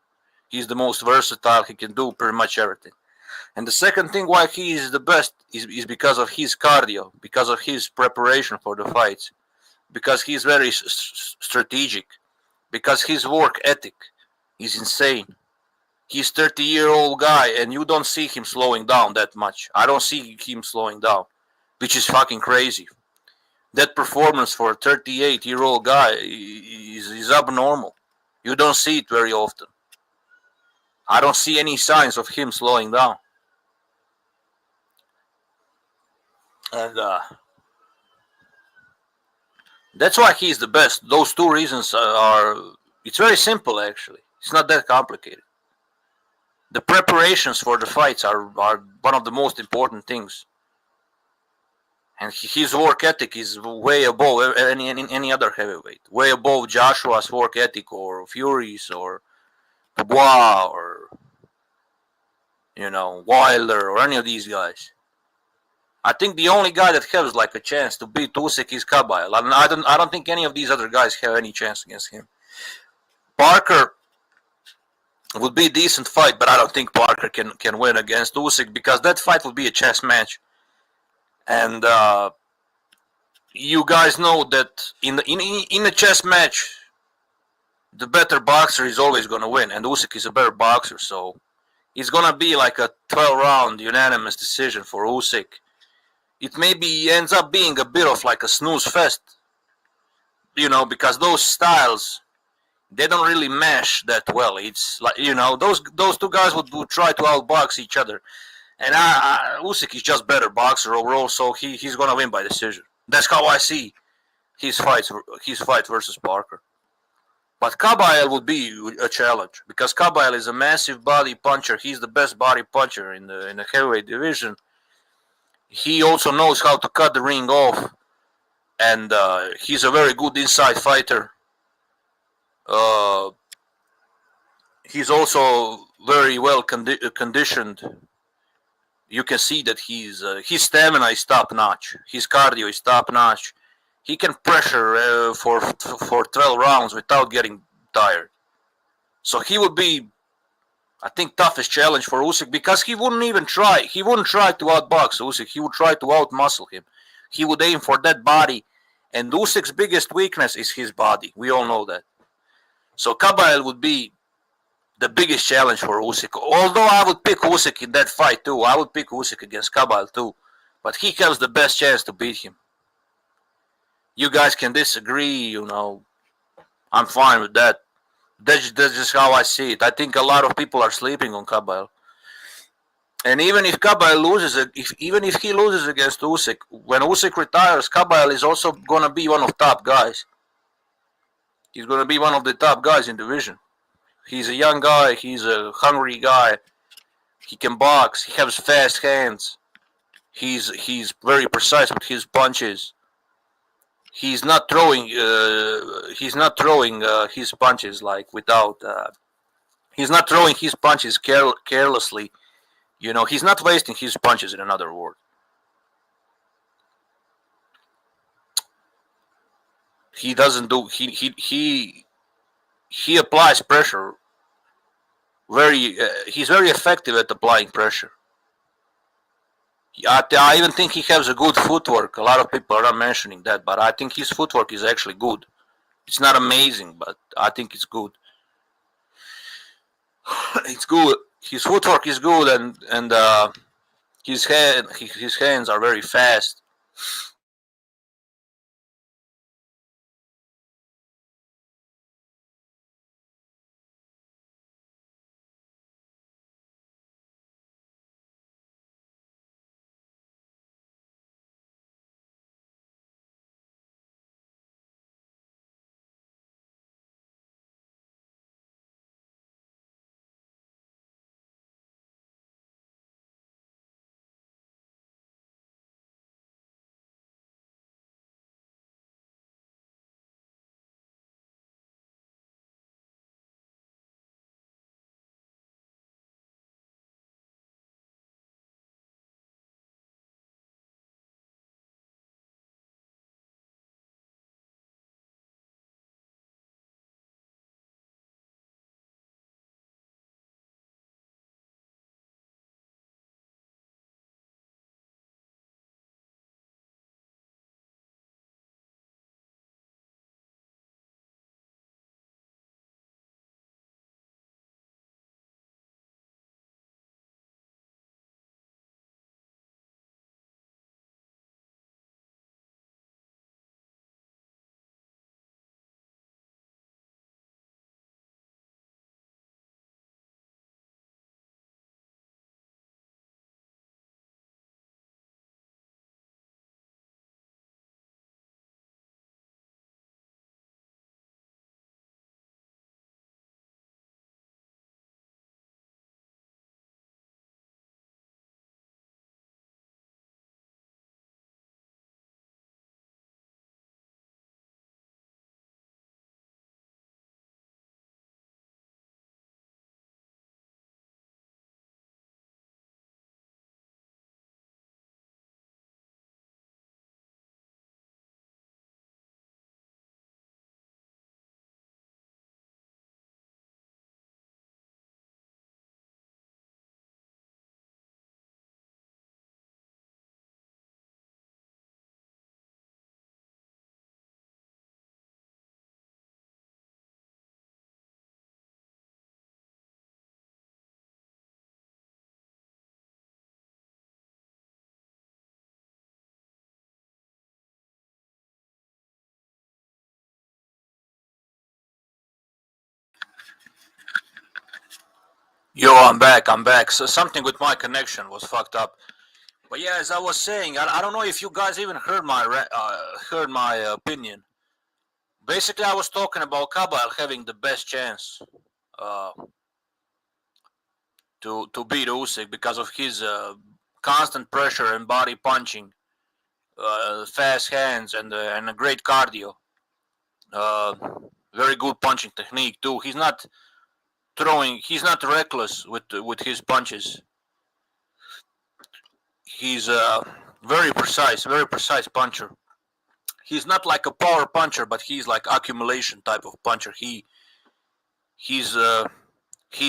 He's the most versatile. He can do pretty much everything. And the second thing why he is the best is because of his cardio, because of his preparation for the fights, because he's very strategic, because his work ethic is insane. He's 30-year-old guy, and you don't see him slowing down that much. I don't see him slowing down, which is fucking crazy. That performance for a 38-year-old guy is abnormal. You don't see it very often. I don't see any signs of him slowing down. And that's why he's the best. Those two reasons are, it's very simple actually. It's not that complicated. The preparations for the fights are one of the most important things. And his work ethic is way above any other heavyweight. Way above Joshua's work ethic or Fury's or Dubois or, you know, Wilder or any of these guys. I think the only guy that has like a chance to beat Usyk is Kabayel. I don't think any of these other guys have any chance against him. Parker would be a decent fight, but I don't think Parker can win against Usyk because that fight would be a chess match. And you guys know that in a chess match, the better boxer is always going to win, and Usyk is a better boxer, so it's going to be like a 12-round unanimous decision for Usyk. It maybe ends up being a bit of like a snooze fest, you know, because those styles, they don't really mesh that well. It's like, you know, those two guys would try to outbox each other, and Usyk is just better boxer overall, so he's gonna win by decision. That's how I see his fight versus Parker. But Kabayel would be a challenge because Kabayel is a massive body puncher. He's the best body puncher in the heavyweight division. He also knows how to cut the ring off, and he's a very good inside fighter. He's also very well conditioned. You can see that his stamina is top notch. His cardio is top notch. He can pressure for 12 rounds without getting tired. So he would be, I think, toughest challenge for Usyk because he wouldn't even try. He wouldn't try to outbox Usyk. He would try to outmuscle him. He would aim for that body. And Usyk's biggest weakness is his body. We all know that. So Kabayel would be the biggest challenge for Usyk. Although I would pick Usyk in that fight too. I would pick Usyk against Kabayel too. But he has the best chance to beat him. You guys can disagree, you know. I'm fine with that. That's just how I see it. I think a lot of people are sleeping on Kabayel. And even if Kabayel loses, even if he loses against Usyk, when Usyk retires, Kabayel is also going to be one of the top guys. He's going to be one of the top guys in the division. He's a young guy. He's a hungry guy. He can box. He has fast hands. He's very precise with his punches. He's not throwing. His punches like without. He's not throwing his punches carelessly. You know, he's not wasting his punches. In another word, he doesn't do. He applies pressure. He's very effective at applying pressure. I even think he has a good footwork. A lot of people are not mentioning that, but I think his footwork is actually good. It's not amazing, but I think it's good. It's good. His footwork is good, and his hands are very fast. Yo, I'm back. I'm back. So something with my connection was fucked up. But yeah, as I was saying, I don't know if you guys even heard my opinion. Basically, I was talking about Kabal having the best chance uh, to beat Usyk because of his constant pressure and body punching, fast hands, and a great cardio. Uh, Very good punching technique too. He's not throwing. He's not reckless with his punches. He's a very precise puncher. He's not like a power puncher, but he's like accumulation type of puncher. He's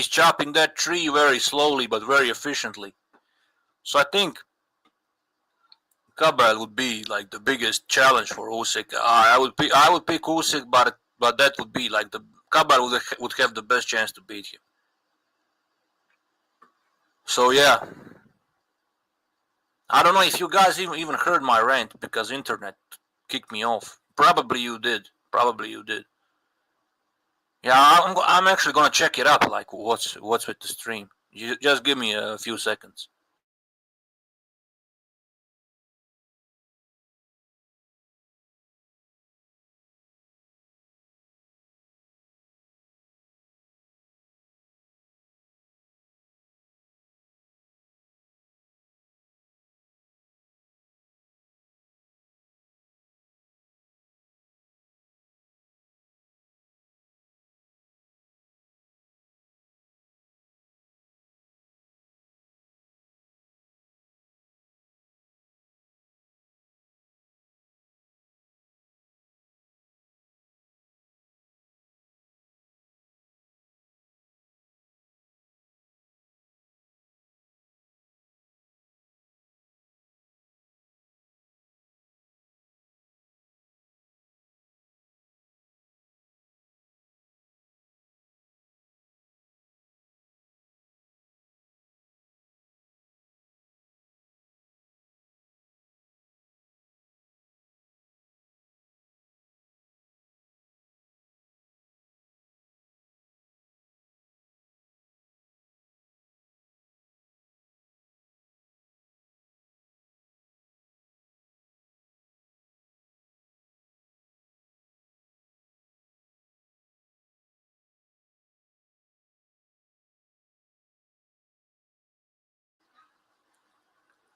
chopping that tree very slowly but very efficiently. So I think Kabal would be like the biggest challenge for Usyk. I would pick Usyk, but that would be like the Kabal would have the best chance to beat him. So yeah, I don't know if you guys even heard my rant because internet kicked me off. Probably you did. Yeah, I'm actually gonna check it up. Like what's with the stream? You just give me a few seconds.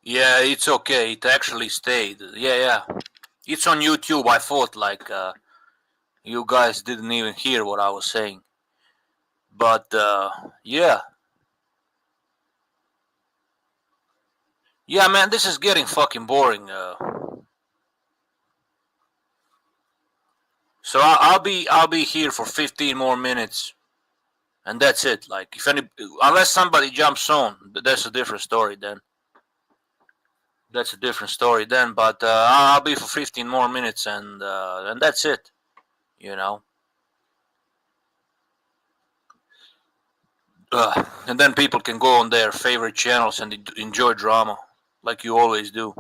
Yeah, it's okay. It actually stayed. Yeah. It's on YouTube. I thought like you guys didn't even hear what I was saying. But yeah. Yeah, man, this is getting fucking boring. So I'll be here for 15 more minutes, and that's it. Like unless somebody jumps on, that's a different story then. But I'll be for 15 more minutes, and that's it. You know. And then people can go on their favorite channels and enjoy drama, like you always do.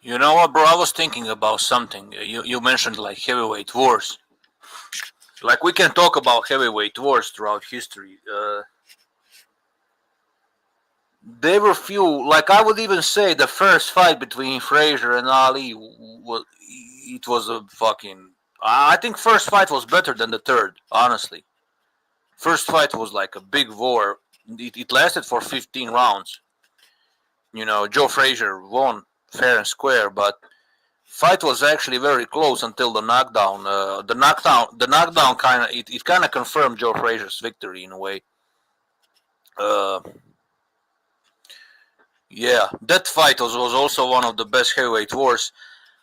You know what, bro? I was thinking about something. You mentioned like heavyweight wars. Like we can talk about heavyweight wars throughout history. There were few. Like I would even say the first fight between Frazier and Ali was a fucking. I think first fight was better than the third. Honestly, first fight was like a big war. It lasted for 15 rounds. You know, Joe Frazier won fair and square, but fight was actually very close until the knockdown. The knockdown kind of it kind of confirmed Joe Frazier's victory in a way. Yeah, that fight was also one of the best heavyweight wars.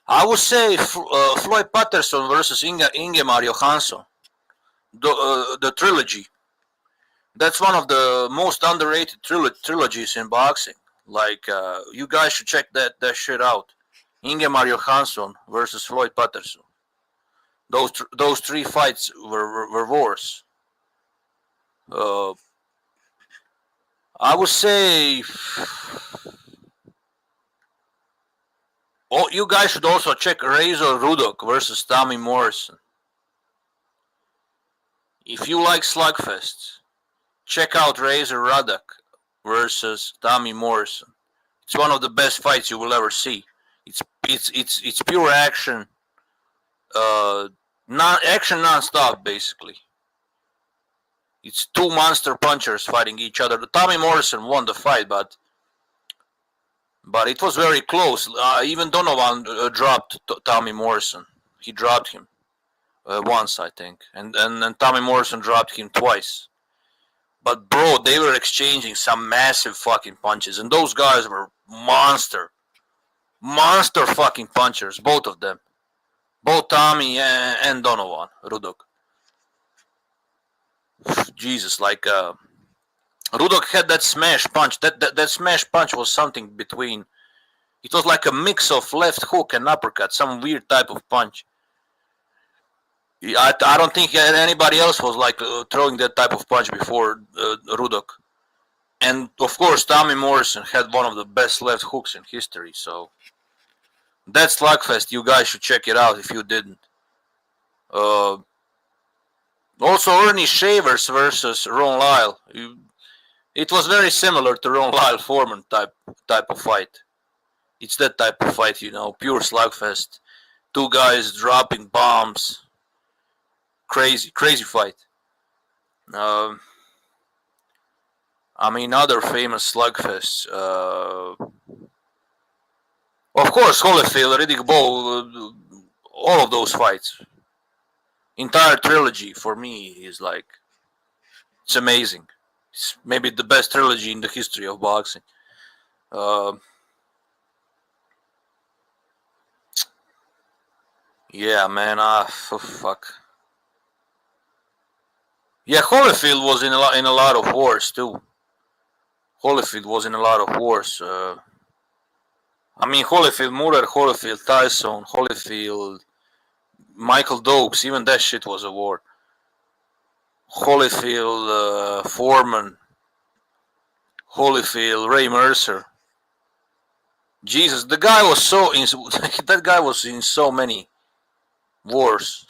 I would say Floyd Patterson versus Ingemar Johansson, the trilogy. That's one of the most underrated trilogies in boxing. Like, you guys should check that shit out. Ingemar Johansson versus Floyd Patterson. Those three fights were wars. I would say. Oh, you guys should also check Razor Ruddock versus Tommy Morrison. If you like slugfests, check out Razor Ruddock versus Tommy Morrison. It's one of the best fights you will ever see. It's pure action, action non-stop basically. It's two monster punchers fighting each other. Tommy Morrison won the fight, but it was very close. Even Donovan dropped Tommy Morrison. He dropped him once, I think, and Tommy Morrison dropped him twice. But bro, they were exchanging some massive fucking punches, and those guys were monster fucking punchers, both of them, both Tommy and Donovan Ruddock. Jesus, like Ruddock had that smash punch. That smash punch was something between. It was like a mix of left hook and uppercut, some weird type of punch. I don't think anybody else was like throwing that type of punch before Ruddock. And of course, Tommy Morrison had one of the best left hooks in history. So that slugfest, you guys should check it out if you didn't. Also, Ernie Shavers versus Ron Lyle. It was very similar to Ron Lyle Foreman type of fight. It's that type of fight, you know, pure slugfest. Two guys dropping bombs. Crazy fight. I mean, other famous slugfests. Of course, Holyfield, Riddick Bowe, all of those fights. Entire trilogy for me is like, it's amazing. It's maybe the best trilogy in the history of boxing. Yeah, man. Fuck. Yeah, Holyfield was in a lot of wars too. Holyfield was in a lot of wars. I mean, Holyfield, Muller, Holyfield, Tyson, Holyfield, Michael Dokes, even that shit was a war. Holyfield, Foreman, Holyfield, Ray Mercer. Jesus, the guy was that guy was in so many wars.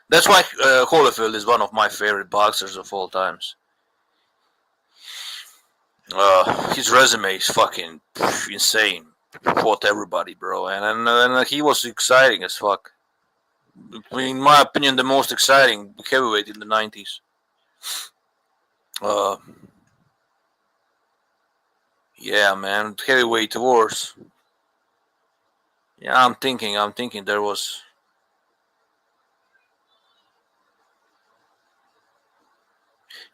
That's why Holyfield is one of my favorite boxers of all times. His resume is fucking insane. Fought everybody, bro, and he was exciting as fuck. In my opinion, the most exciting heavyweight in the 90s. Yeah, man, heavyweight wars. Yeah, I'm thinking there was.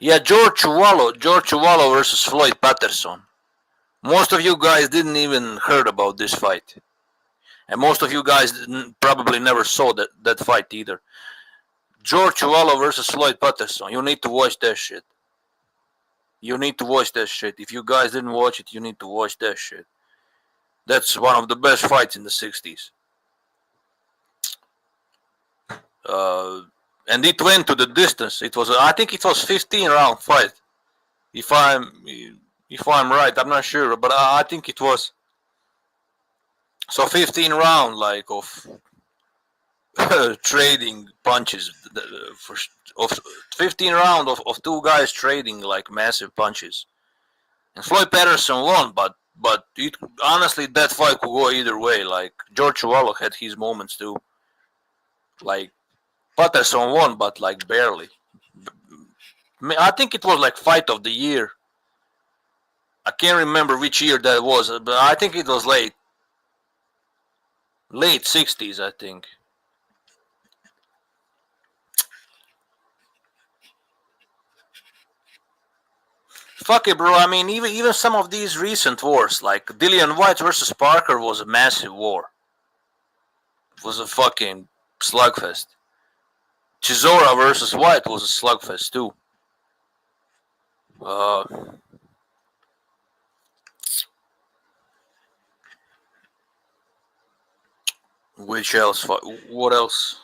Yeah, George Chuvalo versus Floyd Patterson. Most of you guys didn't even heard about this fight. And most of you guys probably never saw that fight either. George Chuvalo versus Floyd Patterson. You need to watch that shit. You need to watch that shit. If you guys didn't watch it, you need to watch that shit. That's one of the best fights in the 60s. And it went to the distance. I think it was 15-round fight. If I'm right, I'm not sure, but I think it was. So 15 round like of trading punches of 15 round of two guys trading like massive punches. And Floyd Patterson won, but it, honestly that fight could go either way. Like George Chuvalo had his moments too. Like Patterson won, but like barely. I think it was like fight of the year. I can't remember which year that was, but I think it was late 60s, I think. Fuck it, bro. I mean, even some of these recent wars, like Dillian White versus Parker, was a massive war. It was a fucking slugfest. Chisora versus White was a slugfest too. Which else? What else?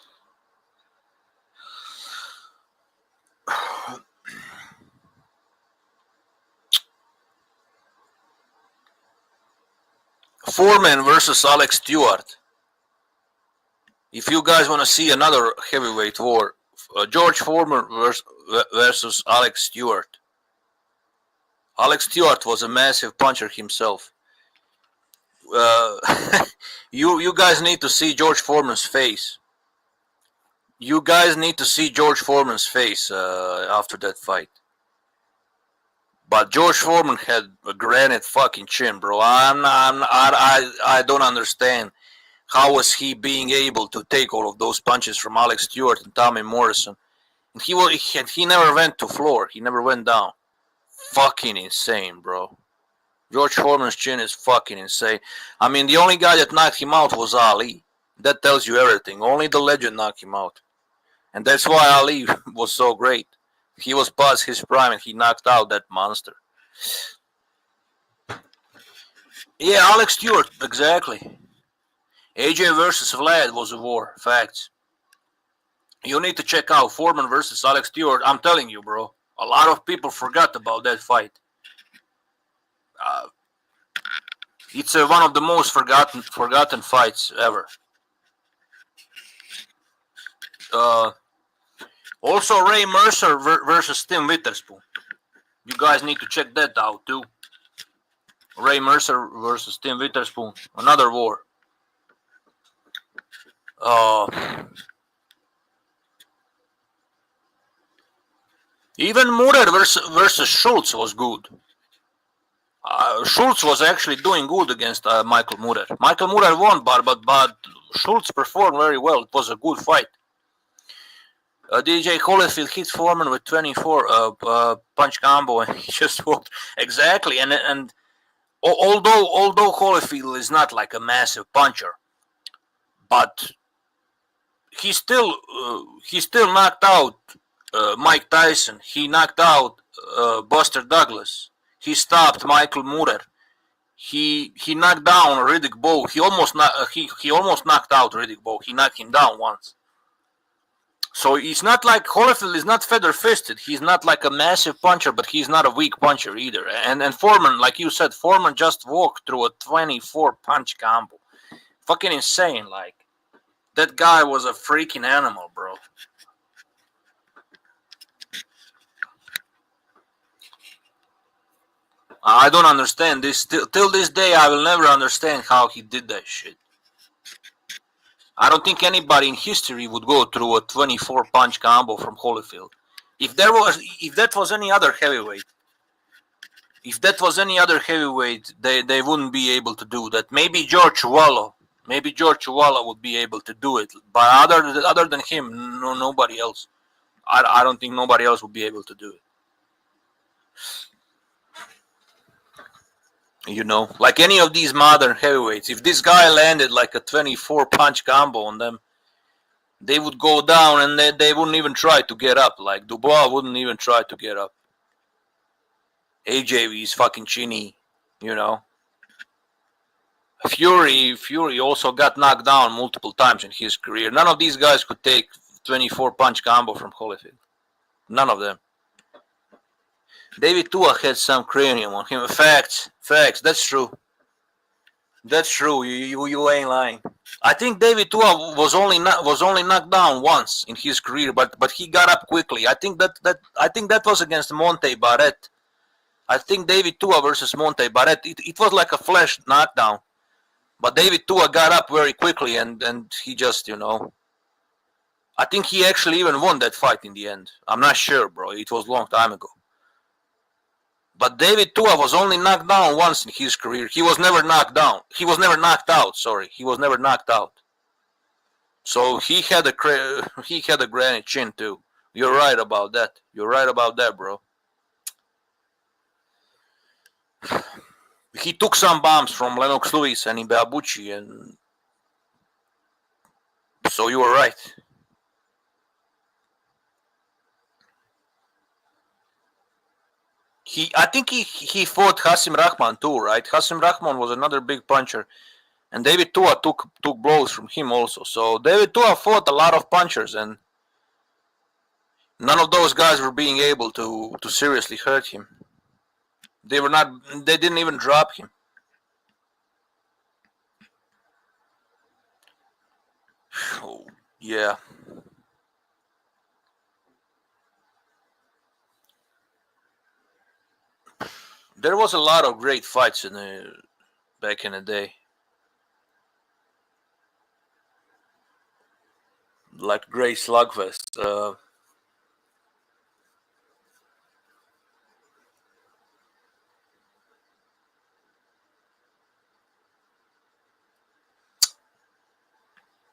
Foreman versus Alex Stewart. If you guys want to see another heavyweight war, George Foreman versus Alex Stewart. Alex Stewart was a massive puncher himself. You guys need to see George Foreman's face. You guys need to see George Foreman's face after that fight. But George Foreman had a granite fucking chin, bro. I don't understand how was he being able to take all of those punches from Alex Stewart and Tommy Morrison. And he never went to floor. He never went down. Fucking insane, bro. George Foreman's chin is fucking insane. I mean, the only guy that knocked him out was Ali. That tells you everything. Only the legend knocked him out. And that's why Ali was so great. He was past his prime and he knocked out that monster. Yeah, Alex Stewart, exactly. AJ versus Vlad was a war. Facts. You need to check out Foreman versus Alex Stewart. I'm telling you, bro. A lot of people forgot about that fight. It's one of the most forgotten fights ever. Also, Ray Mercer versus Tim Witherspoon. You guys need to check that out too. Ray Mercer versus Tim Witherspoon. Another war. Even Murer versus Schultz was good. Schultz was actually doing good against Michael Murer. Michael Murer won, but Schultz performed very well. It was a good fight. DJ Holyfield hit Foreman with 24 punch combo, and he just walked exactly. And although Holyfield is not like a massive puncher, but he still knocked out Mike Tyson. He knocked out Buster Douglas. He stopped Michael Murer. He knocked down Riddick Bowe. He almost knocked out Riddick Bowe. He knocked him down once. So it's not like Holyfield is not feather-fisted. He's not like a massive puncher, but he's not a weak puncher either. And Foreman, like you said, Foreman just walked through a 24 punch combo. Fucking insane. Like, that guy was a freaking animal, bro. I don't understand this. Till this day, I will never understand how he did that shit. I don't think anybody in history would go through a 24 punch combo from Holyfield. If that was any other heavyweight, they wouldn't be able to do that. Maybe George Chuvalo would be able to do it, but other than him, nobody else. I don't think nobody else would be able to do it. You know, like any of these modern heavyweights, if this guy landed like a 24 punch combo on them, they would go down and they wouldn't even try to get up. Like Dubois wouldn't even try to get up. AJ is fucking chinny, you know. Fury also got knocked down multiple times in his career. None of these guys could take 24 punch combo from Holyfield. None of them. David Tua had some cranium on him. Facts. That's true. That's true. You ain't lying. I think David Tua was only knocked down once in his career, but he got up quickly. I think that was against Monte Barrett. I think David Tua versus Monte Barrett. It was like a flash knockdown, but David Tua got up very quickly and he just I think he actually even won that fight in the end. I'm not sure, bro. It was a long time ago. But David Tua was only knocked down once in his career. He was never knocked down. He was never knocked out. Sorry, he was never knocked out. So he had a granite chin too. You're right about that. You're right about that, bro. He took some bombs from Lennox Lewis and Ibeabuchi, and so you were right. I think he fought Hasim Rahman too, right? Hasim Rahman was another big puncher, and David Tua took blows from him also. So David Tua fought a lot of punchers, and none of those guys were being able to seriously hurt him. They didn't even drop him. Oh, yeah. There was a lot of great fights back in the day. Like great slugfest.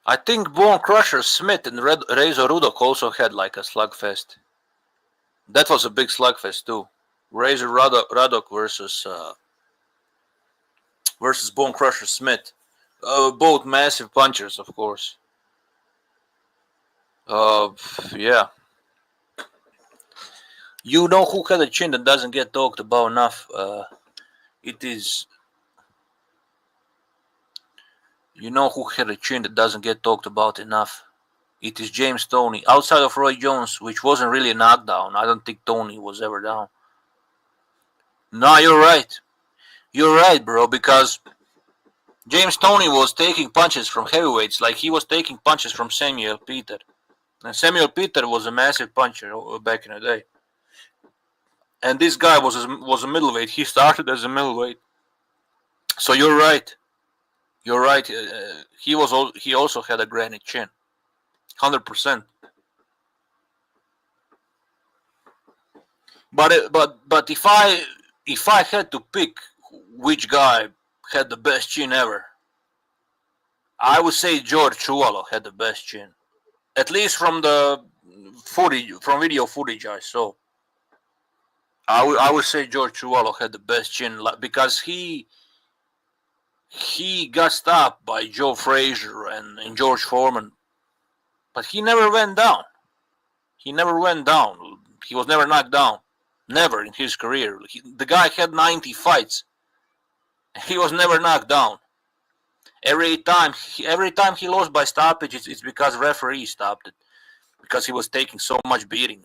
I think Bone Crusher Smith and Razor Rudok also had like a slugfest. That was a big slugfest too. Razor Rudok versus Bone Crusher Smith. Both massive punchers, of course. Yeah. You know who had a chin that doesn't get talked about enough? It is. You know who had a chin that doesn't get talked about enough? It is James Toney. Outside of Roy Jones, which wasn't really a knockdown. I don't think Toney was ever down. No, you're right. You're right, bro, because James Toney was taking punches from heavyweights like he was taking punches from Samuel Peter. And Samuel Peter was a massive puncher back in the day. And this guy was a middleweight. He started as a middleweight. So you're right. You're right. He also had a granite chin. 100%. But if I had to pick which guy had the best chin ever, I would say George Chuvalo had the best chin. At least from the footage, from video footage I saw. I would say George Chuvalo had the best chin because he got stopped by Joe Frazier and George Foreman, but he never went down. He never went down. He was never knocked down. Never in his career. The guy had 90 fights. He was never knocked down. Every time he lost by stoppage, it's because referee stopped it, because he was taking so much beating.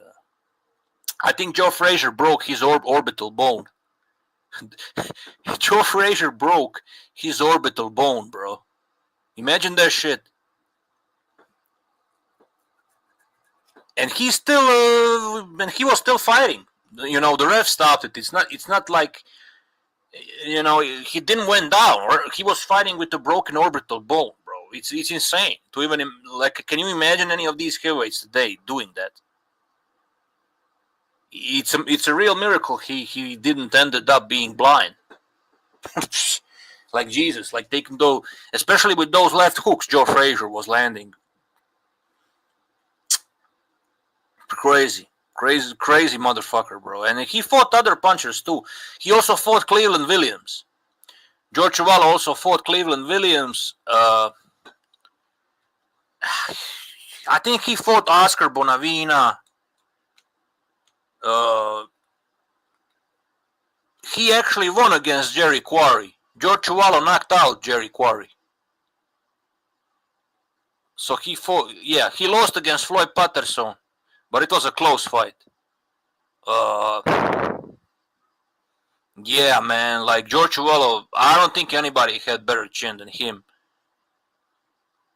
I think Joe Frazier broke his orbital bone. Joe Frazier broke his orbital bone, bro. Imagine that shit. And he was still fighting. You know, the ref stopped it. It's not like, you know, he didn't went down, or he was fighting with a broken orbital bone, bro. It's insane to even like. Can you imagine any of these heavyweights today doing that? It's a real miracle he didn't ended up being blind. Like Jesus, like taking those, especially with those left hooks Joe Frazier was landing. Crazy motherfucker, bro. And he fought other punchers too. He also fought Cleveland Williams. George Chuvalo also fought Cleveland Williams. I think he fought Oscar Bonavina. He actually won against Jerry Quarry. George Chuvalo knocked out Jerry Quarry. So he fought, yeah, he lost against Floyd Patterson, but it was a close fight. Yeah, man. Like George Chuvalo, I don't think anybody had better chin than him.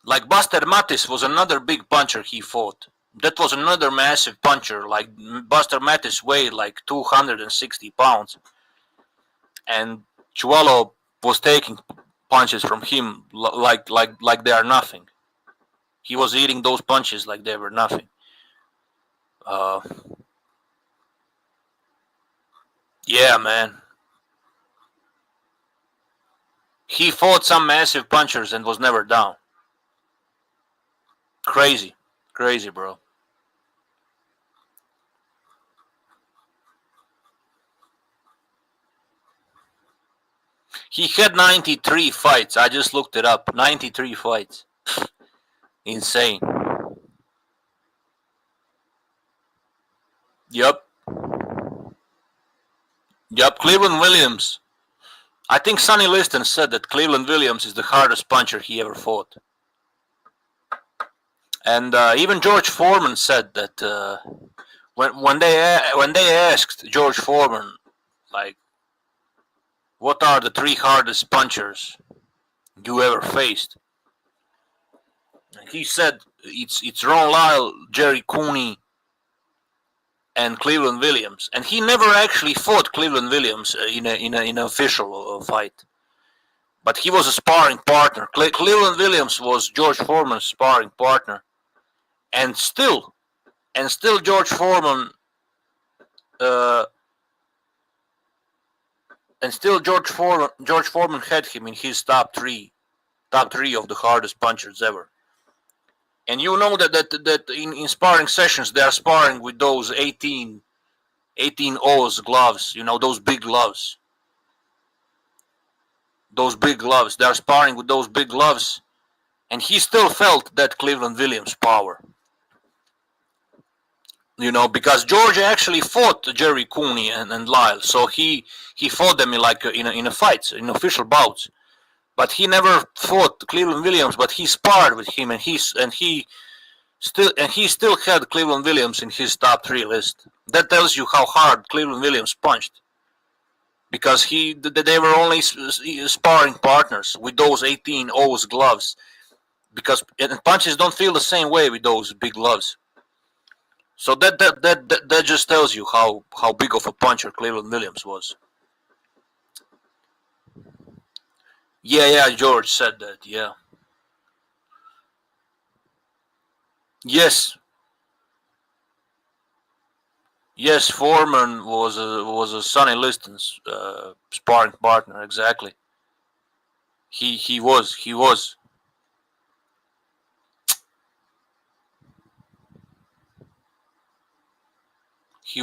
Like Buster Mattis was another big puncher he fought. That was another massive puncher. Like Buster Mattis weighed like 260 pounds. And Chuvalo was taking punches from him like they are nothing. He was eating those punches like they were nothing. Yeah, man. He fought some massive punchers and was never down. Crazy, bro. He had 93 fights. I just looked it up. 93 fights. Insane. Yup. Cleveland Williams. I think Sonny Liston said that Cleveland Williams is the hardest puncher he ever fought. And even George Foreman said that when they asked George Foreman, like, what are the 3 hardest punchers you ever faced? He said it's Ron Lyle, Jerry Cooney, and Cleveland Williams. And he never actually fought Cleveland Williams in an official fight. But he was a sparring partner. Cleveland Williams was George Foreman's sparring partner. And still George Foreman had him in his top three of the hardest punchers ever. And you know that in sparring sessions they are sparring with those 18 O's gloves, you know, those big gloves. They are sparring with those big gloves, and he still felt that Cleveland Williams power. You know, because George actually fought Jerry Cooney and Lyle, so he fought them in a fights, in official bouts. But he never fought Cleveland Williams, but he sparred with him, and he still had Cleveland Williams in his top 3 list. That tells you how hard Cleveland Williams punched, because they were only sparring partners with those 18 O's gloves, because punches don't feel the same way with those big gloves. So that just tells you how big of a puncher Cleveland Williams was. Yeah, George said that, yeah. Yes, Foreman was a Sonny Liston's sparring partner, exactly. He was. He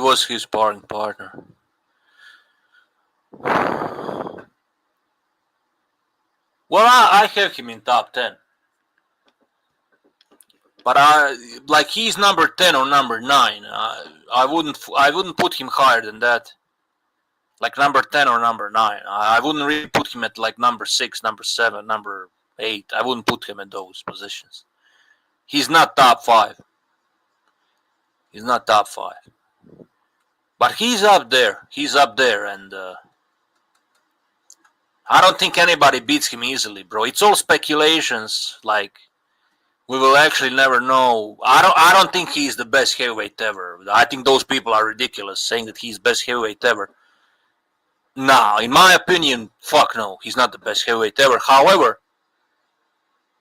was his sparring partner. Well, I have him in top 10. But he's number 10 or number 9. I wouldn't put him higher than that. Like number 10 or number 9. I wouldn't really put him at like number 6, number 7, number 8. I wouldn't put him in those positions. He's not top 5. But he's up there. And I don't think anybody beats him easily, bro. It's all speculations. Like, we will actually never know. I don't think he's the best heavyweight ever. I think those people are ridiculous saying that he's best heavyweight ever. Nah, in my opinion, fuck no. He's not the best heavyweight ever. However,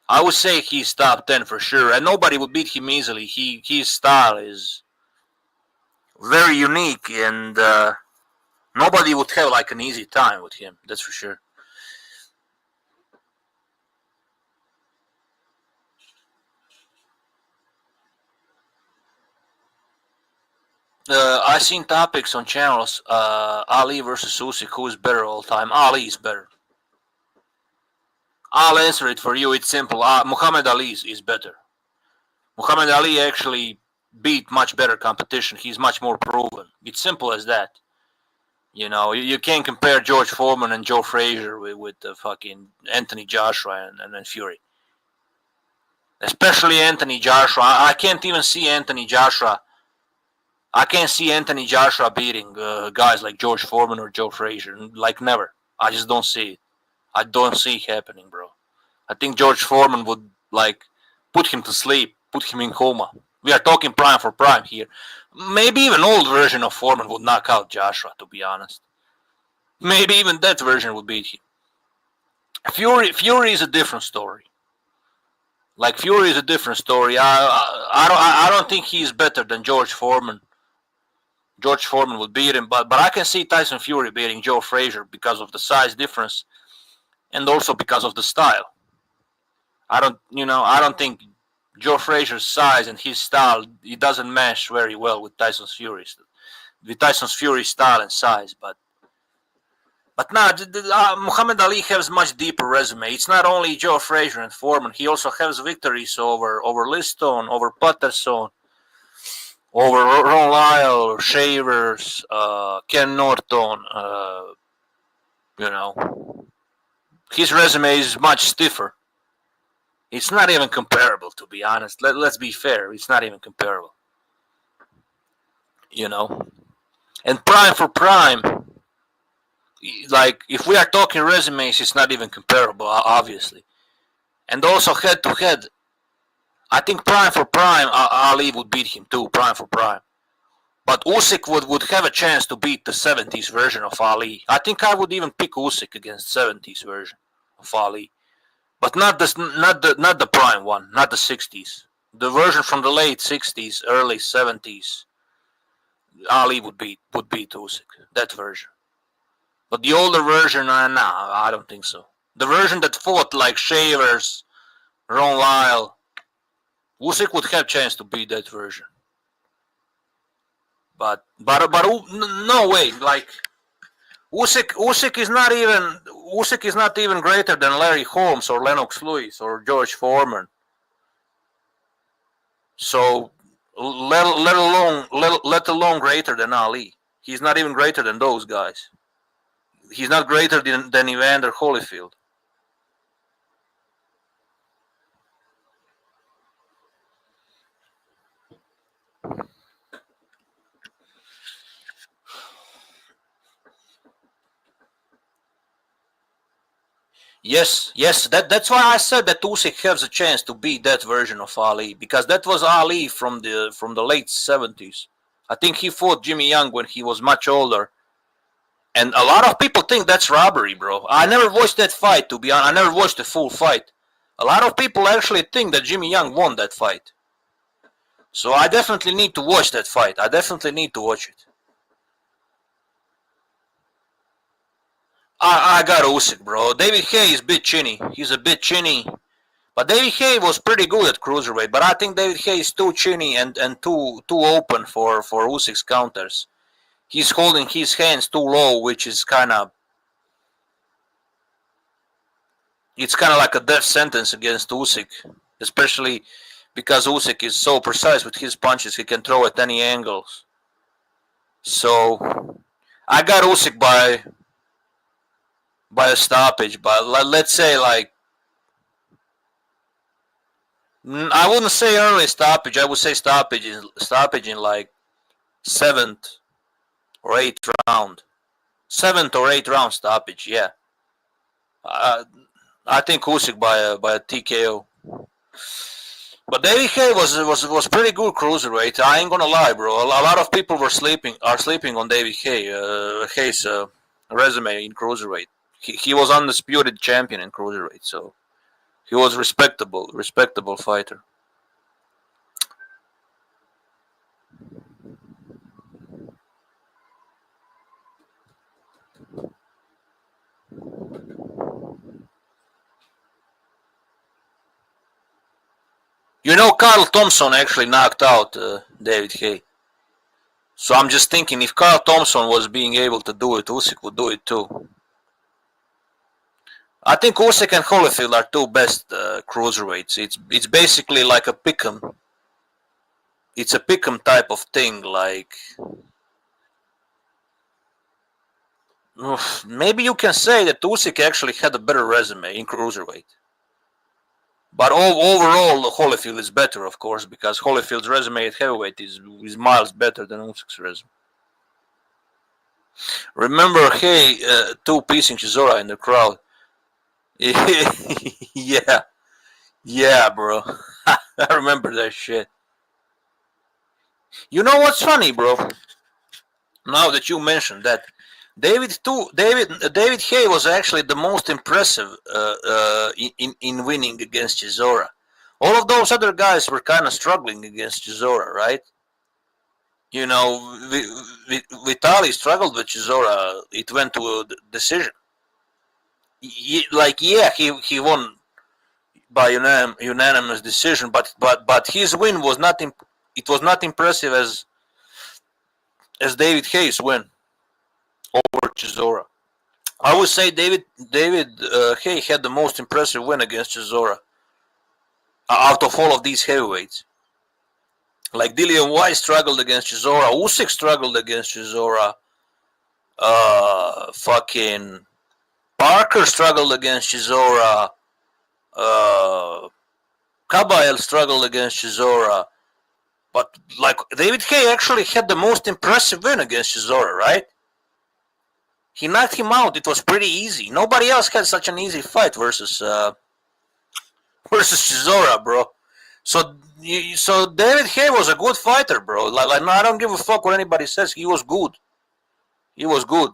I would say he's top 10 for sure. And nobody would beat him easily. His style is very unique, and nobody would have like an easy time with him. That's for sure. I seen topics on channels. Ali versus Usyk. Who is better all time? Ali is better. I'll answer it for you. It's simple. Muhammad Ali is better. Muhammad Ali actually beat much better competition. He's much more proven. It's simple as that. You know, you can't compare George Foreman and Joe Frazier with fucking Anthony Joshua and Fury. Especially Anthony Joshua. I can't even see Anthony Joshua I can't see Anthony Joshua beating guys like George Foreman or Joe Frazier. Like never. I just don't see it. I don't see it happening, bro. I think George Foreman would like put him to sleep, put him in coma. We are talking prime for prime here. Maybe even old version of Foreman would knock out Joshua, to be honest. Maybe even that version would beat him. Fury is a different story. Like Fury is a different story. I don't think he's better than George Foreman. George Foreman would beat him, but I can see Tyson Fury beating Joe Frazier because of the size difference, and also because of the style. I don't think Joe Frazier's size and his style, it doesn't mesh very well with Tyson Fury's style and size. But Muhammad Ali has much deeper resume. It's not only Joe Frazier and Foreman. He also has victories over Liston, over Patterson, over Ron Lyle, Shavers, Ken Norton. His resume is much stiffer. It's not even comparable, to be honest. Let's be fair. It's not even comparable. And prime for prime, like if we are talking resumes, it's not even comparable, obviously. And also head to head, I think prime for prime, Ali would beat him too, prime for prime. But Usyk would have a chance to beat the 70s version of Ali. I think I would even pick Usyk against 70s version of Ali. But not the prime one, not the 60s. The version from the late 60s, early 70s, Ali would beat Usyk, that version. But the older version, I don't think so. The version that fought like Shavers, Ron Lyle, Usyk would have a chance to beat that version. But no way. Like Usyk is not even greater than Larry Holmes or Lennox Lewis or George Foreman. So let alone greater than Ali. He's not even greater than those guys. He's not greater than Evander Holyfield. Yes, that's why I said that Usyk has a chance to beat that version of Ali, because that was Ali from the late 70s. I think he fought Jimmy Young when he was much older. And a lot of people think that's robbery, bro. I never watched that fight, to be honest. I never watched the full fight. A lot of people actually think that Jimmy Young won that fight. So I definitely need to watch that fight. I definitely need to watch it. I got Usyk, bro. David Haye is a bit chinny. He's a bit chinny. But David Haye was pretty good at cruiserweight. But I think David Haye is too chinny and too open for Usyk's counters. He's holding his hands too low, which is kind of like a death sentence against Usyk, especially because Usyk is so precise with his punches. He can throw at any angles. So I got Usyk by a stoppage, but let's say like, I wouldn't say early stoppage. I would say stoppage in like 7th or 8th round. 7th or 8th round stoppage, yeah. I think Usyk by a TKO. But David Haye was pretty good cruiserweight. I ain't gonna lie, bro. A lot of people are sleeping on David Haye's resume in cruiserweight. He was undisputed champion in cruiserweight, so he was respectable fighter. Carl Thompson actually knocked out David Haye. So I'm just thinking, if Carl Thompson was being able to do it, Usyk would do it too. I think Usyk and Holyfield are two best cruiserweights. It's basically like a pick'em. It's a pick'em type of thing. Like, maybe you can say that Usyk actually had a better resume in cruiserweight. But overall, Holyfield is better, of course, because Holyfield's resume at heavyweight is miles better than Usyk's resume. Remember, hey, two-piecing Chisora in the crowd. Yeah, bro. I remember that shit. You know what's funny, bro? Now that you mentioned that, David Haye was actually the most impressive in winning against Chisora. All of those other guys were kind of struggling against Chisora, right? You know, Vitali struggled with Chisora. It went to a decision. He won by unanimous decision, but his win was not impressive as David Haye's win over Chisora. I would say David Haye had the most impressive win against Chisora out of all of these heavyweights. Like Dillian White struggled against Chisora, Usyk struggled against Chisora, fucking Parker struggled against Chisora, Kabayel struggled against Chisora, but like David Haye actually had the most impressive win against Chisora, right? He knocked him out. It was pretty easy. Nobody else had such an easy fight versus Chisora, bro. So David Haye was a good fighter, bro. Like I don't give a fuck what anybody says. He was good. He was good.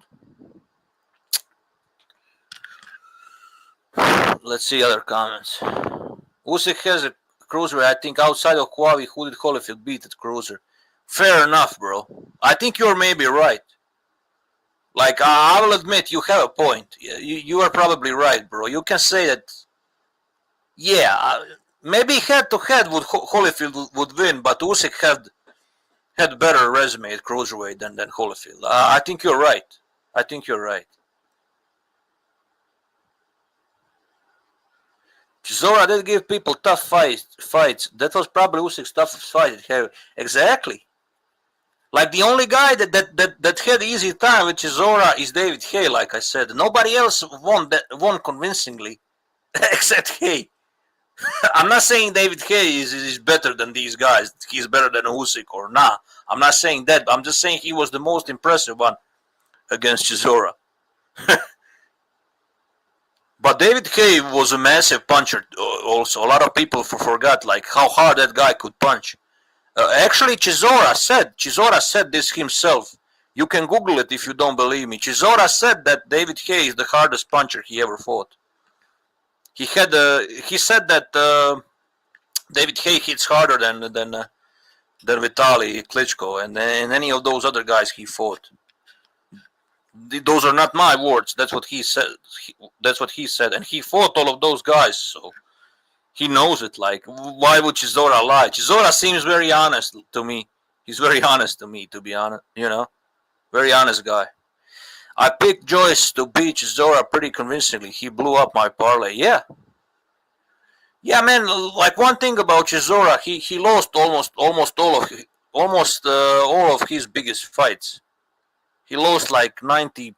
Let's see other comments. Usyk has a cruiser. I think outside of Quavi, who did Holyfield beat at cruiser? Fair enough, bro. I think you're maybe right. Like, I will admit, you have a point. You are probably right, bro. You can say that, maybe head-to-head Holyfield would win, but Usyk had better resume at cruiserweight than Holyfield. I think you're right. Chisora did give people tough fights. That was probably Usyk's toughest fight. Exactly. Like the only guy that had easy time with Chisora is David Haye, like I said. Nobody else won convincingly except Haye. I'm not saying David Haye is better than these guys. He's better than Usyk or nah. I'm not saying that. I'm just saying he was the most impressive one against Chisora. But David Haye was a massive puncher also. A lot of people forgot like how hard that guy could punch. Actually, Chisora said this himself. You can Google it if you don't believe me. Chisora said that David Haye is the hardest puncher he ever fought. He said that David Haye hits harder than Vitali Klitschko and any of those other guys he fought. Those are not my words. That's what he said. And he fought all of those guys, so he knows it. Like, why would Chisora lie? Chisora seems very honest to me. He's very honest to me, to be honest. You know, very honest guy. I picked Joyce to beat Chisora pretty convincingly. He blew up my parlay. Yeah, man. Like one thing about Chisora, he lost almost all of his biggest fights. He lost like 95%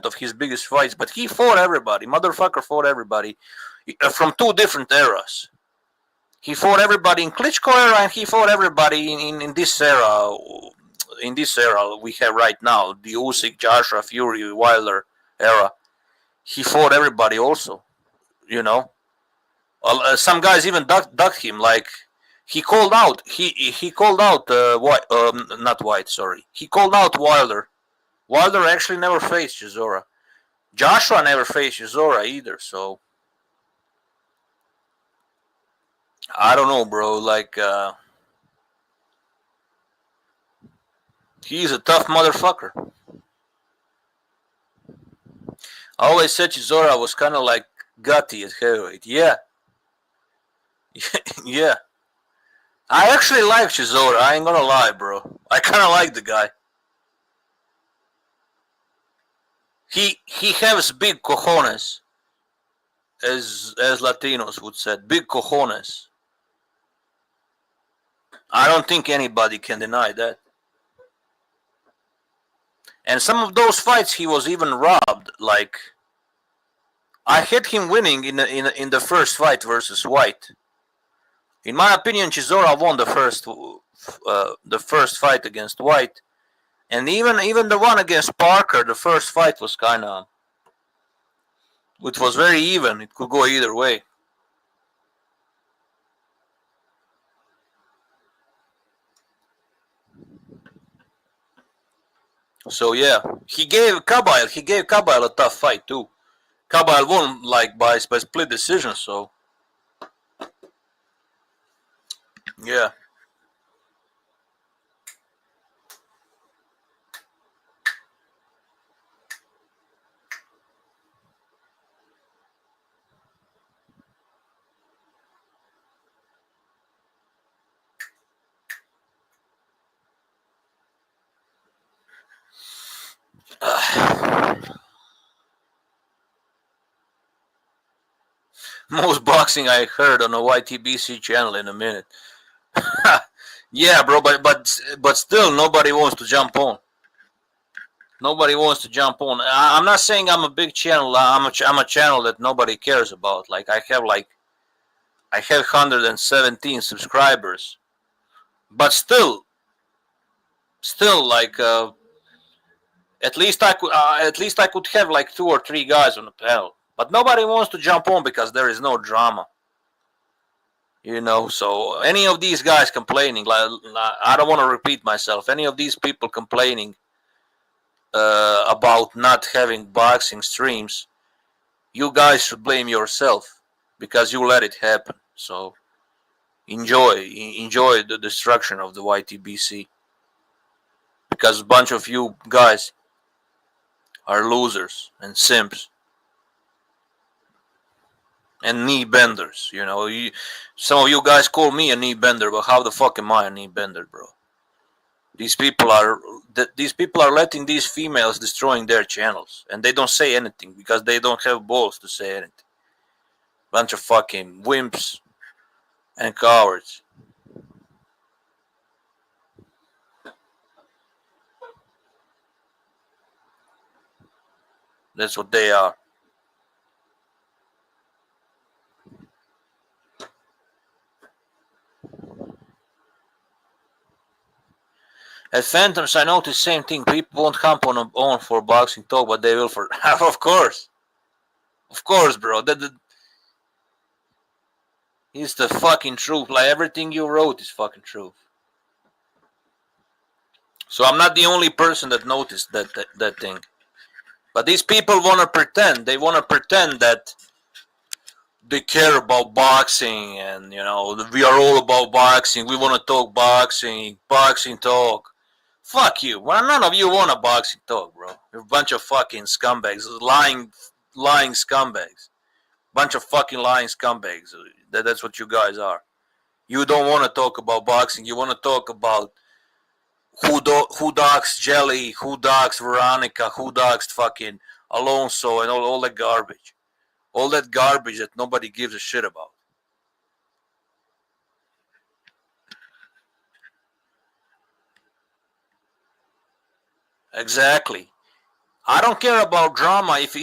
of his biggest fights, but he fought everybody. Motherfucker fought everybody from two different eras. He fought everybody in Klitschko era, and he fought everybody in this era. In this era we have right now, the Usyk, Joshua, Fury, Wilder era. He fought everybody also. You know, some guys even ducked him. Like he called out. He called out not White. Sorry, he called out Wilder. Wilder actually never faced Chisora. Joshua never faced Chisora either. So I don't know, bro. Like he's a tough motherfucker. I always said Chisora was kind of like gutty at heavyweight. Yeah. Yeah. I actually like Chisora. I ain't gonna lie, bro. I kind of like the guy. He has big cojones, as Latinos would say. Big cojones. I don't think anybody can deny that. And some of those fights he was even robbed, like I had him winning in the first fight versus White. In my opinion, Chisora won the first fight against White, and even the one against Parker, the first fight was kind of, it was very even. It could go either way. So yeah, he gave Kabayel a tough fight too. Kabayel won like by split decision. So yeah. Most boxing I heard on a YTBC channel in a minute. Yeah, bro, but still nobody wants to jump on. Nobody wants to jump on. I'm not saying I'm a big channel. I'm a channel that nobody cares about. Like I have 117 subscribers, but still like at least I could have like 2 or 3 guys on the panel. But nobody wants to jump on because there is no drama. You know, so any of these guys complaining, like I don't want to repeat myself, any of these people complaining about not having boxing streams, you guys should blame yourself because you let it happen. So enjoy the destruction of the YTBC, because a bunch of you guys are losers and simps and knee benders. You know, some of you guys call me a knee bender, but how the fuck am I a knee bender, bro? These people are letting these females destroying their channels, and they don't say anything because they don't have balls to say anything. Bunch of fucking wimps and cowards. That's what they are. At Phantoms, I noticed same thing. People won't hop on for boxing talk, but they will for of course, bro. It's the fucking truth. Like everything you wrote is fucking truth. So I'm not the only person that noticed that thing. But these people want to pretend. They want to pretend that they care about boxing, and you know we are all about boxing. We want to talk boxing talk. Fuck you. Well, none of you want a boxing talk, bro. You're a bunch of fucking scumbags, lying scumbags. Bunch of fucking lying scumbags. That's what you guys are. You don't want to talk about boxing. You want to talk about who doxed Jelly, who doxed Veronica, who doxed fucking Alonso, and all that garbage. All that garbage that nobody gives a shit about. Exactly. I don't care about drama if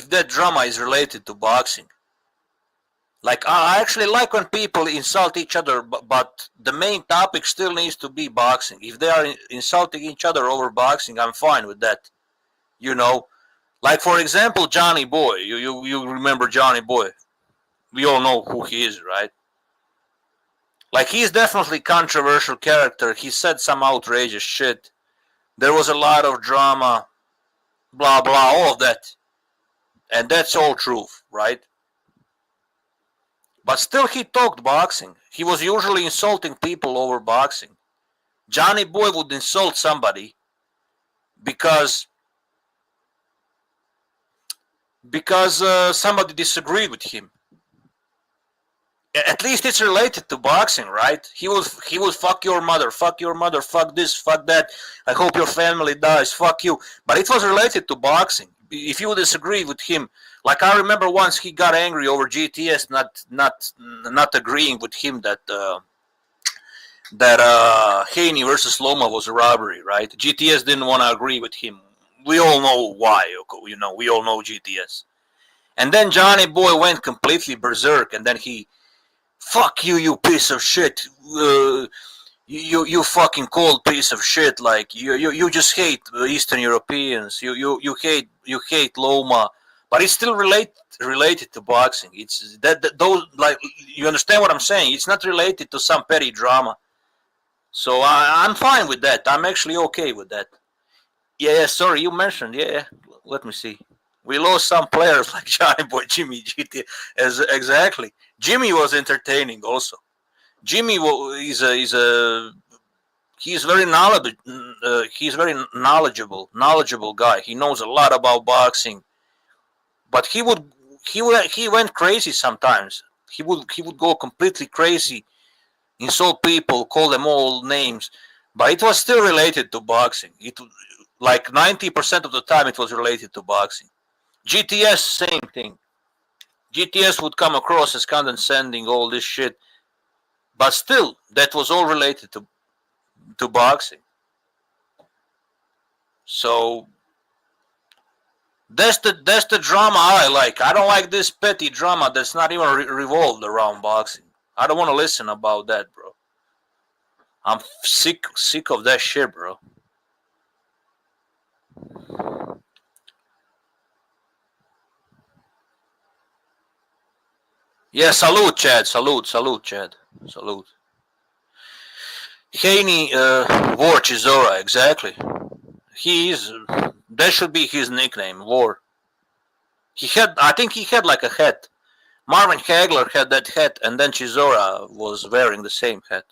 that drama is related to boxing. Like, I actually like when people insult each other, but the main topic still needs to be boxing. If they are insulting each other over boxing, I'm fine with that. You know, like for example, Johnny Boy. You remember Johnny Boy? We all know who he is, right? Like, he's definitely a controversial character. He said some outrageous shit. There was a lot of drama, blah, blah, all of that. And that's all truth, right? But still he talked boxing. He was usually insulting people over boxing. Johnny Boy would insult somebody because somebody disagreed with him. At least it's related to boxing, right? He was fuck your mother, fuck this, fuck that. I hope your family dies, fuck you. But it was related to boxing. If you disagree with him, like I remember once he got angry over GTS not agreeing with him that Haney versus Loma was a robbery, right? GTS didn't want to agree with him. We all know why, you know. We all know GTS. And then Johnny Boy went completely berserk, and then he, fuck you, you piece of shit. You fucking cold piece of shit. Like you just hate Eastern Europeans. You hate Loma, but it's still related to boxing. It's that those, like, you understand what I'm saying? It's not related to some petty drama. So I'm fine with that. I'm actually okay with that. Yeah, sorry, you mentioned, yeah. Let me see. We lost some players like Johnny Boy, Jimmy, GT. Exactly. Jimmy was entertaining also. Jimmy he's very knowledgeable guy. He knows a lot about boxing, but he went crazy sometimes. He would go completely crazy, insult people, call them all names, but it was still related to boxing. It, like 90% of the time, it was related to boxing. GTS, same thing. GTS would come across as condescending, all this shit, but still, that was all related to boxing. So that's the drama I like. I don't like this petty drama that's not even revolved around boxing. I don't want to listen about that, bro. I'm sick of that shit, bro. Yeah, salute, Chad. Salute, Chad. Salute. Haney War Chisora, exactly. That should be his nickname, War. I think he had like a hat. Marvin Hagler had that hat, and then Chisora was wearing the same hat.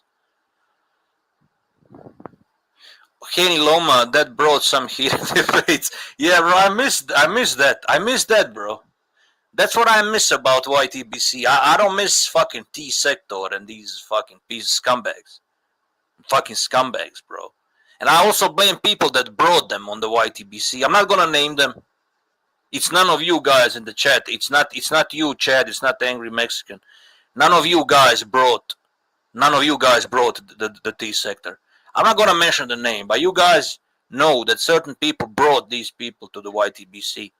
Haney Loma, that brought some heated debates. Yeah, bro, I miss that. I miss that, bro. That's what I miss about YTBC. I don't miss fucking T-Sector and these fucking piece scumbags. Fucking scumbags, bro. And I also blame people that brought them on the YTBC. I'm not gonna name them. It's none of you guys in the chat. It's not you, Chad. It's not the Angry Mexican. None of you guys brought the T-Sector. I'm not gonna mention the name, but you guys know that certain people brought these people to the YTBC.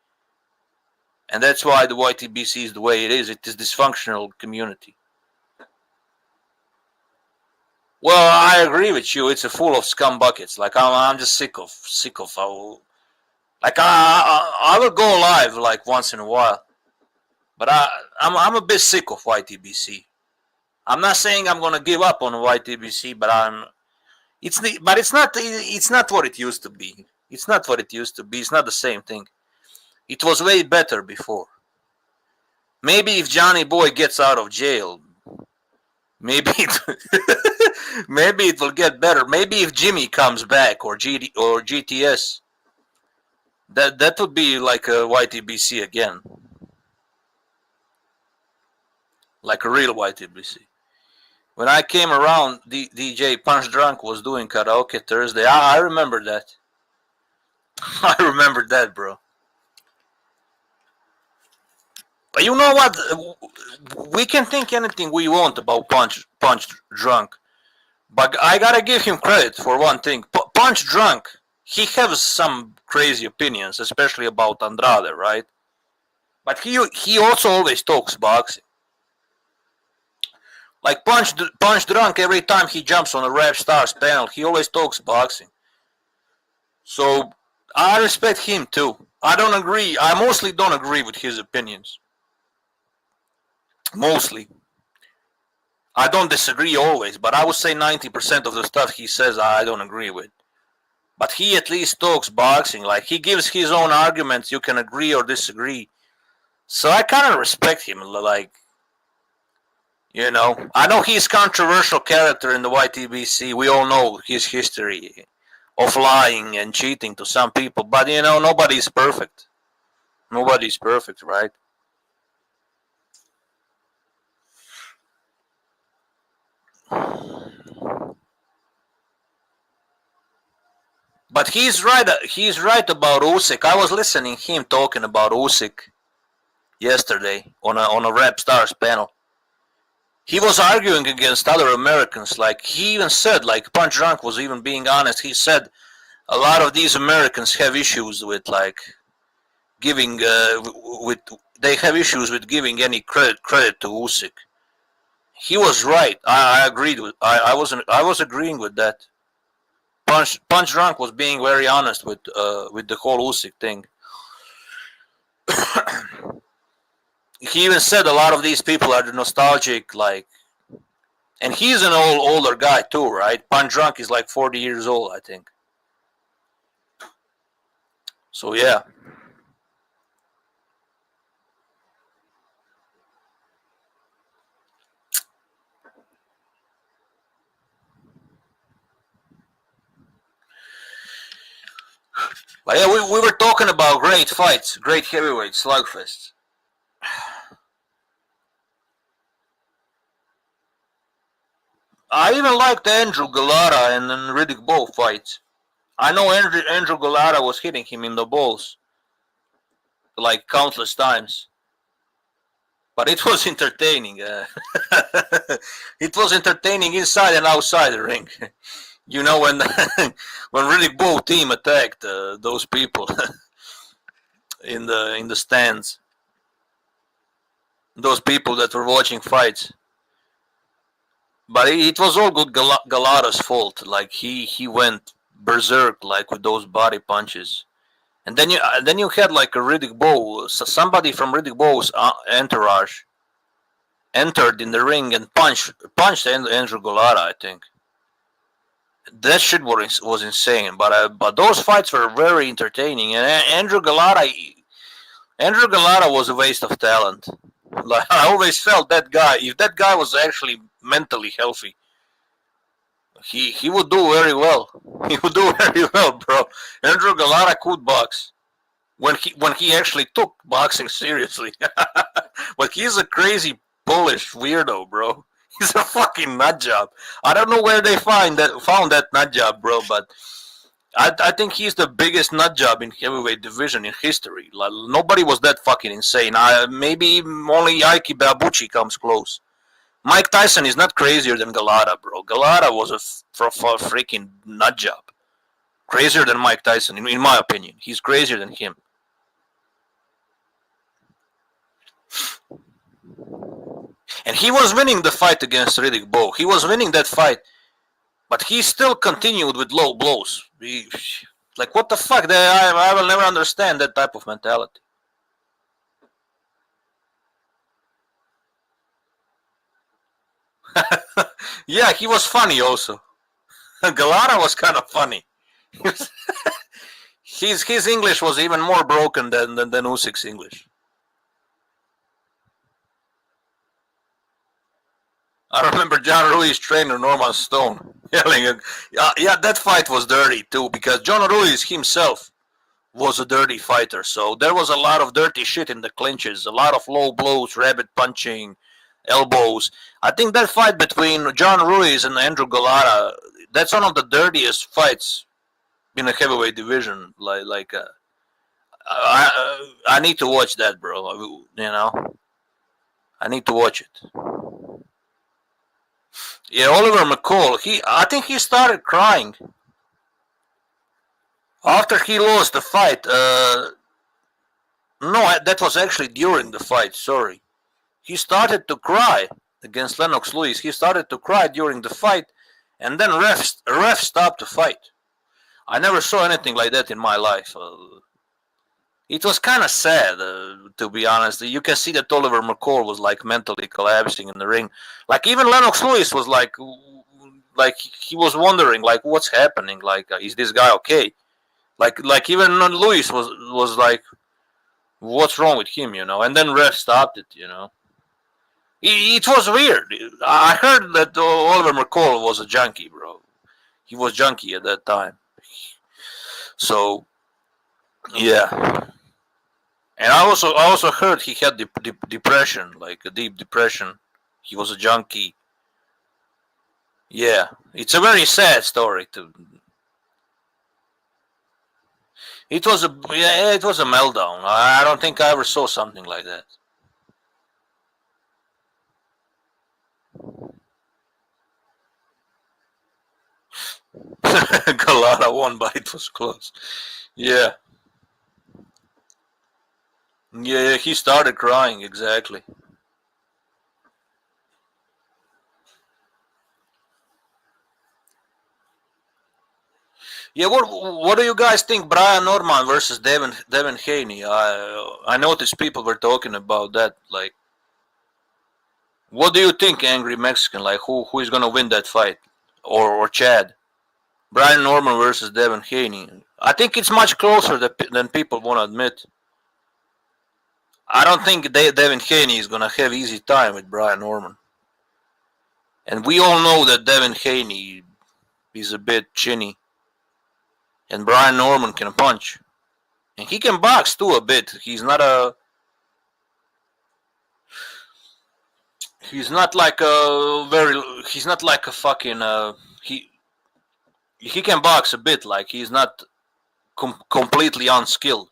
And that's why the YTBC is the way it is. It is dysfunctional community. Well, I agree with you. It's a full of scum buckets. Like I'm just sick of how. Like I will go live like once in a while, but I'm a bit sick of YTBC. I'm not saying I'm gonna give up on YTBC, but it's not what it used to be. It's not what it used to be. It's not the same thing. It was way better before. Maybe if Johnny Boy gets out of jail, maybe it will get better. Maybe if Jimmy comes back or GTS, that would be like a YTBC again, like a real YTBC. When I came around, DJ Punch Drunk was doing karaoke Thursday. I remember that. I remember that, bro. But you know what? We can think anything we want about Punch Drunk, but I gotta give him credit for one thing. Punch Drunk, he has some crazy opinions, especially about Andrade, right? But he also always talks boxing. Like Punch Drunk, every time he jumps on a Rap Stars panel, he always talks boxing. So I respect him too. I don't agree. I mostly don't agree with his opinions. Mostly. I don't disagree always, but I would say 90% of the stuff he says I don't agree with. But he at least talks boxing. Like, he gives his own arguments. You can agree or disagree. So I kind of respect him. Like, you know, I know he's a controversial character in the YTBC. We all know his history of lying and cheating to some people. But, you know, nobody's perfect. Nobody's perfect, right? But he's right about Usyk. I was listening to him talking about Usyk yesterday on a Rap Stars panel. He was arguing against other Americans. Like, he even said, like, Punch Drunk was even being honest. He said a lot of these Americans have issues with, like, giving they have issues with giving any credit to Usyk. He was right. I agreed with. I was agreeing with that. Punch Drunk was being very honest with the whole Usyk thing. He even said a lot of these people are nostalgic, like, and he's an older guy too, right? Punch Drunk is like 40 years old, I think. So yeah. But yeah, we were talking about great fights, great heavyweight slugfests. I even liked Andrew Galata and Riddick Bowe fights. I know Andrew Galata was hitting him in the balls like countless times. But it was entertaining. It was entertaining inside and outside the ring. You know, when Riddick Bowe team attacked those people in the stands, those people that were watching fights. But it was all good Galata's fault. Like he went berserk like with those body punches, and then you had like a Riddick Bowe, somebody from Riddick Bowe's entourage entered in the ring and punched Andrew Galata, I think. That shit was insane, but those fights were very entertaining. And Andrew Galata was a waste of talent. Like, I always felt that guy, if that guy was actually mentally healthy, he would do very well. He would do very well, bro. Andrew Galata could box when he actually took boxing seriously. But he's a crazy Polish weirdo, bro. He's a fucking nut job. I don't know where they found that nut job, bro, but I think he's the biggest nut job in heavyweight division in history. Like, nobody was that fucking insane. Maybe only Ike Babuchi comes close. Mike Tyson is not crazier than Galata, bro. Galata was a freaking nut job. Crazier than Mike Tyson, in my opinion. He's crazier than him. And he was winning the fight against Riddick Bowe. He was winning that fight, but he still continued with low blows. Like, what the fuck? I will never understand that type of mentality. Yeah, he was funny also. Galata was kind of funny. His English was even more broken than Usyk's English. I remember John Ruiz trainer Norman Stone yelling, yeah, that fight was dirty too, because John Ruiz himself was a dirty fighter. So there was a lot of dirty shit in the clinches, a lot of low blows, rabbit punching, elbows. I think that fight between John Ruiz and Andrew Galata, that's one of the dirtiest fights in a heavyweight division. I need to watch that, bro. You know, I need to watch it. Yeah, Oliver McCall, I think he started crying after he lost the fight. No, that was actually during the fight, sorry. He started to cry against Lennox Lewis. He started to cry during the fight, and then ref stopped the fight. I never saw anything like that in my life. It was kind of sad, to be honest. You can see that Oliver McCall was like mentally collapsing in the ring. Like, even Lennox Lewis was like he was wondering, like, what's happening? Like, is this guy okay? Like even Lewis was like, what's wrong with him? You know? And then ref stopped it. You know, it was weird. I heard that Oliver McCall was a junkie, bro. He was junkie at that time. So, yeah. And I also heard he had depression, like a deep depression. He was a junkie. Yeah, it's a very sad story. It was a meltdown. I don't think I ever saw something like that. Galata won, but it was close. Yeah. Yeah, he started crying, exactly. Yeah, what do you guys think, Brian Norman versus Devin Haney? I noticed people were talking about that. Like, what do you think, Angry Mexican? Like, who is gonna win that fight, or Chad? Brian Norman versus Devin Haney. I think it's much closer than people want to admit. I don't think Devin Haney is gonna have easy time with Brian Norman, and we all know that Devin Haney is a bit chinny. And Brian Norman can punch. And he can box too a bit. He's not like a fucking he can box a bit, like he's not completely unskilled.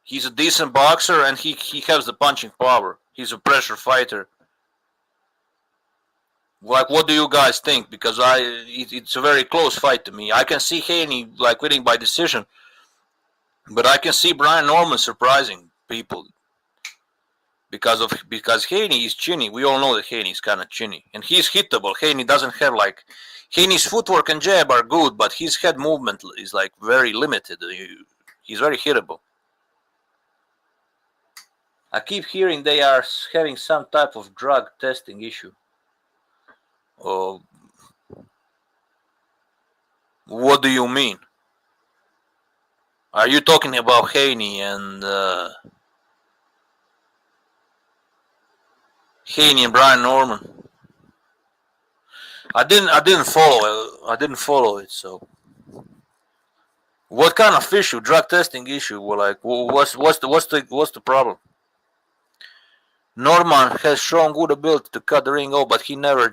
He's a decent boxer and he has the punching power. He's a pressure fighter. Like, what do you guys think? Because it's a very close fight to me. I can see Haney like winning by decision, but I can see Brian Norman surprising people because Haney is chinny. We all know that Haney is kind of chinny, and he's hittable. Haney doesn't have like Haney's footwork and jab are good, but his head movement is like very limited. He's very hittable. I keep hearing they are having some type of drug testing issue. What do you mean? Are you talking about Haney and Brian Norman? I didn't follow it. So, what kind of issue? Drug testing issue? Well, like, what's the problem? Norman has shown good ability to cut the ring off, but he never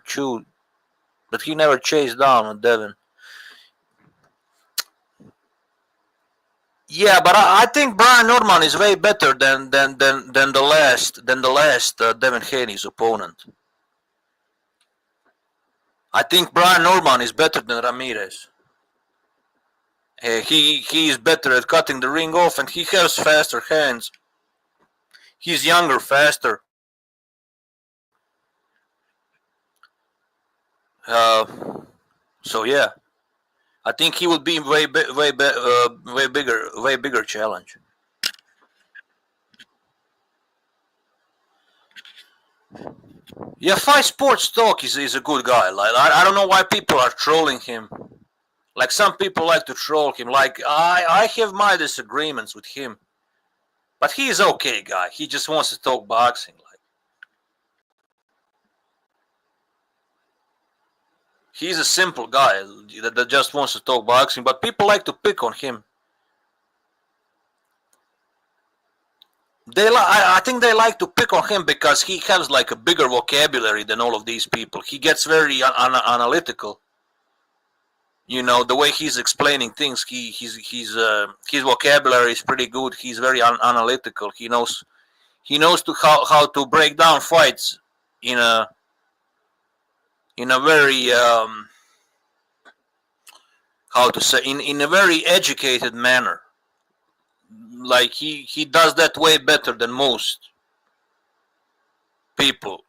chased down Devin. Yeah, but I think Brian Norman is way better than the last Devin Haney's opponent. I think Brian Norman is better than Ramirez. He is better at cutting the ring off, and he has faster hands. He's younger, faster. So yeah, I think he would be way bigger challenge. Yeah, Fight Sports Talk is a good guy. Like, I don't know why people are trolling him. Like, some people like to troll him. Like, I have my disagreements with him, but he's okay guy. He just wants to talk boxing. He's a simple guy that just wants to talk boxing, but people like to pick on him. I think they like to pick on him because he has like a bigger vocabulary than all of these people. He gets very analytical. You know, the way he's explaining things, his vocabulary is pretty good. He's very analytical. He knows how to break down fights in a very in a very educated manner. Like he does that way better than most people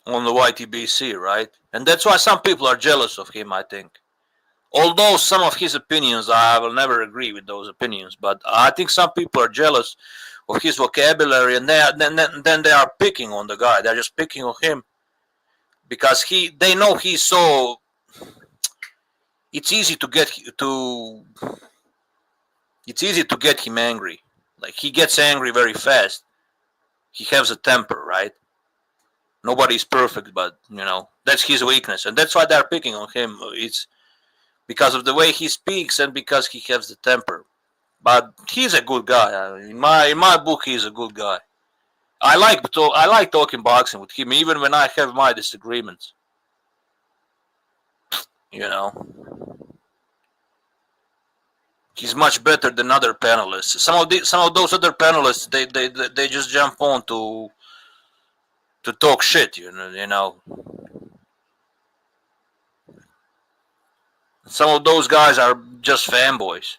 on the YTBC, right? And that's why some people are jealous of him, I think. Although some of his opinions, I will never agree with those opinions, but I think some people are jealous of his vocabulary, and then they are picking on the guy. They're just picking on him because they know he's so. It's easy to get him angry. Like, he gets angry very fast. He has a temper, right? Nobody's perfect, but that's his weakness, and that's why they're picking on him. It's because of the way he speaks and because he has the temper. But he's a good guy. In my book, he's a good guy. I like talking boxing with him, even when I have my disagreements. He's much better than other panelists. Some of those other panelists, they just jump on to talk shit, you know. Some of those guys are just fanboys.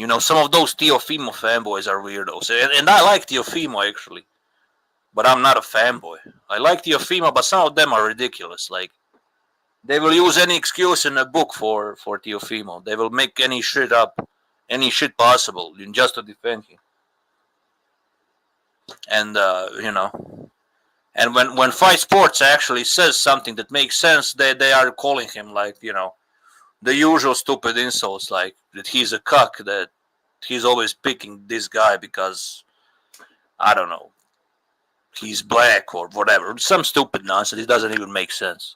You know, some of those Teofimo fanboys are weirdos. And I like Teofimo, actually. But I'm not a fanboy. I like Teofimo, but some of them are ridiculous. Like, they will use any excuse in a book for Teofimo. They will make any shit up, any shit possible, just to defend him. And, you know, and when Fight Sports actually says something that makes sense, they are calling him, like, you know, the usual stupid insults, like that he's a cuck, that he's always picking this guy because, I don't know, he's black or whatever. Some stupid nonsense. It doesn't even make sense.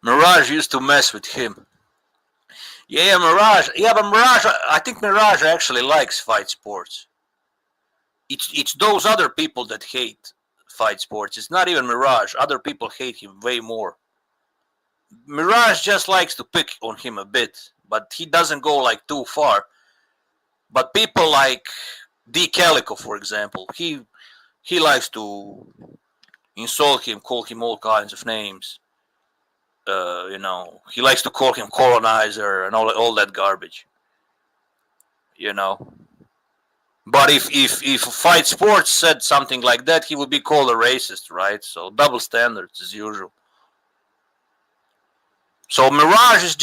Mirage used to mess with him. Yeah, Mirage. Yeah, but Mirage, I think Mirage actually likes Fight Sports. It's those other people that hate Fight Sports. It's not even Mirage. Other people hate him way more. Mirage just likes to pick on him a bit, but he doesn't go like too far. But people like D. Calico, for example, he likes to insult him, call him all kinds of names. You know, he likes to call him colonizer and all that garbage. You know. But if Fight Sports said something like that, he would be called a racist, right? So double standards as usual. So Mirage is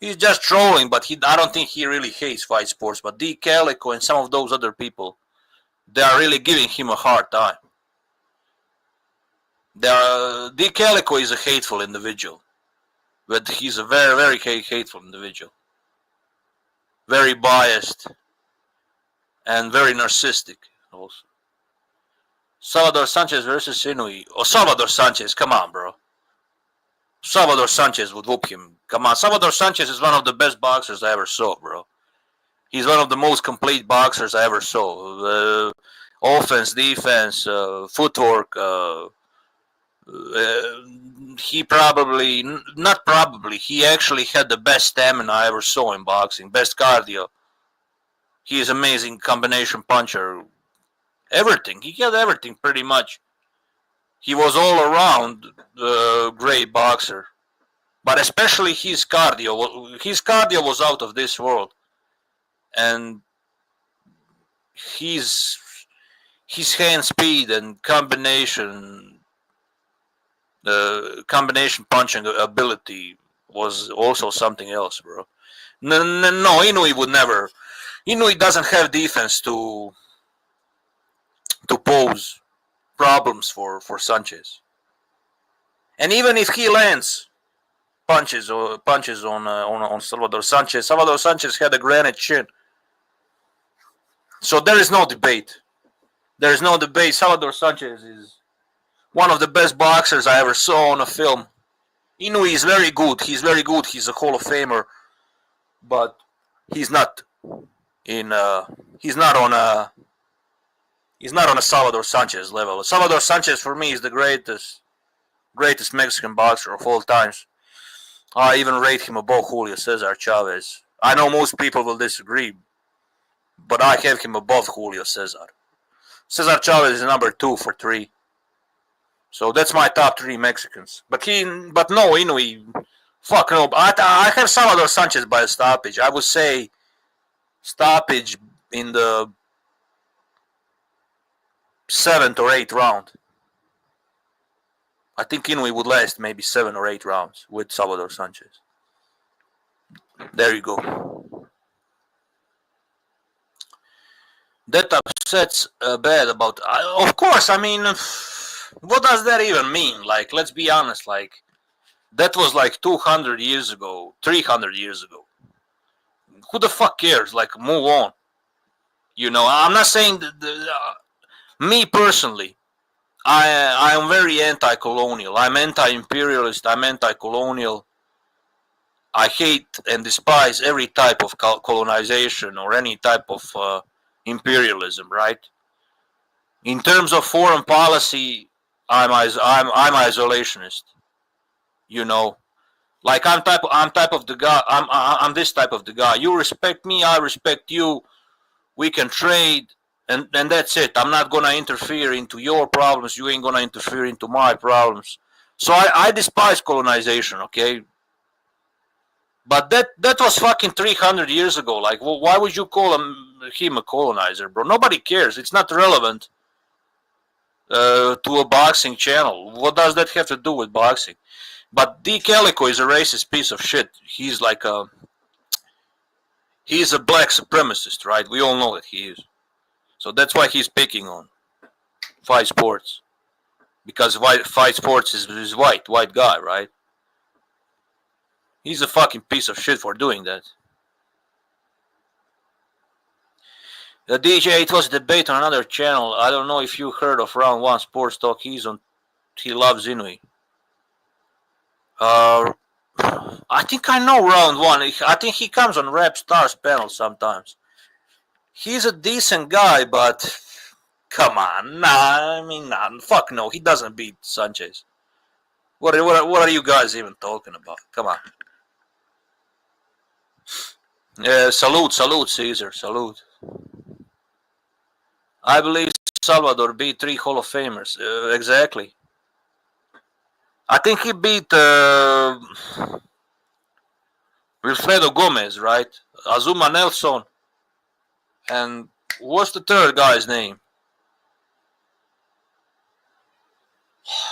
he's just trolling, but I don't think he really hates Fight Sports. But D. Calico and some of those other people, they are really giving him a hard time. D. Calico is a hateful individual, but he's a very, very hateful individual. Very biased and very narcissistic also. Salvador Sanchez versus Inoue. Oh, Salvador Sanchez, come on, bro. Salvador Sanchez would whoop him. Come on, Salvador Sanchez is one of the best boxers I ever saw, bro. He's one of the most complete boxers I ever saw. Offense, defense, footwork. He he actually had the best stamina I ever saw in boxing. Best cardio. He is amazing combination puncher. Everything. He had everything pretty much. He was all around great boxer. But especially his cardio. His cardio was out of this world. And his hand speed and combination punching ability was also something else, bro. No, Inoue would never. Inoue doesn't have defense to pose problems for Sanchez. And even if he lands punches on Salvador Sanchez had a granite chin. So there is no debate. There is no debate. Salvador Sanchez is one of the best boxers I ever saw on a film. Inoue is very good. He's very good. He's a Hall of Famer, but he's not on a Salvador Sanchez level. Salvador Sanchez for me is the greatest Mexican boxer of all times. I even rate him above Julio Cesar Chavez. I know most people will disagree, but I have him above Julio Cesar. Cesar Chavez is number 2 for 3. So that's my top 3 Mexicans. But no, Inoue, fuck no. I have Salvador Sanchez by a stoppage. I would say stoppage in the 7th or 8th round. I think Inoue would last maybe 7 or 8 rounds with Salvador Sanchez. There you go. That upsets bad about. Of course, I mean, what does that even mean? Like, let's be honest. Like, that was like 200 years ago, 300 years ago. Who the fuck cares? Like, move on. You know, I'm not saying that. Me personally, I am very anti-colonial. I'm anti-imperialist. I'm anti-colonial. I hate and despise every type of colonization or any type of imperialism. Right? In terms of foreign policy, I'm isolationist. You know, like I'm this type of the guy. You respect me, I respect you. We can trade. And that's it. I'm not going to interfere into your problems. You ain't going to interfere into my problems. So I despise colonization, okay? But that was fucking 300 years ago. Like, well, why would you call him a colonizer, bro? Nobody cares. It's not relevant to a boxing channel. What does that have to do with boxing? But D. Calico is a racist piece of shit. He's like he's a black supremacist, right? We all know that he is. So that's why he's picking on Fight Sports. Because Fight Sports is white guy, right? He's a fucking piece of shit for doing that. The DJ, it was a debate on another channel. I don't know if you heard of Round 1 Sports Talk. He loves Inui. I think I know Round 1. I think he comes on Rap Stars panel sometimes. He's a decent guy, but come on. Fuck no. He doesn't beat Sanchez. What are you guys even talking about? Come on. Salute, Caesar. Salute. I believe Salvador beat 3 Hall of Famers. Exactly. I think he beat Wilfredo Gomez, right? Azuma Nelson. And what's the third guy's name?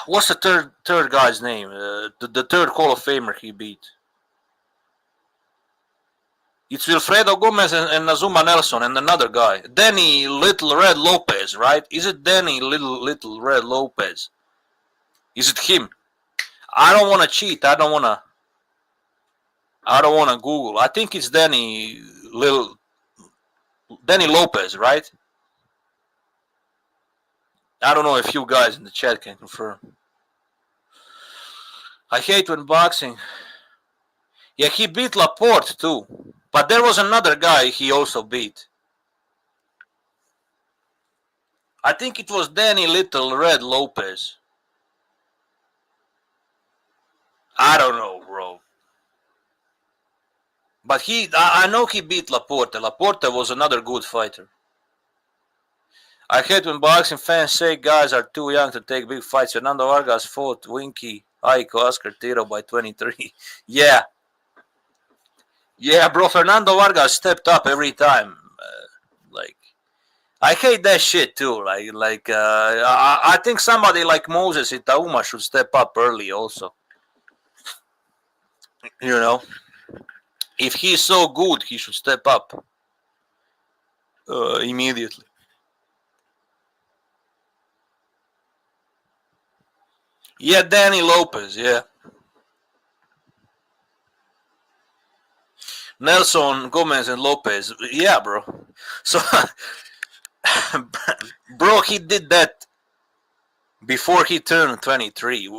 What's the third guy's name? The third Hall of Famer he beat. It's Wilfredo Gomez and Azuma Nelson and another guy. Danny Little Red Lopez, right? Is it Danny Little Red Lopez? Is it him? I don't want to cheat. I don't want to Google. I think it's Danny Lopez, right? I don't know if you guys in the chat can confirm. I hate when boxing. Yeah, he beat Laporte too. But there was another guy he also beat. I think it was Danny Little Red Lopez. I don't know, bro. But I know he beat Laporte. Laporte was another good fighter. I hate when boxing fans say guys are too young to take big fights. Fernando Vargas fought Winky, Aiko, Oscar Tiro by 23. Yeah. Yeah, bro, Fernando Vargas stepped up every time. I hate that shit too. I think somebody like Moses Itauma should step up early also. You know, if he's so good, he should step up immediately. Yeah, Danny Lopez, yeah. Nelson, Gomez, and Lopez. Yeah, bro. So, bro, he did that before he turned 23.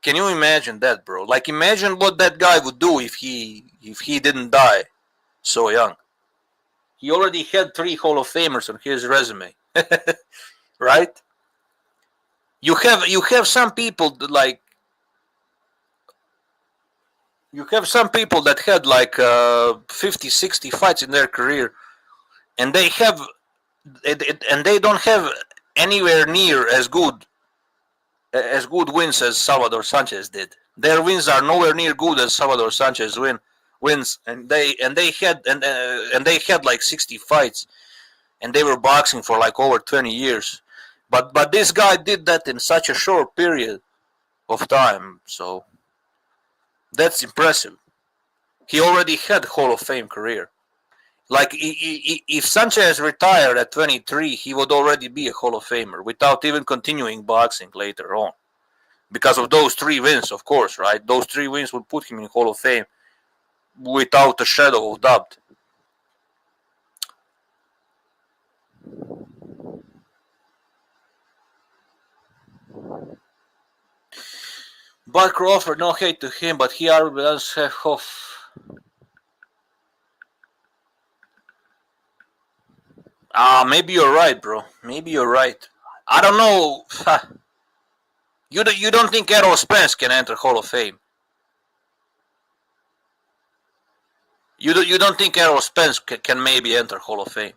Can you imagine that, bro? Like, imagine what that guy would do if he didn't die so young. He already had 3 Hall of Famers on his resume, right? You have some people that, like, you have some people that had like 50, 60 fights in their career, and they don't have anywhere near as good wins as Salvador Sanchez did. Their wins are nowhere near good as Salvador Sanchez wins, and they had like 60 fights, and they were boxing for like over 20 years. But this guy did that in such a short period of time, so that's impressive. He already had Hall of Fame career. Like, if Sanchez retired at 23, he would already be a Hall of Famer without even continuing boxing later on. Because of those 3 wins, of course, right? Those 3 wins would put him in Hall of Fame without a shadow of doubt. Bud Crawford, no hate to him, but he already does have off. Maybe you're right, bro. Maybe you're right. I don't know. You don't think Errol Spence can enter Hall of Fame? You don't think Errol Spence can maybe enter Hall of Fame?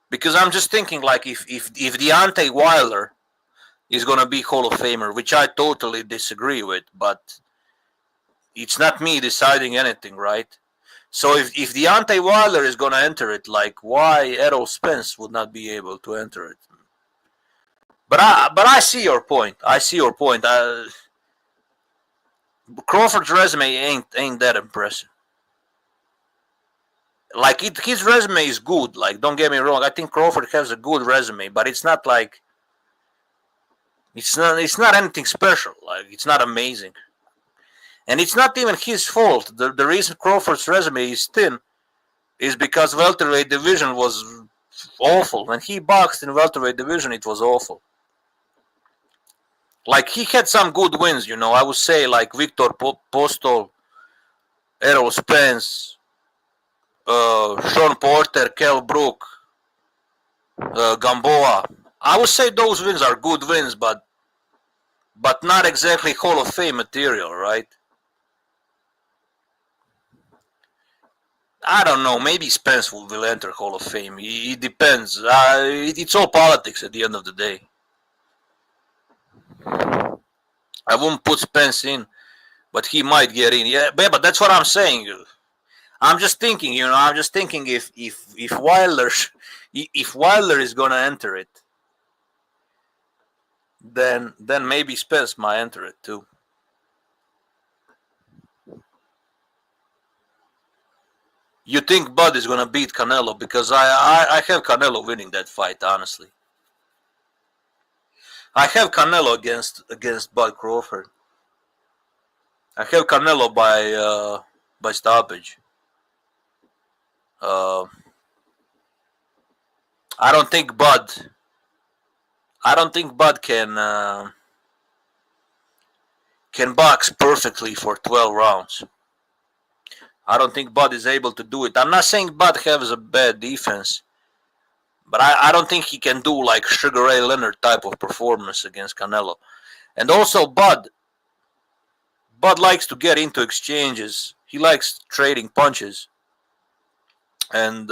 Because I'm just thinking, like, if Deontay Wilder is going to be Hall of Famer, which I totally disagree with, but It's not me deciding anything, right? So if Deontay Wilder is gonna enter it, like why Errol Spence would not be able to enter it? But I see your point. I see your point. Crawford's resume ain't that impressive. Like his resume is good. Like, don't get me wrong. I think Crawford has a good resume, but it's not like it's not anything special. Like, it's not amazing, and it's not even his fault. The reason Crawford's resume is thin is because welterweight division was awful. When he boxed in welterweight division, it was awful. Like, he had some good wins, you know. I would say like Victor Postol, Errol Spence, Sean Porter, Kell Brook, Gamboa. I would say those wins are good wins, but not exactly Hall of Fame material, right? I don't know. Maybe Spence will enter Hall of Fame. It depends. It's all politics at the end of the day. I wouldn't put Spence in, but he might get in. Yeah, but that's what I'm saying. I'm just thinking, you know. I'm just thinking if Wilder is gonna enter it, then maybe Spence might enter it too. You think Bud is gonna beat Canelo? Because I have Canelo winning that fight, honestly. I have Canelo against Bud Crawford. I have Canelo by stoppage. I don't think Bud can box perfectly for 12 rounds. I don't think Bud is able to do it. I'm not saying Bud has a bad defense, but I don't think he can do like Sugar Ray Leonard type of performance against Canelo. And also Bud likes to get into exchanges. He likes trading punches. And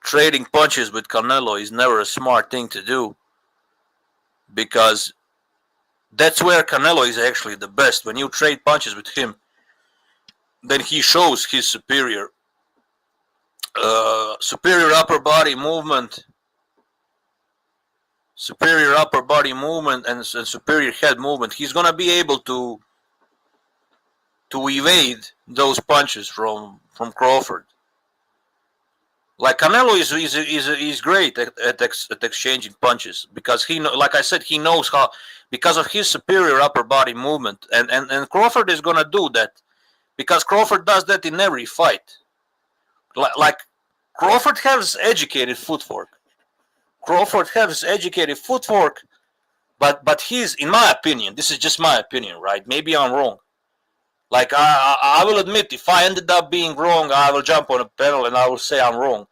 trading punches with Canelo is never a smart thing to do, because that's where Canelo is actually the best. When you trade punches with him, then he shows his superior upper body movement, and superior head movement. He's gonna be able to evade those punches from Crawford. Like, Canelo is great at exchanging punches, because like I said, he knows how, because of his superior upper body movement, and Crawford is gonna do that, because Crawford does that in every fight. Like Crawford has educated footwork. But he's, in my opinion, this is just my opinion, right? Maybe I'm wrong. Like, I will admit, if I ended up being wrong, I will jump on a panel and I will say I'm wrong.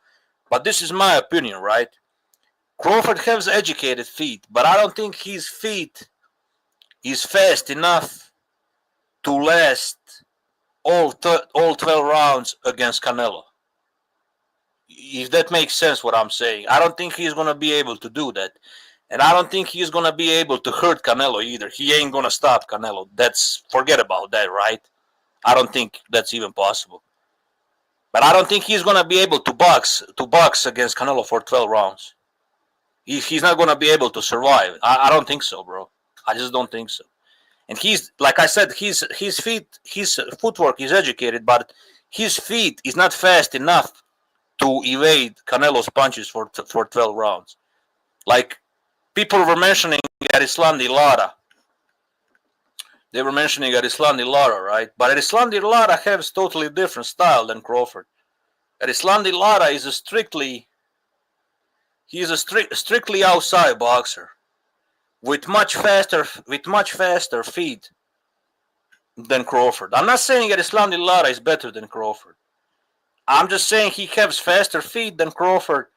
But this is my opinion, right? Crawford has educated feet, but I don't think his feet is fast enough to last all 12 rounds against Canelo. If that makes sense what I'm saying. I don't think he's going to be able to do that. And I don't think he's going to be able to hurt Canelo either. He ain't going to stop Canelo. Forget about that, right? I don't think that's even possible. But I don't think he's going to be able to box against Canelo for 12 rounds. He's not going to be able to survive. I don't think so, bro. I just don't think so. And he's, like I said, his footwork is educated, but his feet is not fast enough to evade Canelo's punches for 12 rounds. Like, people were mentioning Arislandi Lara. They were mentioning Arislandi Lara, right? But Arislandi Lara has totally different style than Crawford. Arislandi Lara is a strictly outside boxer with much faster feet than Crawford. I'm not saying Arislandi Lara is better than Crawford. I'm just saying he has faster feet than Crawford,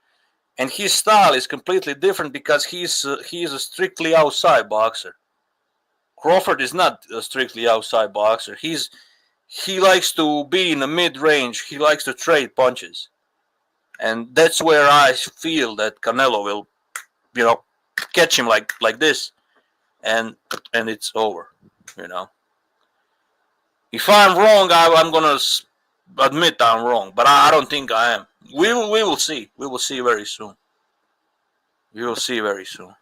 and his style is completely different because he is a strictly outside boxer. Crawford is not a strictly outside boxer. He likes to be in the mid-range. He likes to trade punches. And that's where I feel that Canelo will, catch him like this, and it's over, If I'm wrong, I'm gonna admit I'm wrong, but I don't think I am. We will see. We will see very soon. We will see very soon.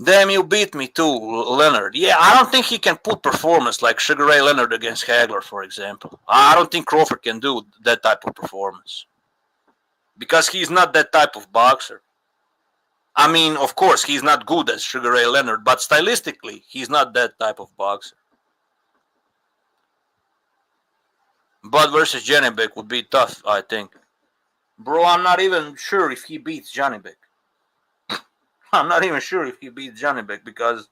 Damn, you beat me too, Leonard. Yeah, I don't think he can put performance like Sugar Ray Leonard against Hagler, for example. I don't think Crawford can do that type of performance. Because he's not that type of boxer. I mean, of course, he's not good as Sugar Ray Leonard, but stylistically, he's not that type of boxer. Bud versus Janibek would be tough, I think. Bro, I'm not even sure if he beats Janibek. I'm not even sure if he beats Janibek because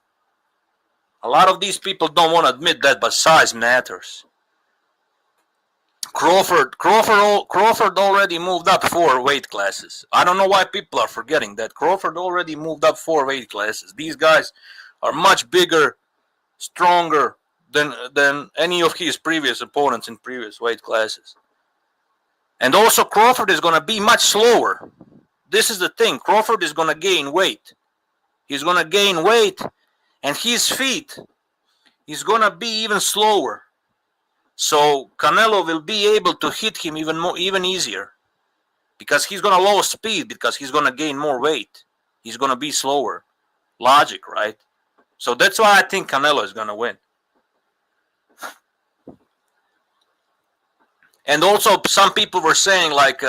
a lot of these people don't want to admit that, but size matters. Crawford already moved up 4 weight classes. I don't know why people are forgetting that. Crawford already moved up 4 weight classes. These guys are much bigger, stronger than any of his previous opponents in previous weight classes. And also Crawford is going to be much slower. This is the thing. Crawford is going to gain weight. He's going to gain weight, and his feet is going to be even slower. So Canelo will be able to hit him even easier because he's going to lose speed because he's going to gain more weight. He's going to be slower. Logic, right? So that's why I think Canelo is going to win. And also some people were saying like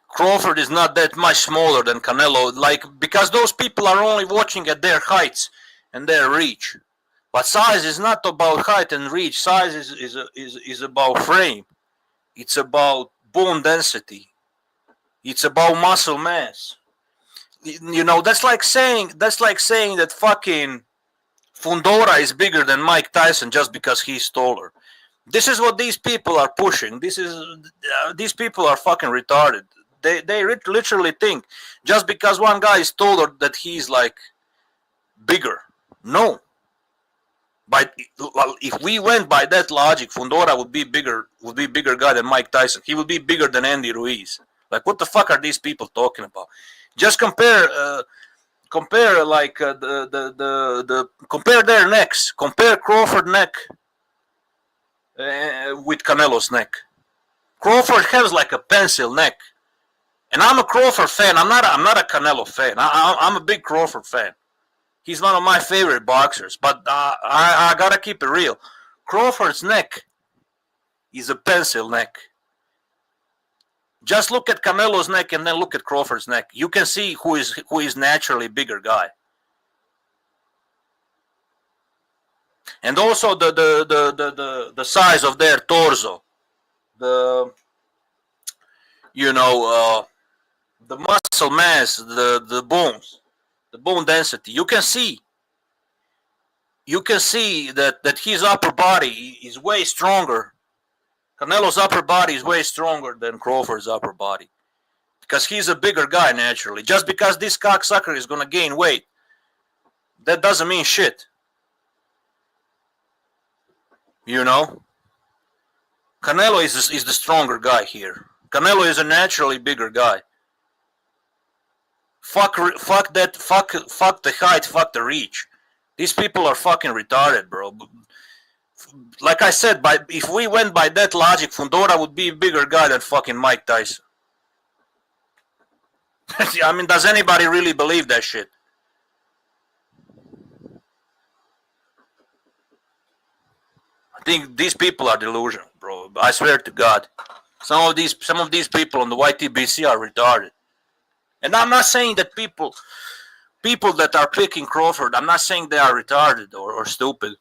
Crawford is not that much smaller than Canelo, like because those people are only watching at their heights and their reach. But size is not about height and reach. Size is about frame. It's about bone density. It's about muscle mass. You know, that's like saying that fucking Fundora is bigger than Mike Tyson just because he's taller. This is what these people are pushing. These people are fucking retarded. They literally think just because one guy is taller that he's like bigger. No. But if we went by that logic, Fundora would be bigger guy than Mike Tyson. He would be bigger than Andy Ruiz. Like, what the fuck are these people talking about? Just compare like compare their necks. Compare Crawford neck with Canelo's neck. Crawford has like a pencil neck, and I'm a Crawford fan. I'm not a Canelo fan. I'm a big Crawford fan. He's one of my favorite boxers, but I gotta keep it real. Crawford's neck is a pencil neck. Just look at Canelo's neck and then look at Crawford's neck. You can see who is naturally bigger guy. And also the size of their torso, the muscle mass, the bones, the bone density. You can see that his upper body is way stronger. Canelo's upper body is way stronger than Crawford's upper body because he's a bigger guy naturally. Just because this cocksucker is going to gain weight, that doesn't mean shit. You know? Canelo is the stronger guy here. Canelo is a naturally bigger guy. Fuck the height, fuck the reach. These people are fucking retarded, bro. Like I said, if we went by that logic, Fundora would be a bigger guy than fucking Mike Tyson. I mean, does anybody really believe that shit? I think these people are delusional, bro. I swear to God. Some of these people on the YTBC are retarded. And I'm not saying that people that are picking Crawford, I'm not saying they are retarded or stupid.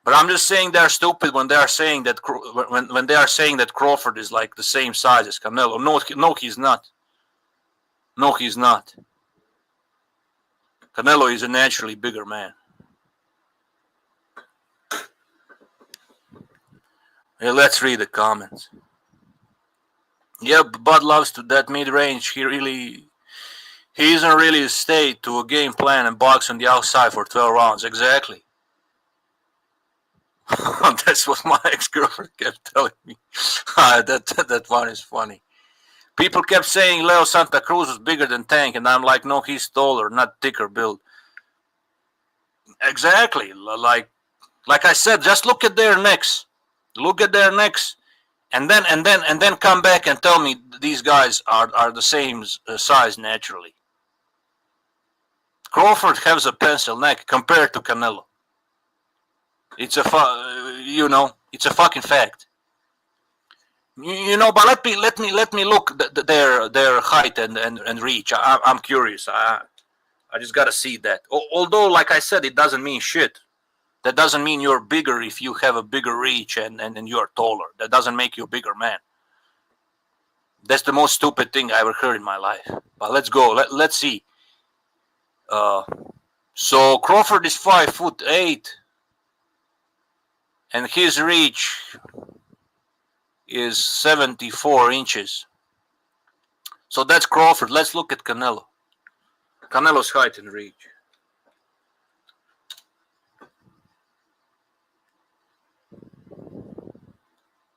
But I'm just saying they're stupid when they are saying that when they are saying that Crawford is like the same size as Canelo. No, he's not. No, he's not. Canelo is a naturally bigger man. Hey, let's read the comments. Yeah, Bud loves to that mid-range. He isn't really stayed to a game plan and box on the outside for 12 rounds. Exactly. That's what my ex-girlfriend kept telling me. That one is funny. People kept saying Leo Santa Cruz was bigger than Tank, and I'm like, no, he's taller, not thicker build. Exactly. Like I said, just look at their necks. Look at their necks, and then come back and tell me these guys are the same size naturally. Crawford has a pencil neck compared to Canelo. It's a it's a fucking fact. But let me look their height and reach. I'm curious. I just gotta see that. Although, like I said, it doesn't mean shit. That doesn't mean you're bigger if you have a bigger reach and you're taller. That doesn't make you a bigger man. That's the most stupid thing I ever heard in my life. But let's go. Let's see. So Crawford is 5'8", and his reach is 74 inches. So that's Crawford. Let's look at Canelo. Canelo's height and reach.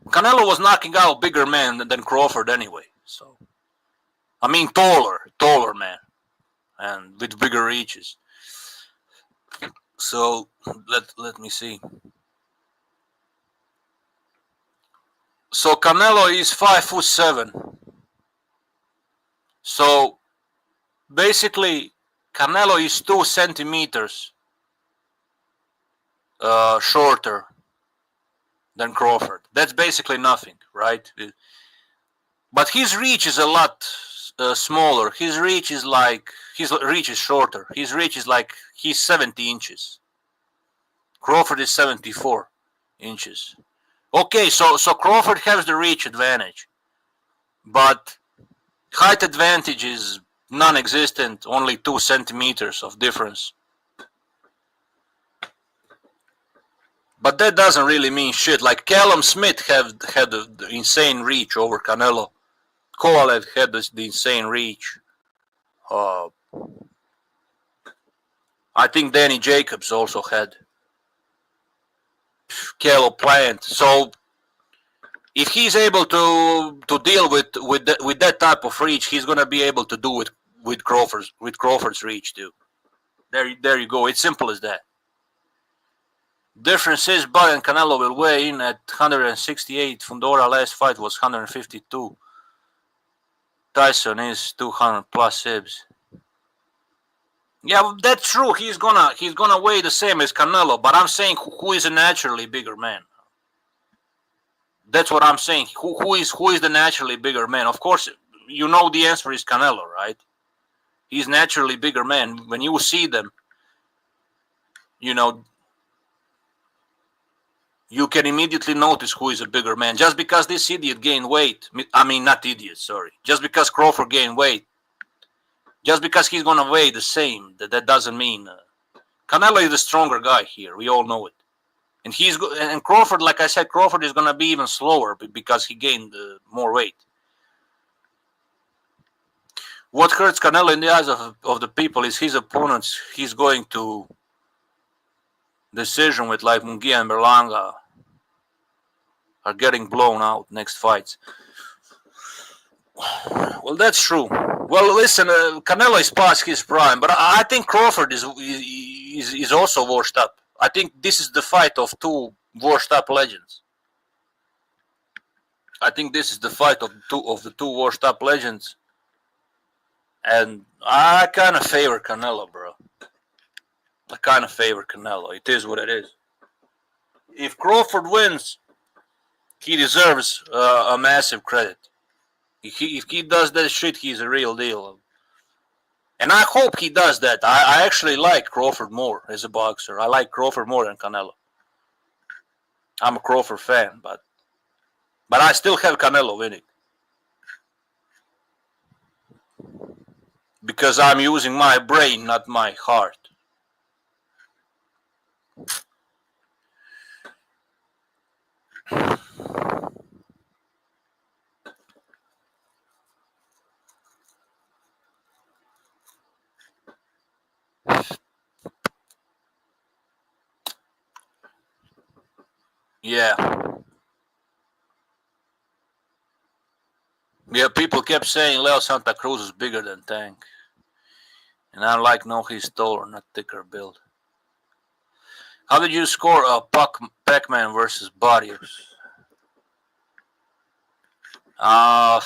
Canelo was knocking out bigger men than Crawford anyway. So, I mean, taller man, and with bigger reaches. So let me see. So Canelo is 5'7". So basically, Canelo is 2 centimeters shorter than Crawford. That's basically nothing, right? But his reach is a lot smaller. His reach is shorter. His reach is like he's 70 inches. Crawford is 74 inches. Okay, so Crawford has the reach advantage, but height advantage is non-existent. Only 2 centimeters of difference. But that doesn't really mean shit. Like Callum Smith had the insane reach over Canelo. Kovalev had the insane reach. I think Danny Jacobs also had. Caleb Plant. So if he's able to deal with that type of reach, he's gonna be able to do it with Crawford's reach too. There you go. It's simple as that. Difference is Bud and Canelo will weigh in at 168. Fundora last fight was 152. Tyson is 200 plus Sibs. Yeah, that's true. He's gonna weigh the same as Canelo, but I'm saying who is a naturally bigger man. That's what I'm saying. Who is the naturally bigger man? Of course, you know the answer is Canelo, right? He's naturally bigger man. When you see them, you can immediately notice who is a bigger man. Just because this idiot gained weight, I mean, not idiot, sorry. Just because Crawford gained weight, just because he's going to weigh the same, that doesn't mean... Canelo is the stronger guy here. We all know it. And Crawford, like I said, Crawford is going to be even slower because he gained more weight. What hurts Canelo in the eyes of the people is his opponents. He's going to decision with like Munguia and Berlanga are getting blown out next fights. Well, that's true. Well, listen, Canelo is past his prime, but I think Crawford is also washed up. I think this is the fight of two washed up legends. I think this is the fight of the two washed up legends, and I kind of favor Canelo, bro. I kind of favor Canelo. It is what it is. If Crawford wins, he deserves a massive credit. If he does that shit, he's a real deal. And I hope he does that. I actually like Crawford more as a boxer. I like Crawford more than Canelo. I'm a Crawford fan, but I still have Canelo winning. Because I'm using my brain, not my heart. Yeah, people kept saying Leo Santa Cruz is bigger than Tank. And I'm like, no, he's taller, not thicker build. How did you score Pac-Man versus Barrios? I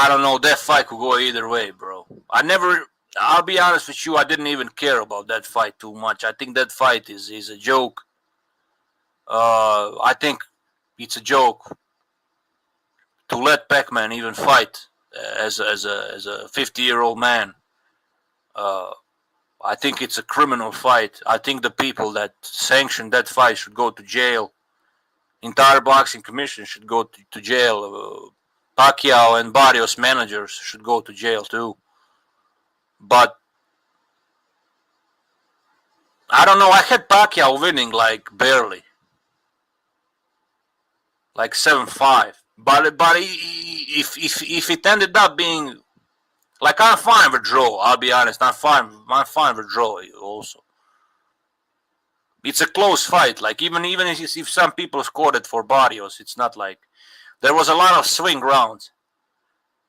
don't know. That fight could go either way, bro. I'll be honest with you, I didn't even care about that fight too much. I think that fight is a joke. I think it's a joke to let Pac-Man even fight as a 50-year-old man. I think it's a criminal fight. I think the people that sanctioned that fight should go to jail. Entire boxing commission should go to jail. Pacquiao and Barrios managers should go to jail too. But I don't know. I had Pacquiao winning like barely, like 7-5. But if it ended up being like, I'm fine with draw. I'll be honest. I'm fine with draw also. It's a close fight. Like even if some people scored it for Barrios, it's not like there was a lot of swing rounds.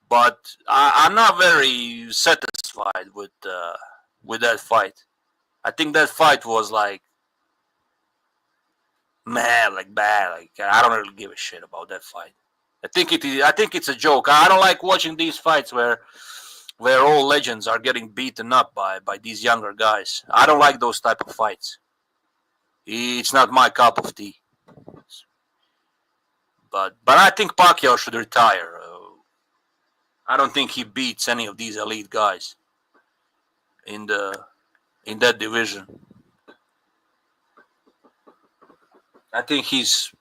But I'm not very satisfied with that fight. I think that fight was like bad. Like I don't really give a shit about that fight. I think it's a joke. I don't like watching these fights where all legends are getting beaten up by these younger guys. I don't like those type of fights. It's not my cup of tea. But I think Pacquiao should retire. I don't think he beats any of these elite guys in that division. I think his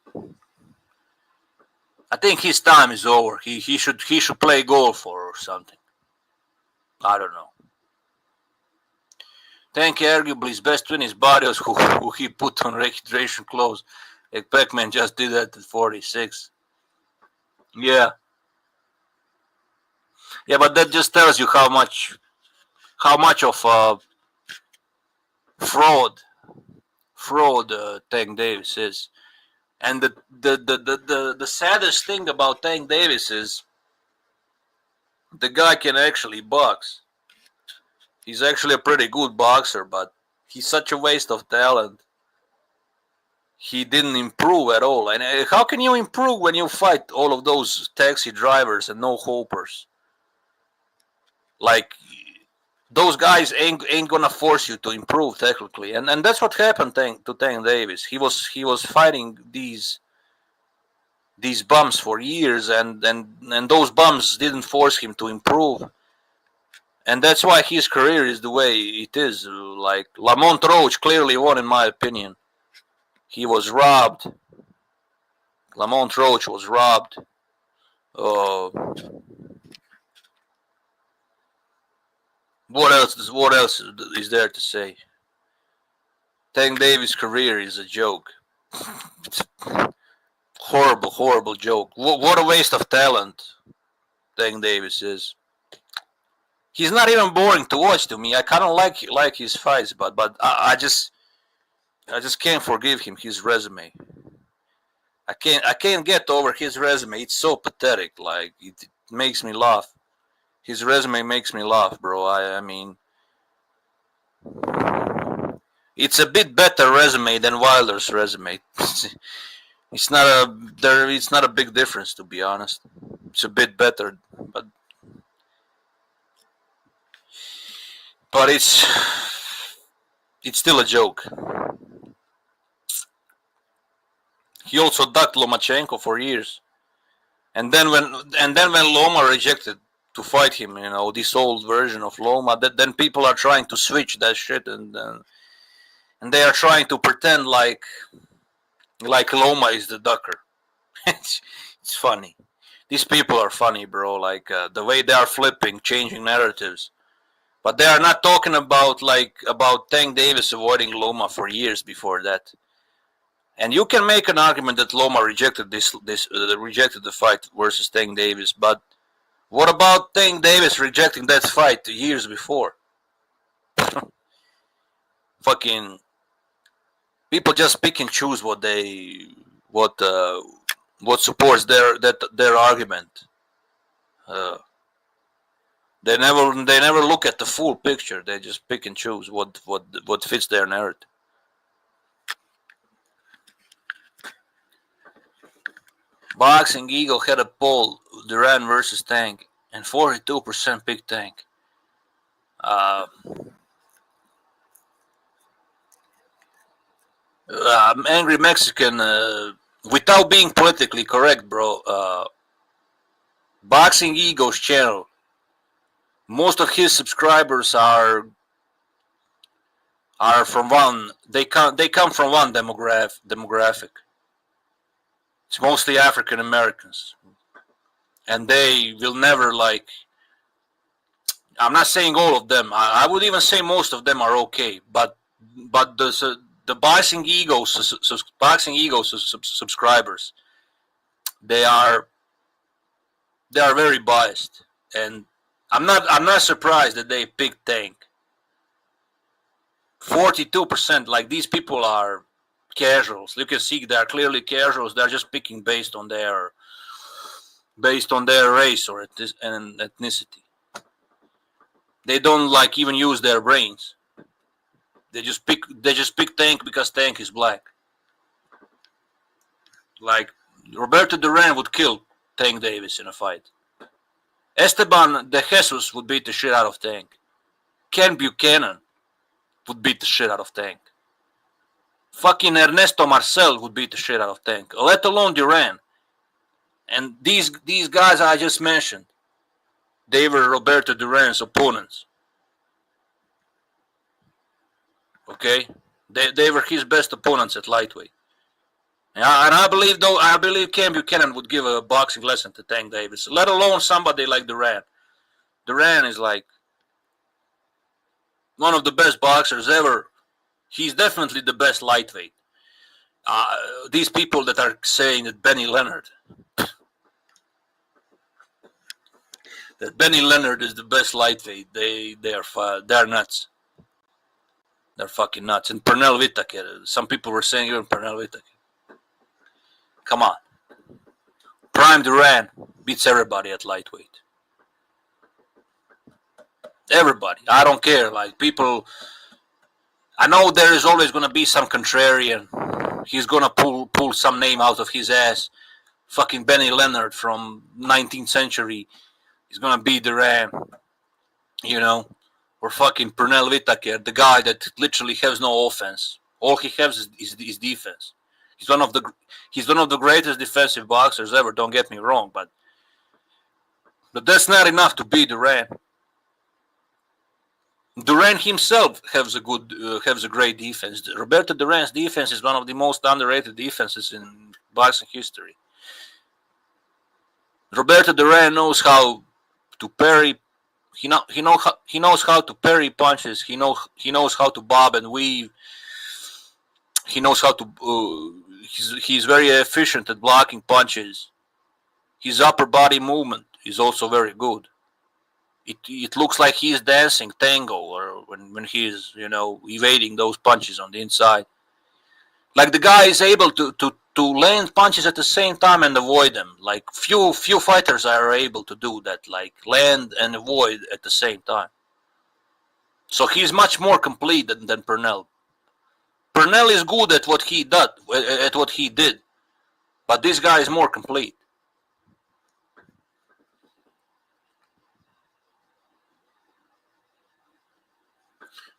time is over. He should play golf or something. I don't know. Tank arguably his best win is Barrios, who he put on registration close. Like Pac-Man just did that at 46. Yeah, but that just tells you how much of fraud Tank Davis is. And the saddest thing about Tank Davis is the guy can actually box. He's actually a pretty good boxer, but he's such a waste of talent. He didn't improve at all. And how can you improve when you fight all of those taxi drivers and no hopers? Like, those guys ain't gonna force you to improve technically, and that's what happened to Tank Davis. He was fighting these bums for years, and those bums didn't force him to improve, and that's why his career is the way it is. Like Lamont Roach clearly won, in my opinion. He was robbed. Lamont Roach was robbed. What else is there to say? Tank Davis' career is a joke. It's a horrible joke. What a waste of talent Tank Davis is. He's not even boring to watch to me. I kind of like his fights, but I just can't forgive him. His resume. I can't get over his resume. It's so pathetic. Like it makes me laugh. His resume makes me laugh, bro. I mean, it's a bit better resume than Wilder's resume. It's not a big difference, to be honest. It's a bit better, but it's still a joke. He also ducked Lomachenko for years, and then when Loma rejected to fight him, you know, this old version of Loma, then people are trying to switch that shit, and they are trying to pretend like Loma is the ducker. It's funny. These people are funny, bro. Like the way they are flipping, changing narratives, but they are not talking about Tank Davis avoiding Loma for years before that. And you can make an argument that Loma rejected rejected the fight versus Tank Davis, but what about Tank Davis rejecting that fight years before? Fucking people just pick and choose what supports their argument. They never look at the full picture. They just pick and choose what fits their narrative. Boxing Eagle had a poll: Duran versus Tank, and 42% picked Tank. Angry Mexican, without being politically correct, bro. Boxing Ego's channel, most of his subscribers are from one. They come from one demographic. It's mostly African Americans, and they will never like. I'm not saying all of them. I would even say most of them are okay, but the Boxing Ego subscribers, they are very biased, and I'm not surprised that they picked Tank. 42%, like, these people are casuals. You can see they are clearly casuals. They're just picking based on their race or ethnicity. They don't like even use their brains. They just pick Tank because Tank is black. Like, Roberto Duran would kill Tank Davis in a fight. Esteban de Jesus would beat the shit out of Tank. Ken Buchanan would beat the shit out of Tank. Fucking Ernesto Marcel would beat the shit out of Tank, let alone Duran. And these guys I just mentioned, they were Roberto Duran's opponents. Okay, they were his best opponents at lightweight. And I believe Ken Buchanan would give a boxing lesson to Tank Davis, let alone somebody like Duran. Duran is like one of the best boxers ever. He's definitely the best lightweight. These people that are saying that Benny Leonard is the best lightweight, they're nuts. They're fucking nuts. And Pernell Whitaker, some people were saying even Pernell Whitaker. Come on. Prime Duran beats everybody at lightweight. Everybody. I don't care. Like, people, I know there is always going to be some contrarian. He's going to pull some name out of his ass. Fucking Benny Leonard from 19th century. He's going to beat Duran. You know? Or fucking Pernell Whitaker, the guy that literally has no offense. All he has is defense. He's one of the greatest defensive boxers ever. Don't get me wrong, but that's not enough to beat Duran. Duran himself has a great defense. Roberto Duran's defense is one of the most underrated defenses in boxing history. Roberto Duran knows how to parry. He knows how to parry punches. He knows how to bob and weave. He knows how to. He's very efficient at blocking punches. His upper body movement is also very good. It looks like he's dancing tango, or when he's evading those punches on the inside. Like, the guy is able to land punches at the same time and avoid them. Like, few fighters are able to do that, like land and avoid at the same time. So he's much more complete than Pernell. Pernell is good at what he did, but this guy is more complete.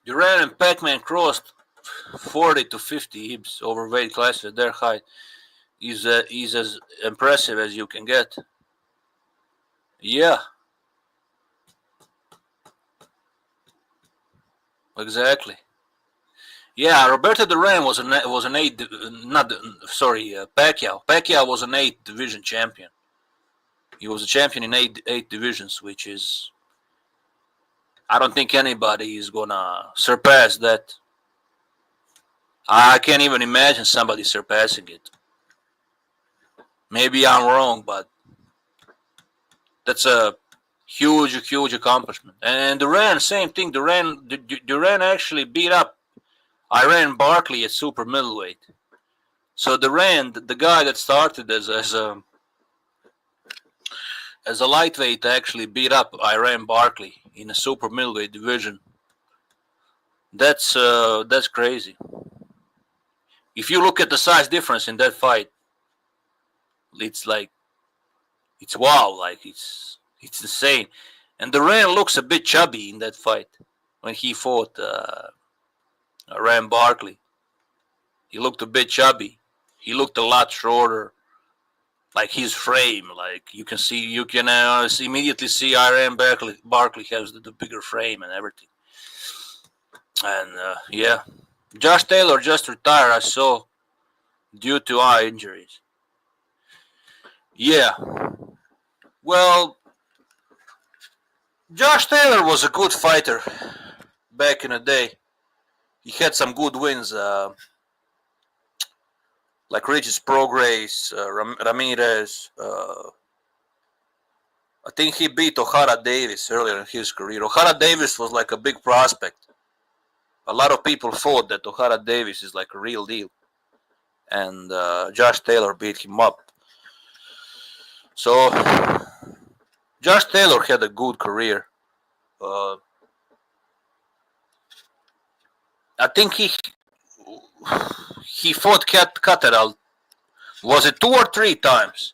Duran and Pac-Man crossed 40 to 50 hips overweight classes at their height. Is as impressive as you can get. Yeah. Exactly. Yeah, Roberto Duran was an 8. Pacquiao. Pacquiao was an 8th division champion. He was a champion in eight divisions, which is, I don't think anybody is gonna surpass that. I can't even imagine somebody surpassing it. Maybe I'm wrong, but that's a huge accomplishment. And Duran, same thing. Duran actually beat up Iran Barkley at super middleweight. So Duran, the guy that started as as a lightweight actually beat up Iran Barkley in a super middleweight division. That's crazy. If you look at the size difference in that fight, it's wow, like it's insane. And Duran looks a bit chubby in that fight when he fought Iran Barkley. He looked a bit chubby. He looked a lot shorter. Like his frame, like you can immediately see Iran Barkley has the bigger frame and everything. And yeah, Josh Taylor just retired, I saw, due to eye injuries. Yeah. Well, Josh Taylor was a good fighter back in the day. He had some good wins, like Regis Prograis, Ramirez. I think he beat O'Hara Davis earlier in his career. O'Hara Davis was like a big prospect. A lot of people thought that O'Hara Davis is like a real deal. And Josh Taylor beat him up. So, Josh Taylor had a good career. I think he fought Catterall. Was it 2 or 3 times?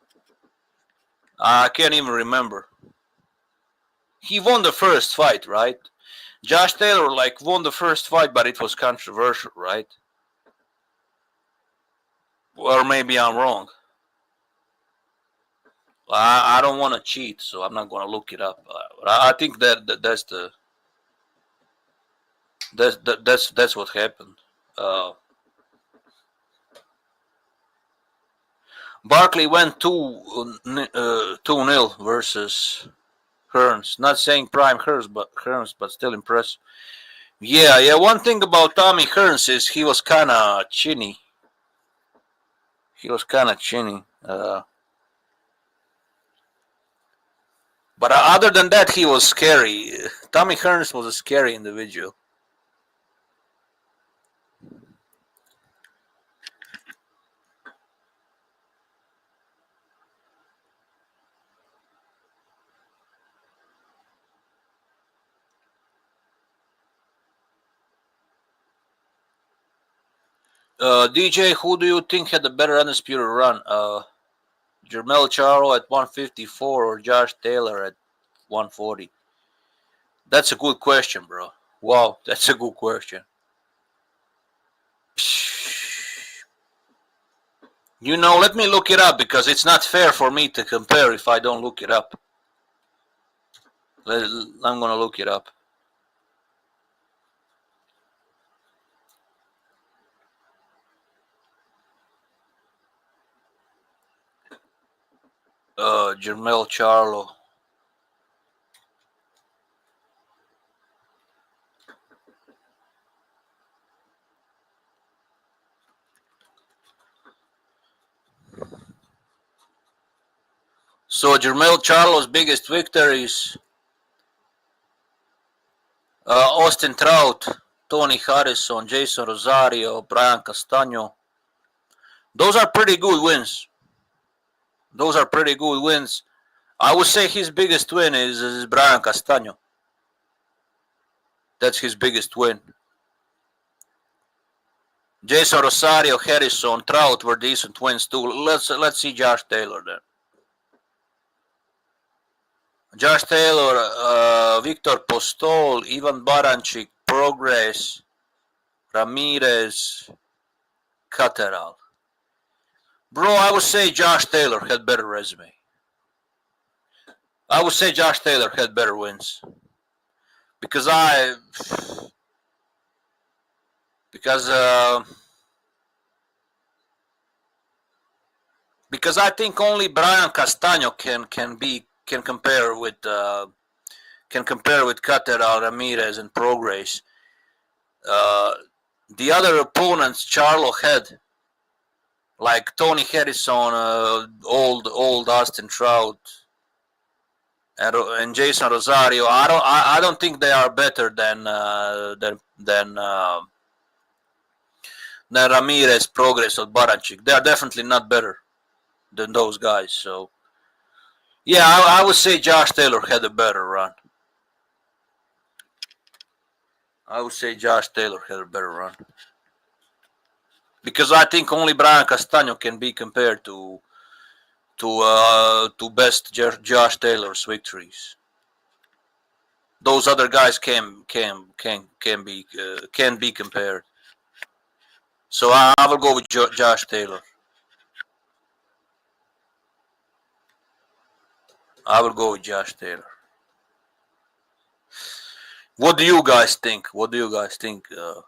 I can't even remember. He won the first fight, right? Josh Taylor won the first fight, but it was controversial, right? Or maybe I'm wrong. I don't want to cheat, so I'm not going to look it up. I think that's what happened. Barkley went 2-0 versus Hearns. Not saying prime Hearns, but still impressive. Yeah. One thing about Tommy Hearns is he was kind of chinny. But other than that, he was scary. Tommy Hearns was a scary individual. DJ, who do you think had a better undisputed run? Jermell Charlo at 154 or Josh Taylor at 140? That's a good question, bro. Wow, that's a good question. Let me look it up because it's not fair for me to compare if I don't look it up. I'm going to look it up. Jermell Charlo. So Jermell Charlo's biggest victories: Austin Trout, Tony Harrison, Jason Rosario, Brian Castano. Those are pretty good wins. I would say his biggest win is Brian Castano. That's his biggest win. Jason Rosario, Harrison, Trout were decent wins too. Let's see Josh Taylor then. Josh Taylor, Victor Postol, Ivan Baranchik, Prograis, Ramirez, Catterall. Bro, I would say Josh Taylor had better resume. I would say Josh Taylor had better wins. Because I think only Brian Castano can compare with Catterall, Ramirez, and Prograis. The other opponents Charlo had, like Tony Harrison, old Austin Trout, and Jason Rosario. I don't think they are better than Ramirez, Prograis, or Baranchik. They are definitely not better than those guys. So Yeah, I would say Josh Taylor had a better run. I would say Josh Taylor had a better run. Because I think only Brian Castaño can be compared to best Josh Taylor's victories. Those other guys can be compared. So I will go with Josh Taylor. I will go with Josh Taylor. What do you guys think? What do you guys think? But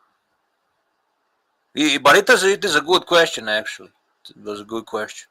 it is a good question, actually. It was a good question.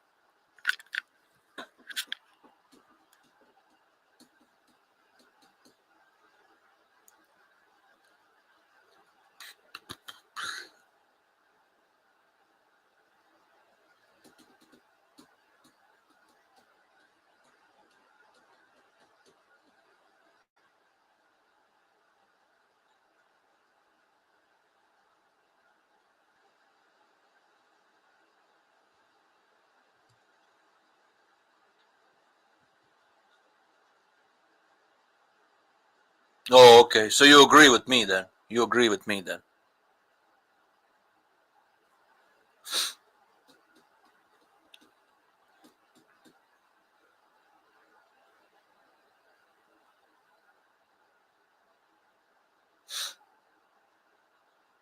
Oh, okay. So you agree with me then? You agree with me then?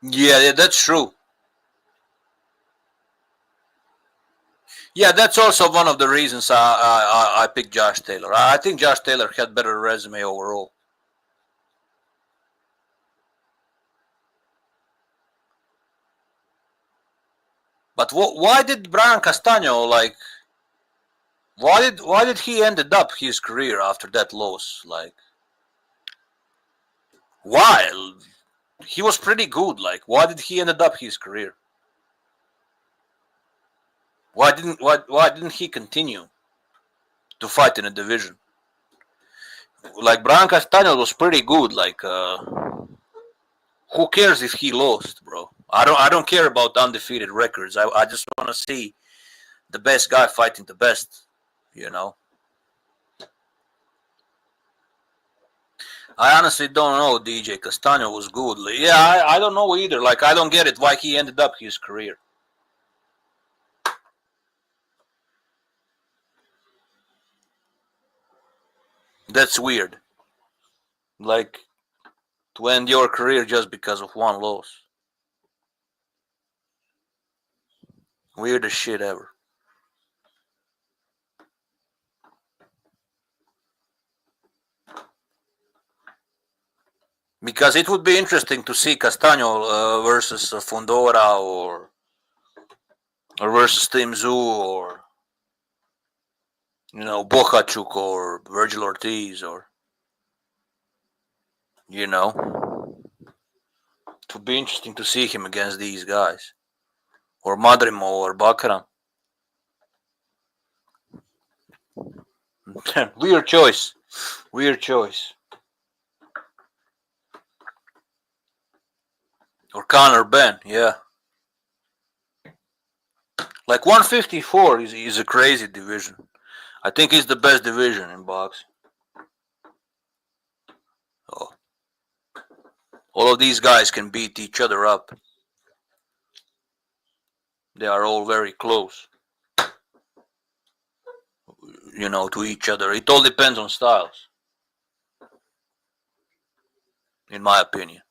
Yeah, that's true. Yeah, that's also one of the reasons I picked Josh Taylor. I think Josh Taylor had better resume overall. But why did Brian Castaño like? Why did he ended up his career after that loss? Like, why? He was pretty good. Like, why did he ended up his career? Why didn't he continue to fight in a division? Like, Brian Castaño was pretty good. Like, who cares if he lost, bro? I don't care about undefeated records. I just want to see the best guy fighting the best. You know. I honestly don't know. DJ Castaño was good. Yeah, I don't know either. Like, I don't get it why he ended up his career. That's weird. Like, to end your career just because of one loss. Weirdest shit ever. Because it would be interesting to see Castaño versus Fundora or versus Tim Tszyu or, you know, Bohachuk or Virgil Ortiz or, you know. It would be interesting to see him against these guys. Or Madrimo or Bakaram. Weird choice. Weird choice. Or Conor Benn, yeah. Like 154 is a crazy division. I think it's the best division in boxing. Oh. All of these guys can beat each other up. They are all very close, you know, to each other. It all depends on styles, in my opinion.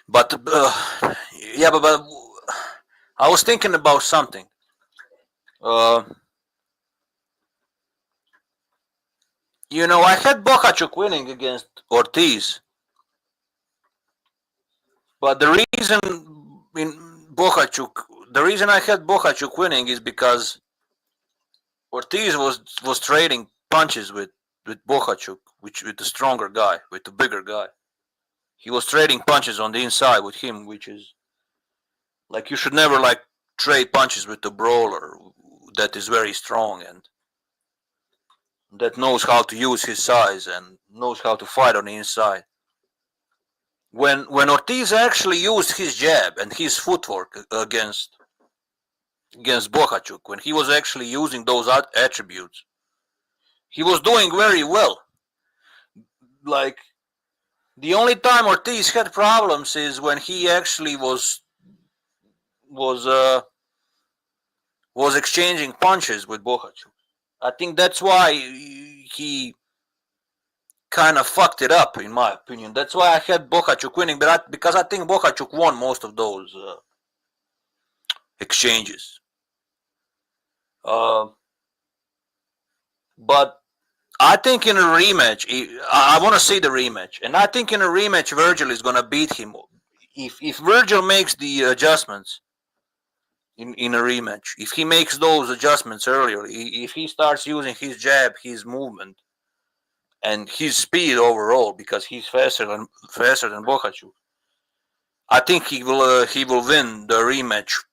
But yeah, but I was thinking about something. You know, I had Bohachuk winning against Ortiz, but the reason I had Bohachuk winning is because Ortiz was trading punches with Bohachuk, with the stronger guy, with the bigger guy. He was trading punches on the inside with him, which is like, you should never like trade punches with the brawler that is very strong and that knows how to use his size and knows how to fight on the inside. When Ortiz actually used his jab and his footwork against against Bohachuk, when he was actually using those attributes, he was doing very well. Like, the only time Ortiz had problems is when he actually was exchanging punches with Bohachuk. I think that's why he kind of fucked it up, in my opinion. That's why I had Bohachuk winning, because I think Bohachuk won most of those exchanges. But I think in a rematch, I want to see the rematch, and I think in a rematch, Virgil is gonna beat him. If Virgil makes the adjustments in a rematch, if he makes those adjustments earlier, if he starts using his jab, his movement, and his speed overall, because he's faster than Bohachuk, I think he will win the rematch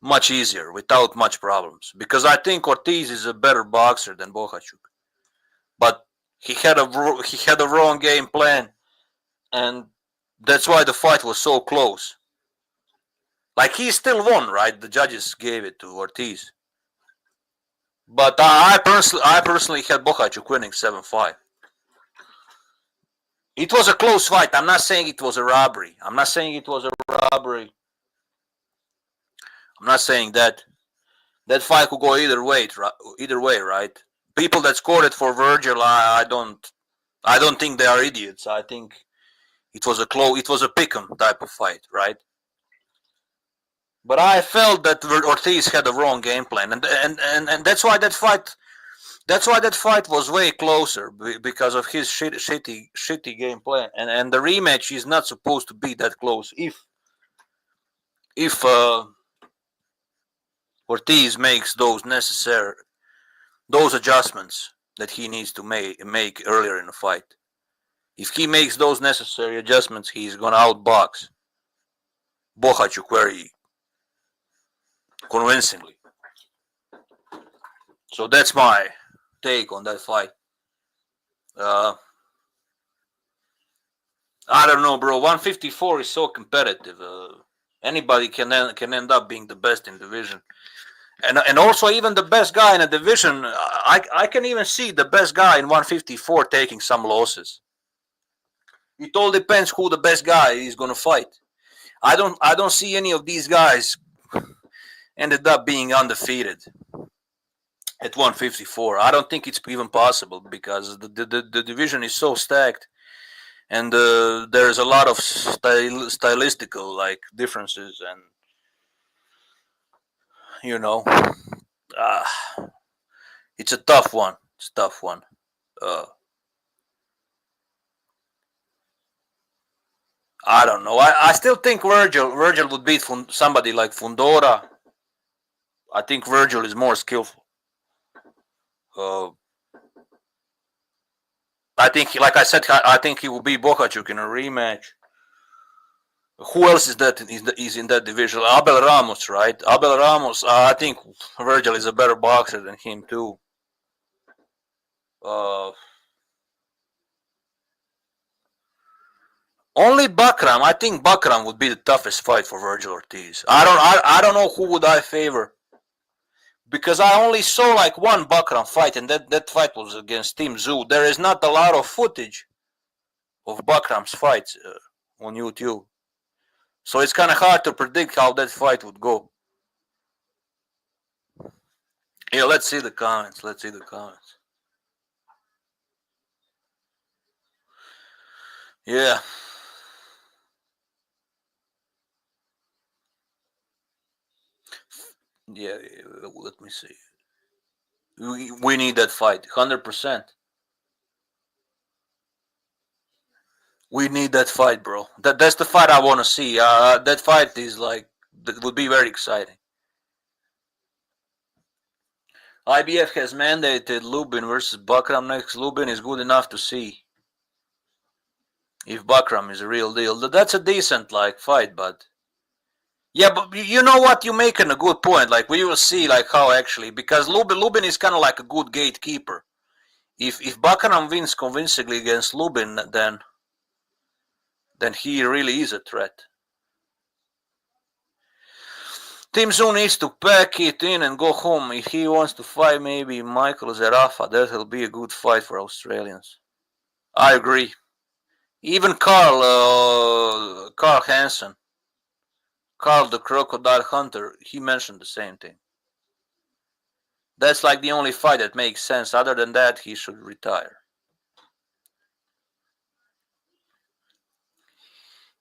much easier, without much problems, because I think Ortiz is a better boxer than Bohachuk, but he had a wrong game plan, and that's why the fight was so close. Like, he still won, right? The judges gave it to Ortiz, but I personally had Bohachuk winning 7-5. It was a close fight. I'm not saying it was a robbery. I'm not saying that. That fight could go either way, right? People that scored it for Virgil, I don't think they are idiots. I think it was a pick'em type of fight, right? But I felt that Ortiz had a wrong game plan, and that's why that fight was way closer, because of his shitty game plan, and the rematch is not supposed to be that close if Ortiz makes those adjustments that he needs to make earlier in the fight. If he makes those necessary adjustments, he's gonna outbox Bohachuk very convincingly. So that's my take on that fight. I don't know, bro. 154 is so competitive. Anybody can end up being the best in division, and also even the best guy in a division. I can even see the best guy in 154 taking some losses. It all depends who the best guy is gonna fight. I don't see any of these guys ended up being undefeated at 154. I don't think it's even possible, because the division is so stacked, and there's a lot of stylistical like differences, and it's a tough one. I don't know. I still think Virgil would beat somebody like Fundora. I think Virgil is more skillful. I think, like I said, I think he will beat Bohachuk in a rematch. Who else is in that division? Abel Ramos, right? Abel Ramos. I think Virgil is a better boxer than him too. Only Bakram. I think Bakram would be the toughest fight for Virgil Ortiz. I don't know who would I favor, because I only saw like one Bakram fight, and that fight was against Tim Tszyu. There is not a lot of footage of Bakram's fights on YouTube, so it's kind of hard to predict how that fight would go. Yeah, let's see the comments. Yeah. Yeah, let me see. We need that fight, 100%. We need that fight, bro. That's the fight I want to see. That fight is like, that would be very exciting. IBF has mandated Lubin versus Bakram next. Lubin is good enough to see if Bakram is a real deal. That's a decent like fight, but yeah, but you know what? You're making a good point. Like, we will see like how actually, because Lubin is kind of like a good gatekeeper. If Bakram wins convincingly against Lubin, then he really is a threat. Tim Tszyu needs to pack it in and go home. If he wants to fight maybe Michael Zerafa, that will be a good fight for Australians. I agree. Even Carl Hansen, Carl the Crocodile Hunter, he mentioned the same thing. That's like the only fight that makes sense. Other than that, he should retire.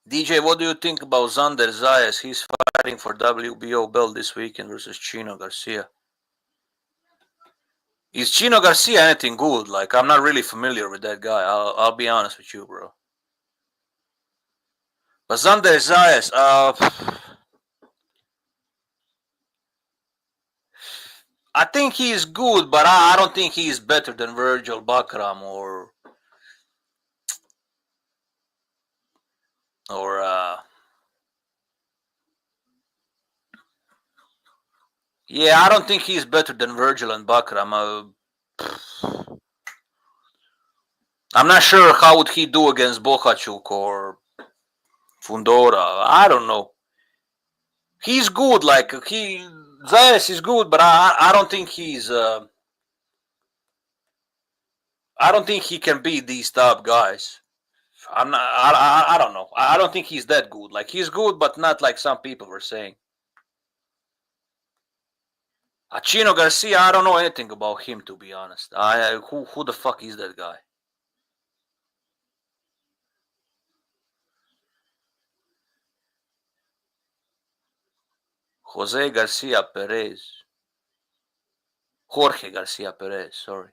DJ, what do you think about Xander Zayas? He's fighting for WBO belt this weekend versus Chino Garcia. Is Chino Garcia anything good? Like, I'm not really familiar with that guy. I'll be honest with you, bro. But Xander Zayas, I think he's good, but I don't think he's better than Virgil Bakram or yeah, I don't think he's better than Virgil and Bakram. I'm not sure how would he do against Bohachuk or Fundora. I don't know. He's good, like Zayas is good, but I don't think he's I don't think he can beat these top guys. I don't know. I don't think he's that good. Like, he's good, but not like some people were saying. Chino Garcia, I don't know anything about him, to be honest. Who the fuck is that guy? Jorge Garcia Perez, sorry.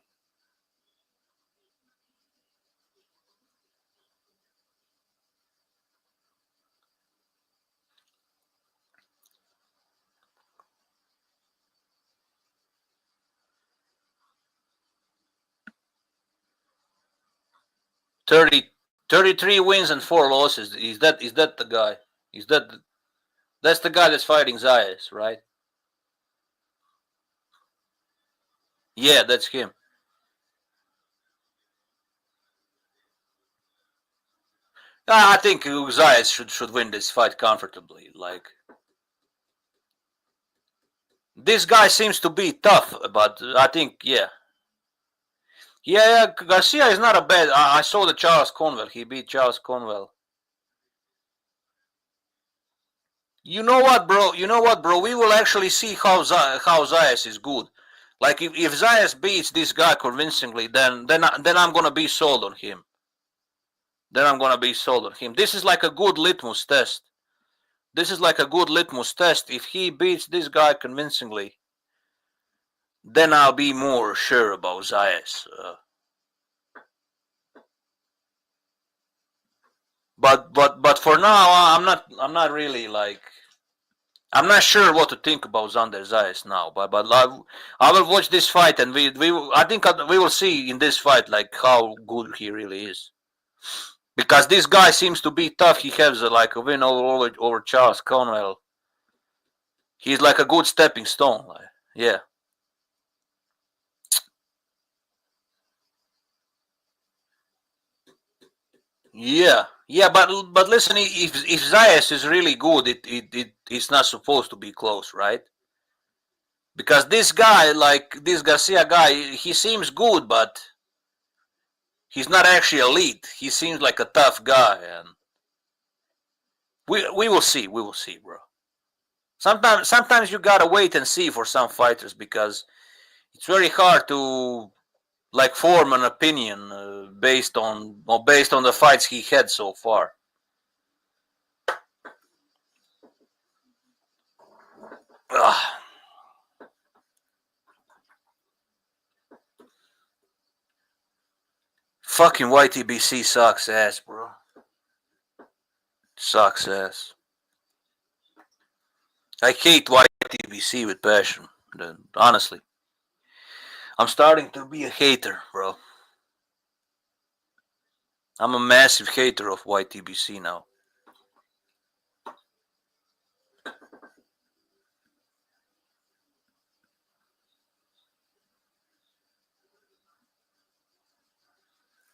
$33 wins and 4 losses. Is that the guy? That's the guy that's fighting Zayas, right? Yeah, that's him. I think Zayas should win this fight comfortably. Like, this guy seems to be tough, but I think, yeah. Yeah, Garcia is not a bad. I saw the Charles Conwell. He beat Charles Conwell. You know what, bro? We will actually see how Zayas is good. Like, if Zayas beats this guy convincingly, then I'm gonna be sold on him. This is like a good litmus test. If he beats this guy convincingly, then I'll be more sure about Zayas. But for now, I'm not really like. I'm not sure what to think about Xander Zayas now. But I will watch this fight, and I think we will see in this fight like how good he really is. Because this guy seems to be tough. He has like a win over Charles Conwell. He's like a good stepping stone. Like, yeah. Yeah, but listen, if Zayas is really good, it's not supposed to be close, right? Because this guy, like this Garcia guy, he seems good, but he's not actually elite. He seems like a tough guy, and we will see, bro. Sometimes you gotta wait and see for some fighters, because it's very hard to like form an opinion based on the fights he had so far. Ugh. Fucking YTBC sucks ass, bro. Sucks ass. I hate YTBC with passion, honestly. I'm starting to be a hater, bro. I'm a massive hater of YTBC now.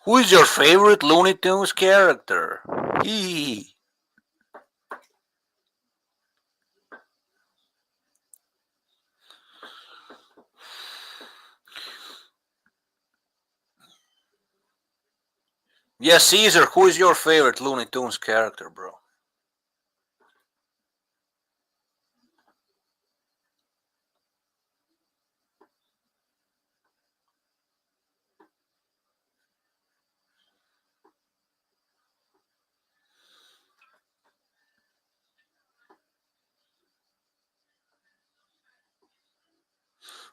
Who is your favorite Looney Tunes character? Hee. Yeah, Caesar, who is your favorite Looney Tunes character, bro?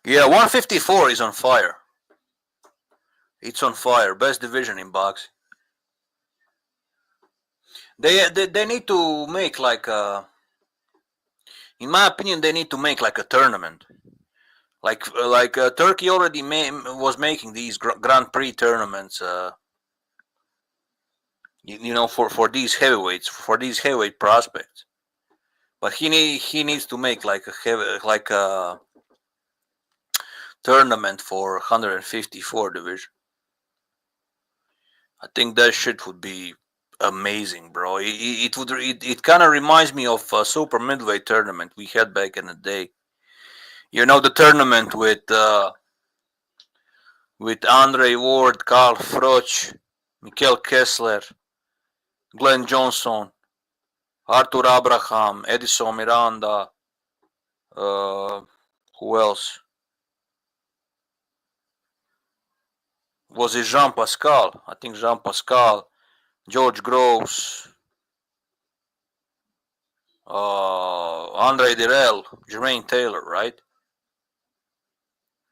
Yeah, 154 is on fire. It's on fire. Best division in boxing. They need to make like a, in my opinion, they need to make like a tournament. Like Turkey already was making these Grand Prix tournaments. You know, for these heavyweights, for these heavyweight prospects. But he needs to make like a tournament for 154 division. I think that shit would be amazing, bro. It kind of reminds me of a super middleweight tournament we had back in the day. You know, the tournament with Andre Ward, Carl Froch, Mikel Kessler, Glenn Johnson, Arthur Abraham, Edison Miranda, who else? Was it Jean Pascal? I think Jean Pascal, George Groves, Andre Dirrell, Jermaine Taylor, right?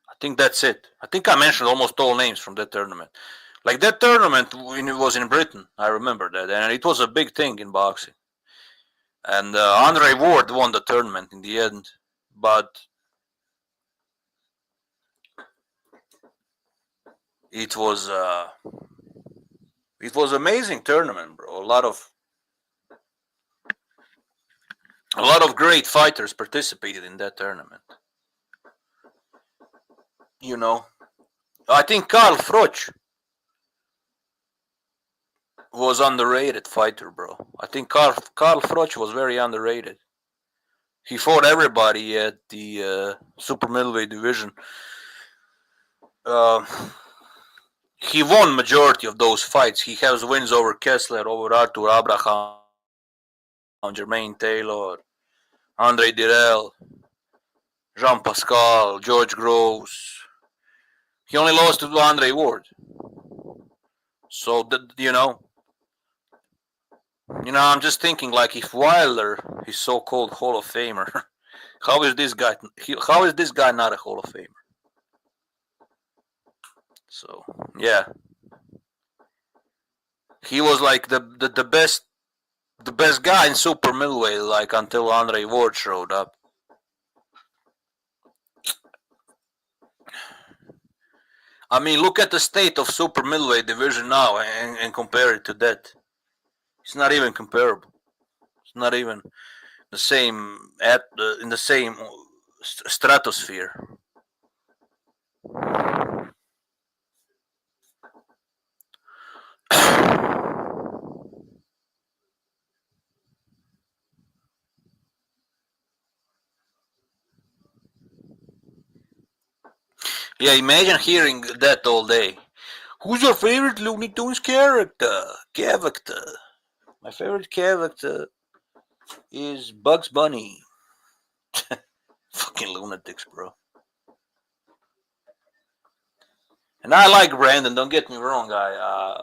I think that's it. I think I mentioned almost all names from that tournament. Like that tournament when it was in Britain, I remember that, and it was a big thing in boxing. And Andre Ward won the tournament in the end, but it was amazing tournament, bro. A lot of great fighters participated in that tournament. You know, I think Carl Froch was underrated fighter, bro. I think Carl Froch was very underrated. He fought everybody at the super middleweight division. He won majority of those fights. He has wins over Kessler, over Arthur Abraham, Jermaine Taylor, Andre Dirrell, Jean Pascal, George Groves. He only lost to Andre Ward. So you know, I'm just thinking, like, if Wilder is so-called Hall of Famer, how is this guy not a Hall of Famer? So yeah, he was like the best guy in super middleweight, like, until Andre Ward showed up. I mean, look at the state of super middleweight division now and compare it to that. It's not even comparable. It's not even the same in the same stratosphere. Yeah, imagine hearing that all day. Who's your favorite Looney Tunes character? My favorite character is Bugs Bunny. Fucking lunatics, bro. And I like Brandon. Don't get me wrong. I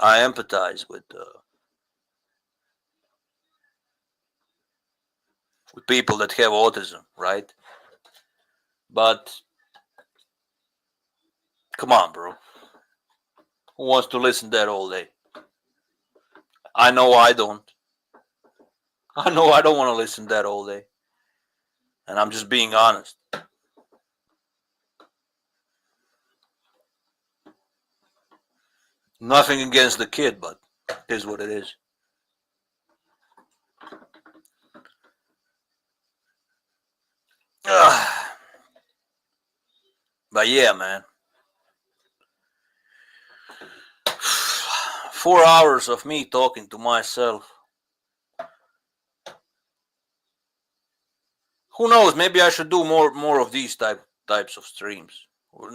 empathize with people that have autism, right? But come on, bro. Who wants to listen to that all day? I know I don't. I know I don't want to listen to that all day. And I'm just being honest. Nothing against the kid, but it is what it is. But yeah, man. 4 hours of me talking to myself. Who knows? Maybe I should do more of these types of streams.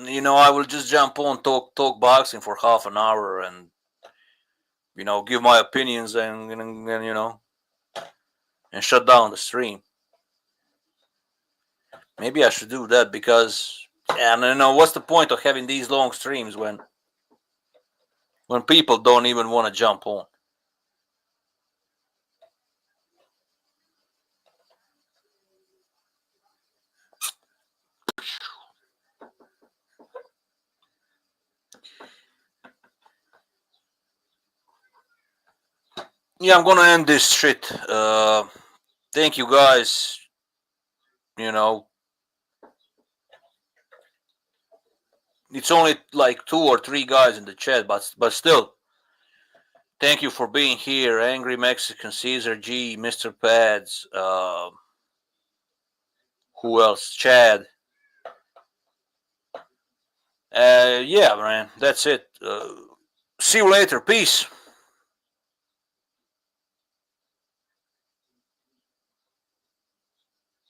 You know, I will just jump on, talk boxing for half an hour, and give my opinions and and shut down the stream. Maybe I should do that because, what's the point of having these long streams when people don't even want to jump on? Yeah, I'm gonna end this shit. Thank you guys. It's only like 2 or 3 guys in the chat, but still, thank you for being here. Angry Mexican, Caesar G, Mr. Pads, who else? Chad. Yeah, man, that's it. See you later. Peace.